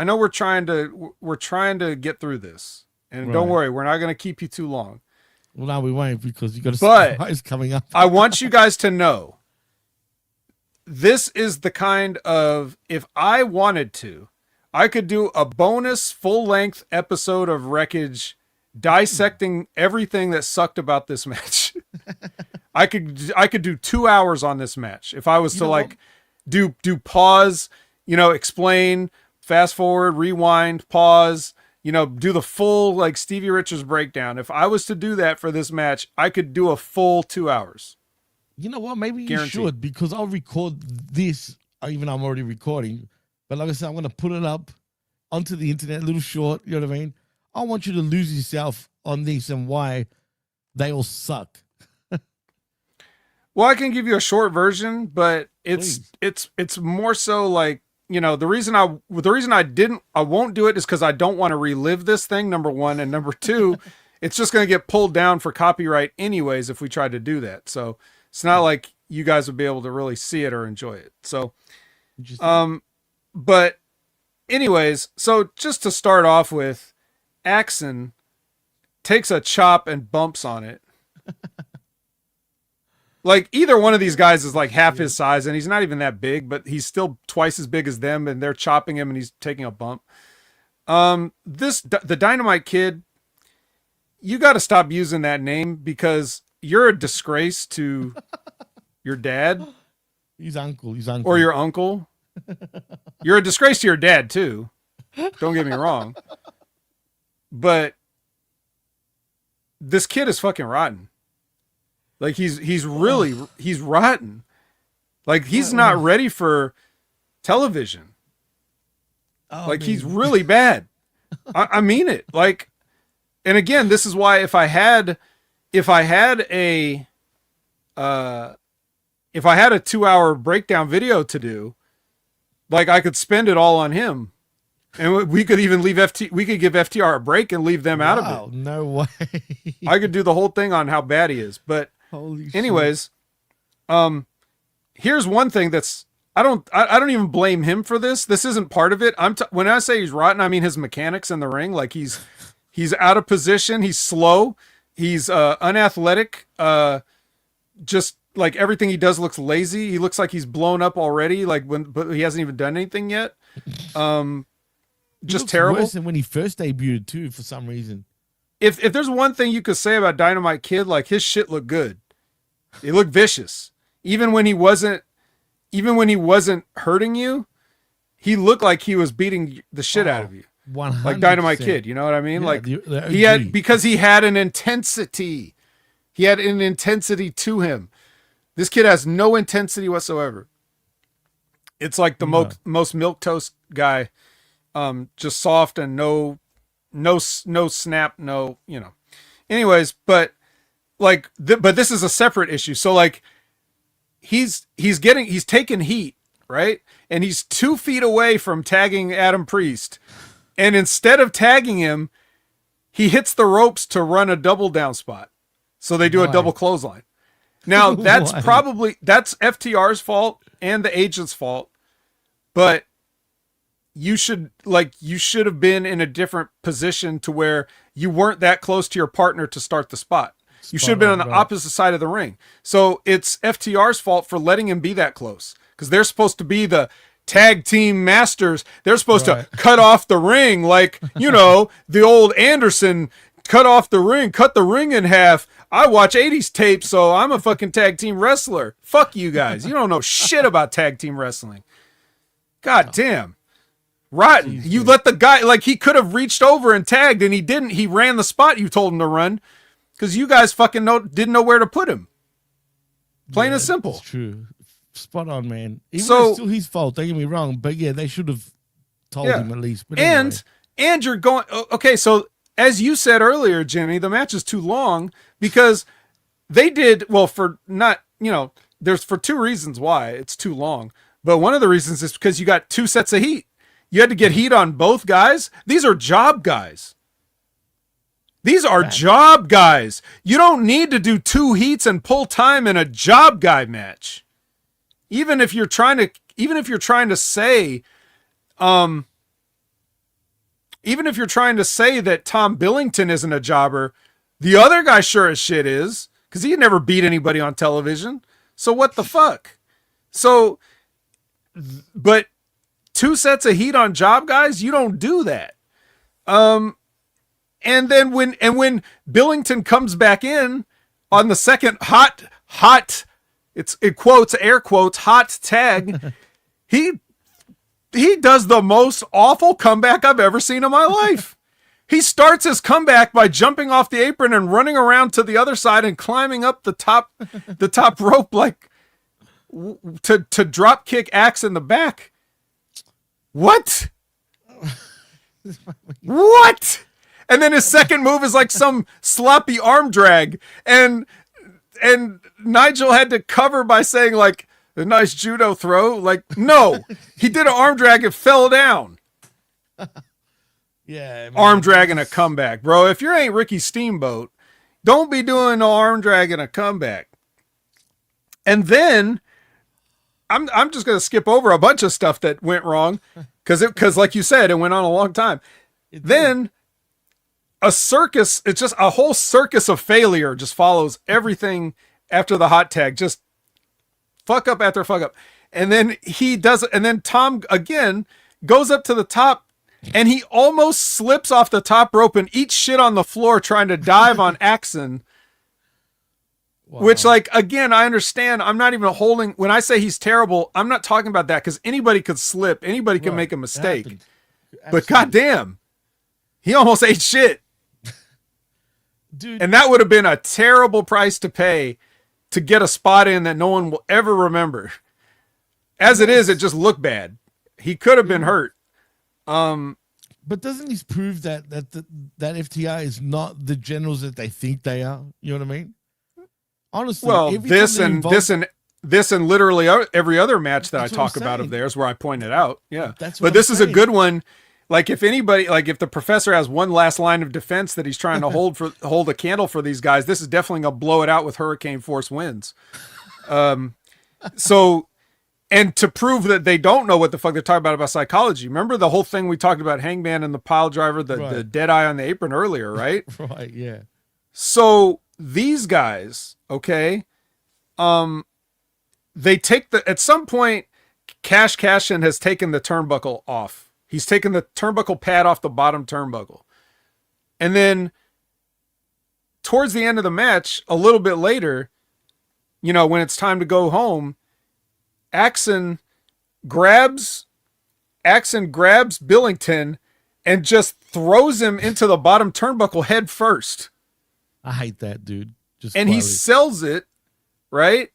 know we're trying to get through this. And don't Right. worry, we're not going to keep you too long. Well, no, we won't because you got a But surprise coming up. I want you guys to know this is the kind of, if I wanted to, I could do a bonus full-length episode of Wreckage dissecting everything that sucked about this match. I could do 2 hours on this match if I was to like do pause, explain, fast forward, rewind, pause, do the full like Stevie Richards breakdown. If I was to do that for this match, I could do a full 2 hours. You know what? Maybe Guaranteed. you should, because I'll record this, even though I'm already recording. But like I said, I'm going to put it up onto the internet, a little short, you know what I mean? I want you to lose yourself on this and why they all suck. Well, I can give you a short version, but it's more so like, the reason I won't do it is because I don't want to relive this thing, number one, and number two, it's just going to get pulled down for copyright anyways if we tried to do that. So it's not like you guys would be able to really see it or enjoy it. So, but anyways, so just to start off with, Axon takes a chop and bumps on it. Like either one of these guys is like half his size, and he's not even that big, but he's still twice as big as them, and they're chopping him, and he's taking a bump. The Dynamite Kid, you got to stop using that name because you're a disgrace to your dad. He's uncle. Or your uncle. You're a disgrace to your dad too. Don't get me wrong. But this kid is fucking rotten. Like he's rotten. Like he's not ready for television. Like he's really bad. I mean it. Like, and again, this is why if I had a 2-hour breakdown video to do, like I could spend it all on him. And we could even leave we could give FTR a break and leave them out of it. No way. I could do the whole thing on how bad he is. But anyways, here's one thing that's, I don't even blame him for this. This isn't part of it. When I say he's rotten, I mean his mechanics in the ring. Like he's out of position. He's slow. He's unathletic. Just like everything he does looks lazy. He looks like he's blown up already. But he hasn't even done anything yet. Just terrible. Worse than when he first debuted too, for some reason. If there's one thing you could say about Dynamite Kid, like his shit looked good. He looked vicious. Even when he wasn't hurting you, he looked like he was beating the shit out of you. 100%. Like Dynamite Kid, you know what I mean? Yeah, like the he had an intensity. He had an intensity to him. This kid has no intensity whatsoever. It's like the most milquetoast guy. Just soft and no snap, no. Anyways, but like, but this is a separate issue. So like, he's taking heat, right? And he's 2 feet away from tagging Adam Priest, and instead of tagging him, he hits the ropes to run a double down spot. So they do a double clothesline. Now that's that's FTR's fault and the agent's fault, but you should have been in a different position to where you weren't that close to your partner to start the spot. You should have been on the opposite side of the ring. So it's FTR's fault for letting him be that close, because they're supposed to be the tag team masters. They're supposed to cut off the ring like, the old Anderson cut off the ring, cut the ring in half. I watch 80s tapes, so I'm a fucking tag team wrestler. Fuck you guys. You don't know shit about tag team wrestling. God damn. Rotten. You let the guy, like, he could have reached over and tagged, and he didn't. He ran the spot you told him to run because you guys fucking didn't know where to put him. Plain and simple. That's true. Spot on, man. Even though it's still his fault, don't get me wrong, but yeah, they should have told him at least. But anyway. And you're going, okay, so as you said earlier, Jimmy, the match is too long because they did, well, there's for 2 reasons why it's too long. But one of the reasons is because you got 2 sets of heat. You had to get heat on both guys. These are job guys. Job guys. You don't need to do 2 heats and pull time in a job guy match. Even if you're trying to say, that Tom Billington isn't a jobber, the other guy sure as shit is, because he never beat anybody on television. So what the fuck? So but 2 sets of heat on job guys, you don't do that. And then when Billington comes back in on the second hot, it's in quotes, air quotes, hot tag, he does the most awful comeback I've ever seen in my life. He starts his comeback by jumping off the apron and running around to the other side and climbing up the top rope like to drop kick Axe in the back. What? What? And then his second move is like some sloppy arm drag, and Nigel had to cover by saying like a nice judo throw. Like, no, he did an arm drag and fell down. Yeah, man. Arm drag and a comeback, bro. If you ain't Ricky Steamboat, don't be doing no arm drag and a comeback. And then I'm just gonna skip over a bunch of stuff that went wrong because like you said, it went on a long time. Then a circus, it's just a whole circus of failure just follows everything after the hot tag, just fuck up after fuck up. And then he does it, and then Tom again goes up to the top and he almost slips off the top rope and eats shit on the floor trying to dive on Axon. Wow. Which, like, again, I understand. I'm not even holding, when I say he's terrible, I'm not talking about that because anybody could slip, anybody can make a mistake. But goddamn, he almost ate shit. Dude. And that would have been a terrible price to pay to get a spot in that no one will ever remember. As it is, it just looked bad. He could have been hurt. But doesn't this prove that that FTR is not the generals that they think they are? You know what I mean? Honestly, well, this and literally every other match that I talk about of theirs where I pointed out. Yeah. But this is a good one. Like if anybody, like if the professor has one last line of defense that he's trying to hold a candle for these guys, this is definitely gonna blow it out with hurricane force winds. So, and to prove that they don't know what the fuck they're talking about psychology. Remember the whole thing we talked about Hangman and the pile driver, the dead eye on the apron earlier, right? Right. Yeah. So these guys, okay, they take at some point, Cashin has taken the turnbuckle off. He's taken the turnbuckle pad off the bottom turnbuckle. And then towards the end of the match, a little bit later, you know, when it's time to go home, Axon grabs Billington and just throws him into the bottom turnbuckle head first. I hate that, dude. And he sells it, right?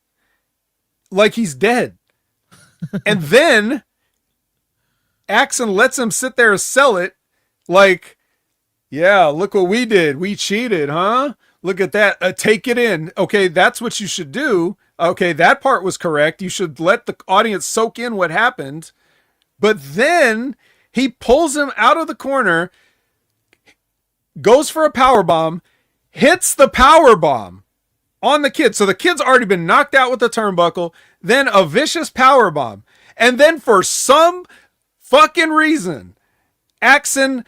Like he's dead. And then Axon lets him sit there and sell it like, yeah, look what we did. We cheated, huh? Look at that. Take it in. Okay, that's what you should do. Okay, that part was correct. You should let the audience soak in what happened. But then he pulls him out of the corner, goes for a power bomb, hits the power bomb on the kid. So the kid's already been knocked out with the turnbuckle, then a vicious power bomb. And then for some fucking reason, Axon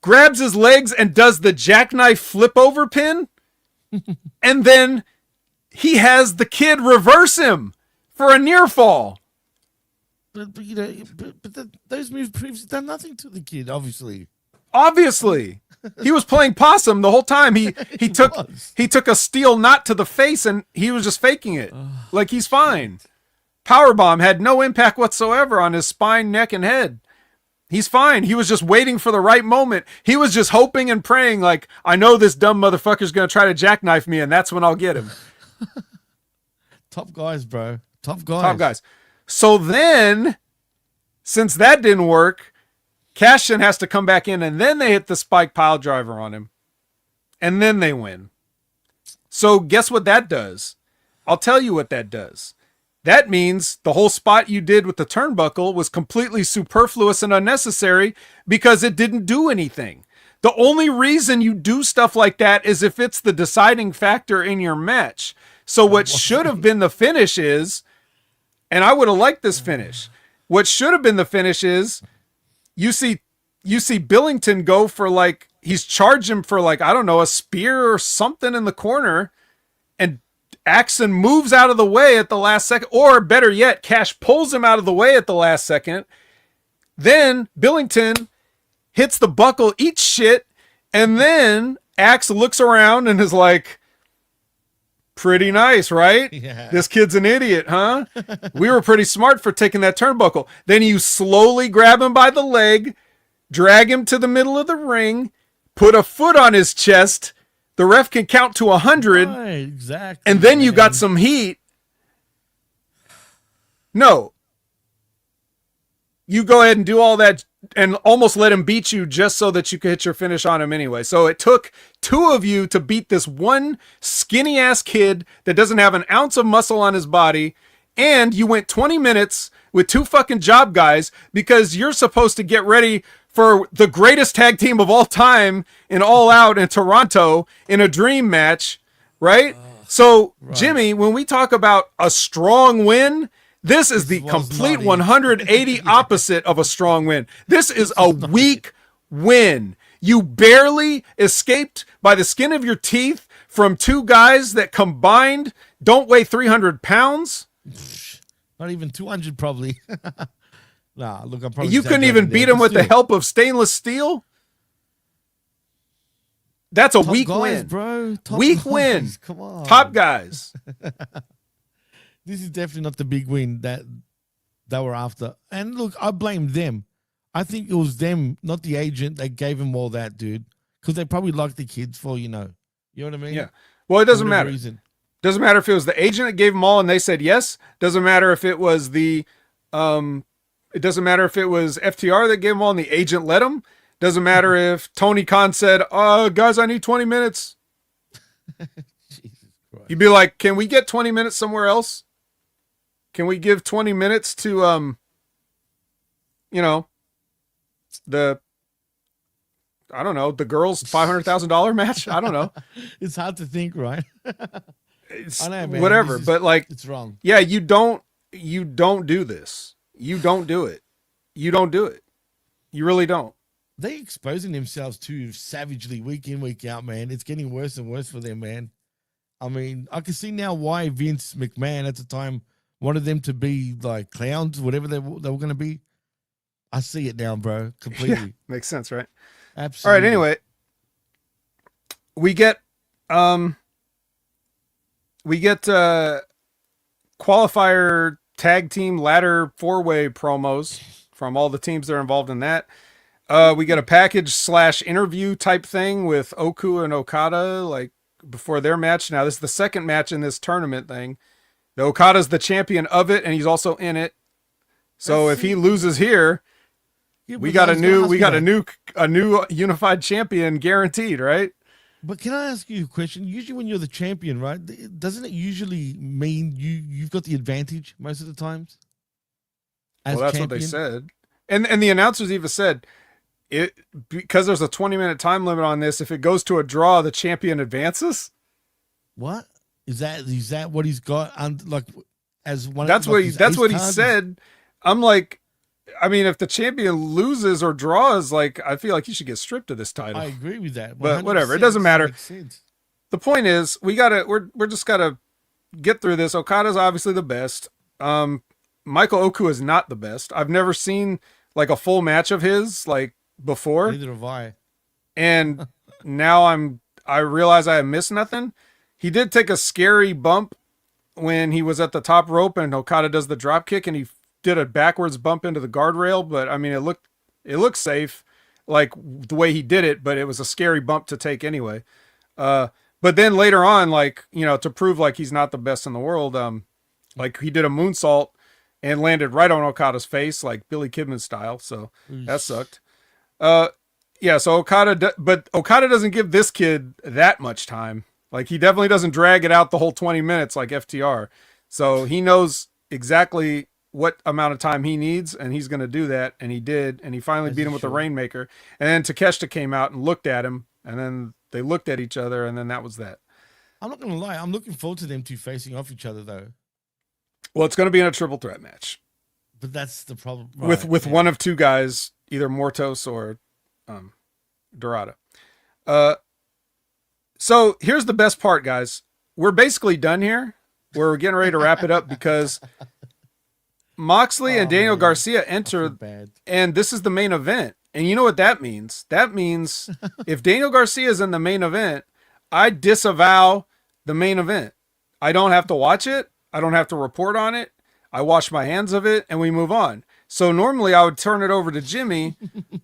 grabs his legs and does the jackknife flip over pin. And then he has the kid reverse him for a near fall. But you know, those moves previously done nothing to the kid, obviously. He was playing possum the whole time. He took a steel knot to the face and he was just faking it. Like he's fine. Powerbomb had no impact whatsoever on his spine, neck, and head. He's fine. He was just waiting for the right moment. He was just hoping and praying like, I know this dumb motherfucker's going to try to jackknife me and that's when I'll get him. Top guys, bro. Top guys. So then, since that didn't work, Cashin has to come back in and then they hit the spike pile driver on him. And then they win. So guess what that does? I'll tell you what that does. That means the whole spot you did with the turnbuckle was completely superfluous and unnecessary because it didn't do anything. The only reason you do stuff like that is if it's the deciding factor in your match. So what should have been the finish is, and I would have liked this finish, what should have been the finish is, you see Billington go for he's charged him for a spear or something in the corner, and Axon moves out of the way at the last second, or better yet, Cash pulls him out of the way at the last second. Then Billington hits the buckle, eats shit, and then Axe looks around and is like, pretty nice, right? Yeah. This kid's an idiot, huh? We were pretty smart for taking that turnbuckle. Then you slowly grab him by the leg, drag him to the middle of the ring, put a foot on his chest. The ref can count to 100. Right, exactly. And then you got some heat. No. You go ahead and do all that and almost let him beat you just so that you could hit your finish on him anyway. So it took two of you to beat this one skinny ass kid that doesn't have an ounce of muscle on his body. And you went 20 minutes with two fucking job guys because you're supposed to get ready for the greatest tag team of all time in All Out in Toronto in a dream match, right? So, right. Jimmy, when we talk about a strong win, this is the complete 180 opposite of a strong win. This is a weak win. You barely escaped by the skin of your teeth from two guys that combined don't weigh 300 pounds. Not even 200 probably. Nah, look, I'm probably you couldn't even beat him with the help of stainless steel. That's a weak win, bro. Weak win. Come on, top guys. This is definitely not the big win that were after. And look, I blame them. I think it was them, not the agent, that gave him all that, dude. Because they probably liked the kids for, you know what I mean? Yeah. Well, it doesn't matter. Doesn't matter if it was the agent that gave them all and they said yes. Doesn't matter if it was it doesn't matter if it was FTR that gave them all and the agent let them. Doesn't matter if Tony Khan said, guys, I need 20 minutes. Jesus Christ. You'd be like, can we get 20 minutes somewhere else? Can we give 20 minutes to, the girls' $500,000 match? I don't know. It's hard to think, right? I know, man. Whatever, but like, it's wrong. Yeah, you don't do this. You don't do it. You don't do it. You really don't. They exposing themselves too savagely week in, week out, man. It's getting worse and worse for them, man. I mean, I can see now why Vince McMahon at the time wanted them to be like clowns, whatever they were going to be. I see it now, bro. Completely. Yeah, makes sense, right? Absolutely. All right, anyway. We get qualifier tag team ladder 4-way promos from all the teams that are involved in that. We get a package / interview type thing with Oku and Okada, like before their match. Now, this is the second match in this tournament thing. The Okada's the champion of it, and he's also in it. So if he loses here, we got a new unified champion guaranteed, right? But can I ask you a question? Usually when you're the champion, right, doesn't it usually mean you've got the advantage most of the times? Well, that's champion? What they said. And the announcers even said, because there's a 20-minute time limit on this, if it goes to a draw, the champion advances. What? Is that what he's got? As one. That's what he said. I'm like, I mean, if the champion loses or draws, like, I feel like he should get stripped of this title. I agree with that. But whatever, it doesn't matter. The point is, we're just gotta get through this. Okada's obviously the best. Michael Oku is not the best. I've never seen like a full match of his like before. Neither have I. And now I realize I have missed nothing. He did take a scary bump when he was at the top rope and Okada does the drop kick and he did a backwards bump into the guardrail, but I mean, it looked safe, like the way he did it, but it was a scary bump to take anyway. But then later on, like, to prove like he's not the best in the world, like he did a moonsault and landed right on Okada's face, like Billy Kidman style. So that sucked. Yeah. So but Okada doesn't give this kid that much time. Like he definitely doesn't drag it out the whole 20 minutes like FTR. So he knows exactly what amount of time he needs, and he's going to do that. And he did, and he finally beat him with the Rainmaker. And then Takeshita came out and looked at him, and then they looked at each other, and then that was that. I'm not going to lie. I'm looking forward to them two facing off each other, though. Well, it's going to be in a triple threat match. But that's the problem. Right, with one of two guys, either Mortos or Dorada. So here's the best part, guys. we're basically done here. We're getting ready to wrap it up because Moxley and Daniel Garcia enter, bad. and this is the main event. And you know what that means? That means if Daniel Garcia is in the main event, I disavow the main event. I don't have to watch it. I don't have to report on it. I wash my hands of it and we move on. So normally I would turn it over to Jimmy.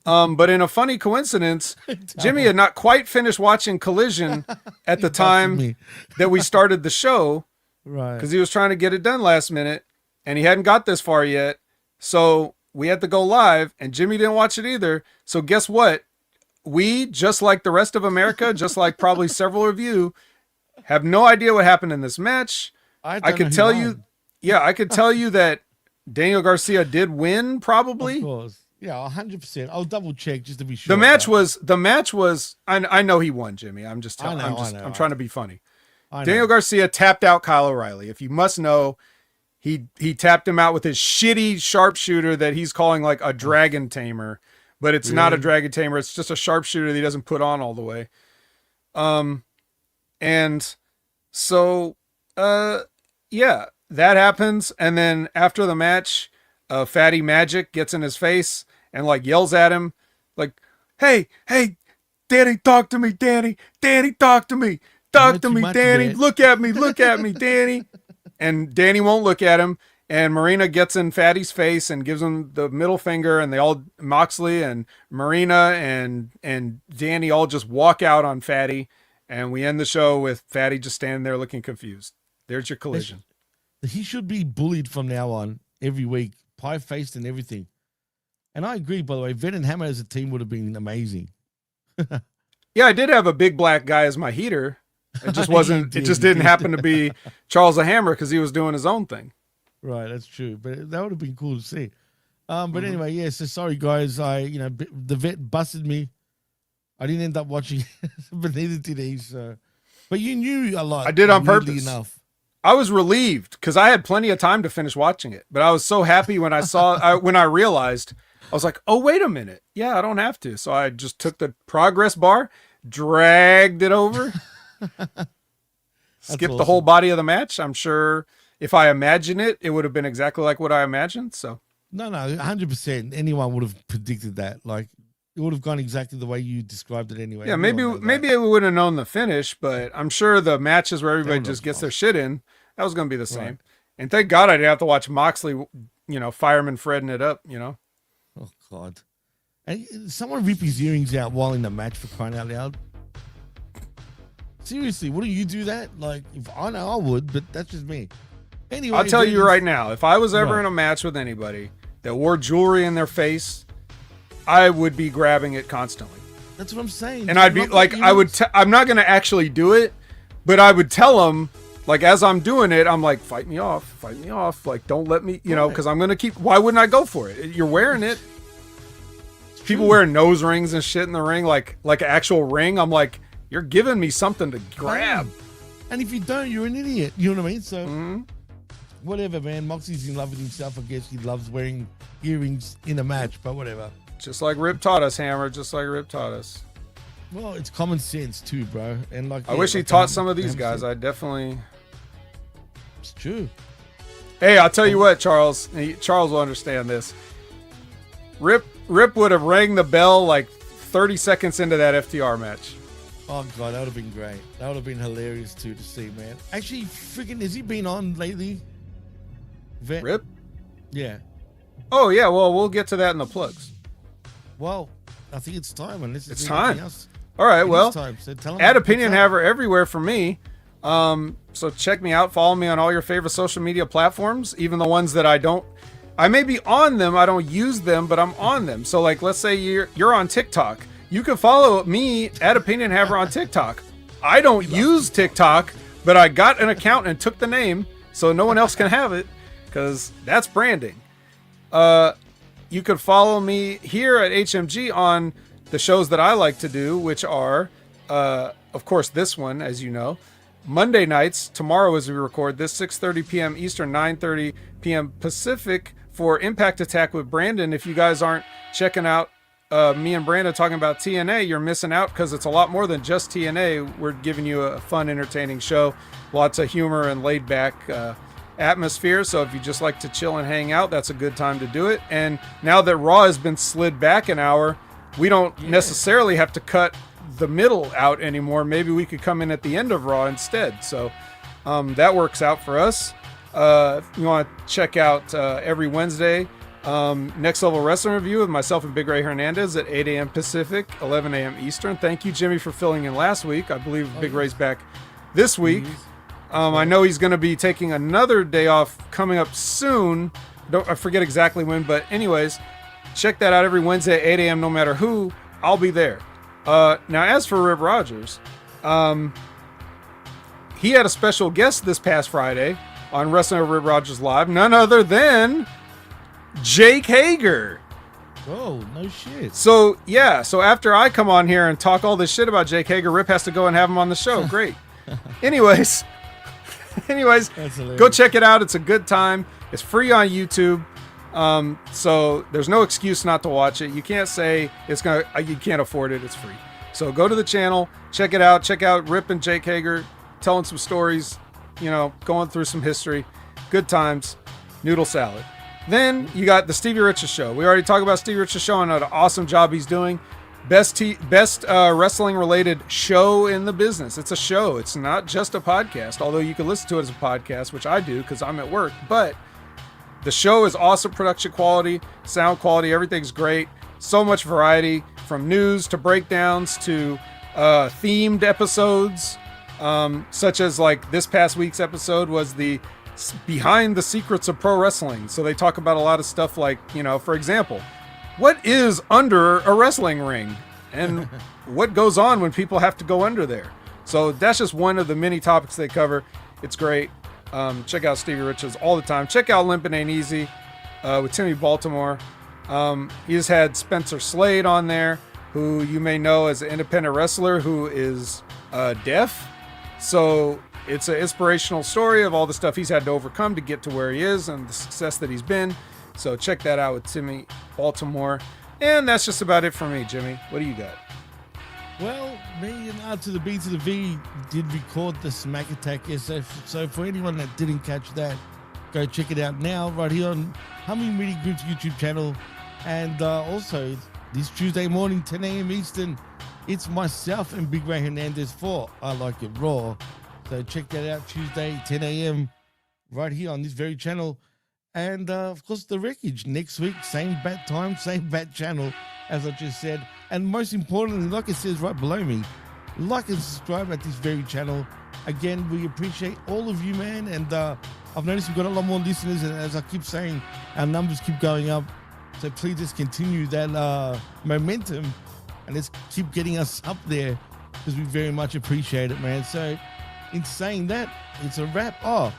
But in a funny coincidence, Jimmy had not quite finished watching Collision at the time that we started the show. Right. Because he was trying to get it done last minute and he hadn't got this far yet. So we had to go live and Jimmy didn't watch it either. So guess what? We, just like the rest of America, just like probably several of you, have no idea what happened in this match. I could tell you, I could tell you that Daniel Garcia did win probably. Of course. Yeah, 100%. I'll double check just to be sure. The match was, I know he won, Jimmy. I'm just telling I'm trying to be funny. Daniel Garcia tapped out Kyle O'Reilly. If you must know, he tapped him out with his shitty sharpshooter that he's calling like a dragon tamer, but it's not a dragon tamer. It's just a sharpshooter that he doesn't put on all the way. And so, yeah, that happens. And then after the match, Fatty Magic gets in his face and like yells at him like, hey, Danny, talk to me, Danny, talk to me. Talk to me, Danny. Look at me, Danny. And Danny won't look at him. And Marina gets in Fatty's face and gives him the middle finger. And they all, Moxley and Marina and Danny all just walk out on Fatty. And we end the show with Fatty just standing there looking confused. There's your Collision. He should be bullied from now on every week, pie-faced and everything. And I agree, by the way, Ven and Hammer as a team would have been amazing. Yeah, I did have a big black guy as my heater. It just wasn't. It just didn't happen to be Charles the Hammer because he was doing his own thing. Right, that's true. But that would have been cool to see. But anyway, yeah. So sorry, guys. The vet busted me. I didn't end up watching, but neither did he. So, but you knew a lot. I did on purpose. Enough. I was relieved because I had plenty of time to finish watching it. But I was so happy when I saw when I realized I was like, oh wait a minute, yeah, I don't have to. So I just took the progress bar, dragged it over. Skipped the whole body of the match. I'm sure if I imagine it, it would have been exactly like what I imagined. So no, 100%. Anyone would have predicted that. Like it would have gone exactly the way you described it anyway. Yeah, maybe I wouldn't have known the finish, but I'm sure the matches where everybody just gets their shit in, that was going to be the same. Right. And thank God I didn't have to watch Moxley, Fireman Fredding it up. Oh God! And someone rip his earrings out while in the match, for crying out loud. Seriously, wouldn't you do that? Like, if I know, I would, but that's just me. Anyway, I'll tell you right now, if I was ever in a match with anybody that wore jewelry in their face, I would be grabbing it constantly. That's what I'm saying. And I'd be like, I'm not going to actually do it, but I would tell them, like, as I'm doing it, I'm like, fight me off. Like, don't let me, because I'm going to keep, why wouldn't I go for it? You're wearing it. People wearing nose rings and shit in the ring, like an actual ring. I'm like, you're giving me something to grab. And if you don't, you're an idiot. You know what I mean? So, whatever, man. Moxie's in love with himself. I guess he loves wearing earrings in a match, but whatever. Just like Rip taught us, Hammer. Just like Rip taught us. Well, it's common sense too, bro. And like, I wish he taught some of these guys. I definitely. It's true. Hey, I'll tell you what, Charles. Charles will understand this. Rip would have rang the bell like 30 seconds into that FTR match. Oh God, that would have been great. That would have been hilarious too to see, man. Actually, freaking, has he been on lately? Rip? Yeah. Oh yeah. Well, we'll get to that in the plugs. Well, I think it's time. Unless it's time. Else. All right. Well, so add Opinion Haver everywhere for me. So check me out. Follow me on all your favorite social media platforms, even the ones that I may be on them. I don't use them, but I'm on them. So like, let's say you're on TikTok. You can follow me at Opinion Haver on TikTok. I don't use TikTok, but I got an account and took the name so no one else can have it because that's branding. You could follow me here at HMG on the shows that I like to do, which are, of course, this one, as you know, Monday nights, tomorrow as we record this, 6:30 p.m. Eastern, 9:30 p.m. Pacific for Impact Attack with Brandon. If you guys aren't checking out me and Brandon talking about TNA, you're missing out because it's a lot more than just TNA. We're giving you a fun, entertaining show, lots of humor and laid back atmosphere. So if you just like to chill and hang out, that's a good time to do it. And now that Raw has been slid back an hour, we don't necessarily have to cut the middle out anymore. Maybe we could come in at the end of Raw instead. So that works out for us. If you want to check out every Wednesday, Next Level Wrestling Review with myself and Big Ray Hernandez at 8 a.m. Pacific, 11 a.m. Eastern. Thank you, Jimmy, for filling in last week. I believe Big Ray's back this week. I know he's going to be taking another day off coming up soon. I forget exactly when, but anyways, check that out every Wednesday at 8 a.m. No matter who, I'll be there. Now, as for Rip Rogers, he had a special guest this past Friday on Wrestling with Rip Rogers Live, none other than Jake Hager. Oh, no shit. So after I come on here and talk all this shit about Jake Hager, Rip has to go and have him on the show. Great. Anyways, go check it out. It's a good time. It's free on YouTube. So there's no excuse not to watch it. You can't say you can't afford it. It's free. So go to the channel, check it out. Check out Rip and Jake Hager telling some stories, going through some history. Good times. Noodle salad. Then you got the Stevie Richards Show. We already talked about Stevie Richards Show and an awesome job he's doing. Best wrestling related show in the business. It's a show. It's not just a podcast, although you can listen to it as a podcast, which I do because I'm at work. But the show is awesome production quality, sound quality. Everything's great. So much variety, from news to breakdowns to themed episodes, such as like this past week's episode was the Behind the Secrets of Pro Wrestling. So they talk about a lot of stuff like, for example, what is under a wrestling ring and what goes on when people have to go under there. So that's just one of the many topics they cover. It's great. Check out Stevie Richards all the time. Check out Limpin' Ain't Easy with Timmy Baltimore. He has had Spencer Slade on there, who you may know as an independent wrestler who is deaf. So it's an inspirational story of all the stuff he's had to overcome to get to where he is and the success that he's been. So check that out with Timmy Baltimore. And that's just about it for me, Jimmy. What do you got? Well, me and R to the B to the V did record the Smack Attack SF. So for anyone that didn't catch that, go check it out now right here on Hamin Media Group's YouTube channel. And also this Tuesday morning, 10 a.m. Eastern, it's myself and Big Ray Hernandez for I Like It Raw. So check that out Tuesday, 10 a.m. right here on this very channel. And of course, the Wreckage next week, same bat time, same bat channel, as I just said. And most importantly, like it says right below me, like and subscribe at this very channel. Again, we appreciate all of you, man. And I've noticed we've got a lot more listeners. And as I keep saying, our numbers keep going up. So please just continue that momentum and let's keep getting us up there because we very much appreciate it, man. So in saying that, it's a wrap. Oh,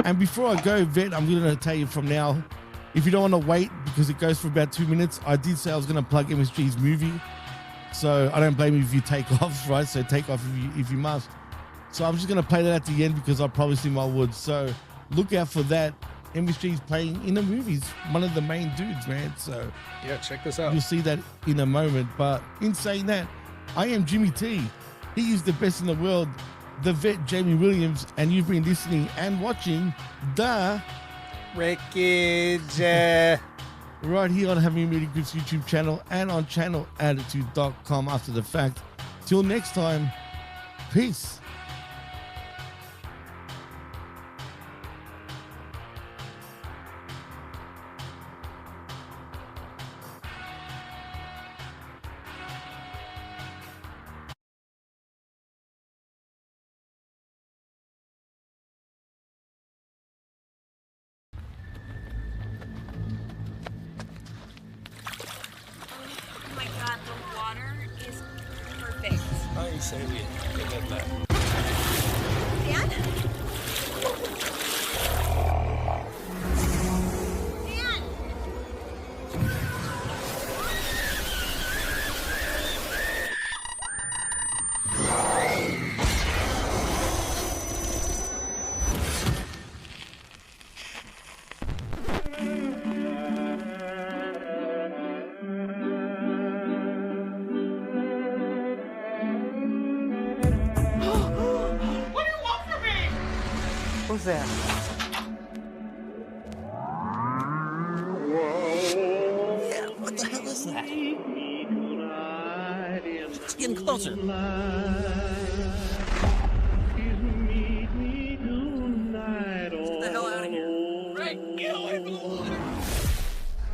and before I go, Vet, I'm going to tell you from now, if you don't want to wait because it goes for about 2 minutes, I did say I was going to plug MSG's movie. So I don't blame you if you take off, right? So take off if you must. So I'm just going to play that at the end because I promised him I would. So look out for that. MSG's playing in the movies, one of the main dudes, man. So yeah, check this out. You'll see that in a moment. But in saying that, I am Jimmy T. He is the best in the world, the Vet Jamie Williams, and you've been listening and watching the Wreckage right here on Hamin Media Group's YouTube channel and on channelattitude.com after the fact. Till next time, peace. Oh my god, the water is perfect. Ay, se ve bien, de verdad. Dan? Who's there? Yeah, what the hell is that? It's getting closer. Get the hell out of here. Right, get away from the water.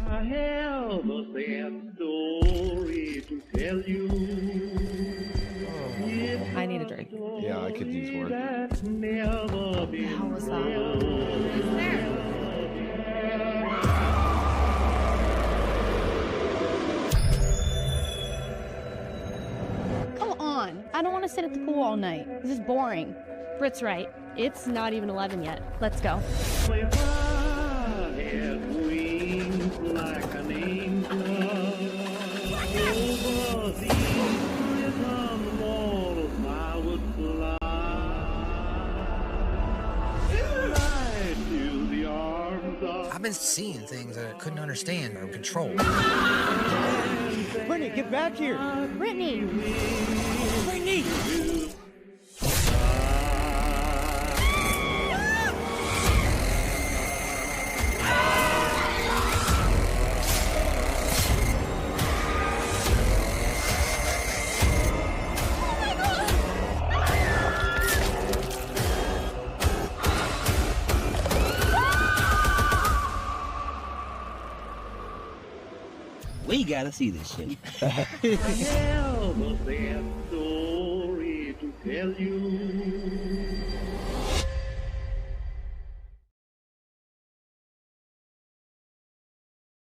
I have a sad story to tell you. I need a drink. Yeah, I could use one. How was that? Who's there? Come on. I don't want to sit at the pool all night. This is boring. Britt's right. It's not even 11 yet. Let's go. If I had wings like an angel over these walls, I would fly right to the arms of I've been seeing things that I couldn't understand or control. Brittany, get back here! Brittany! Brittany! We gotta see this shit. I have a sad story to tell you.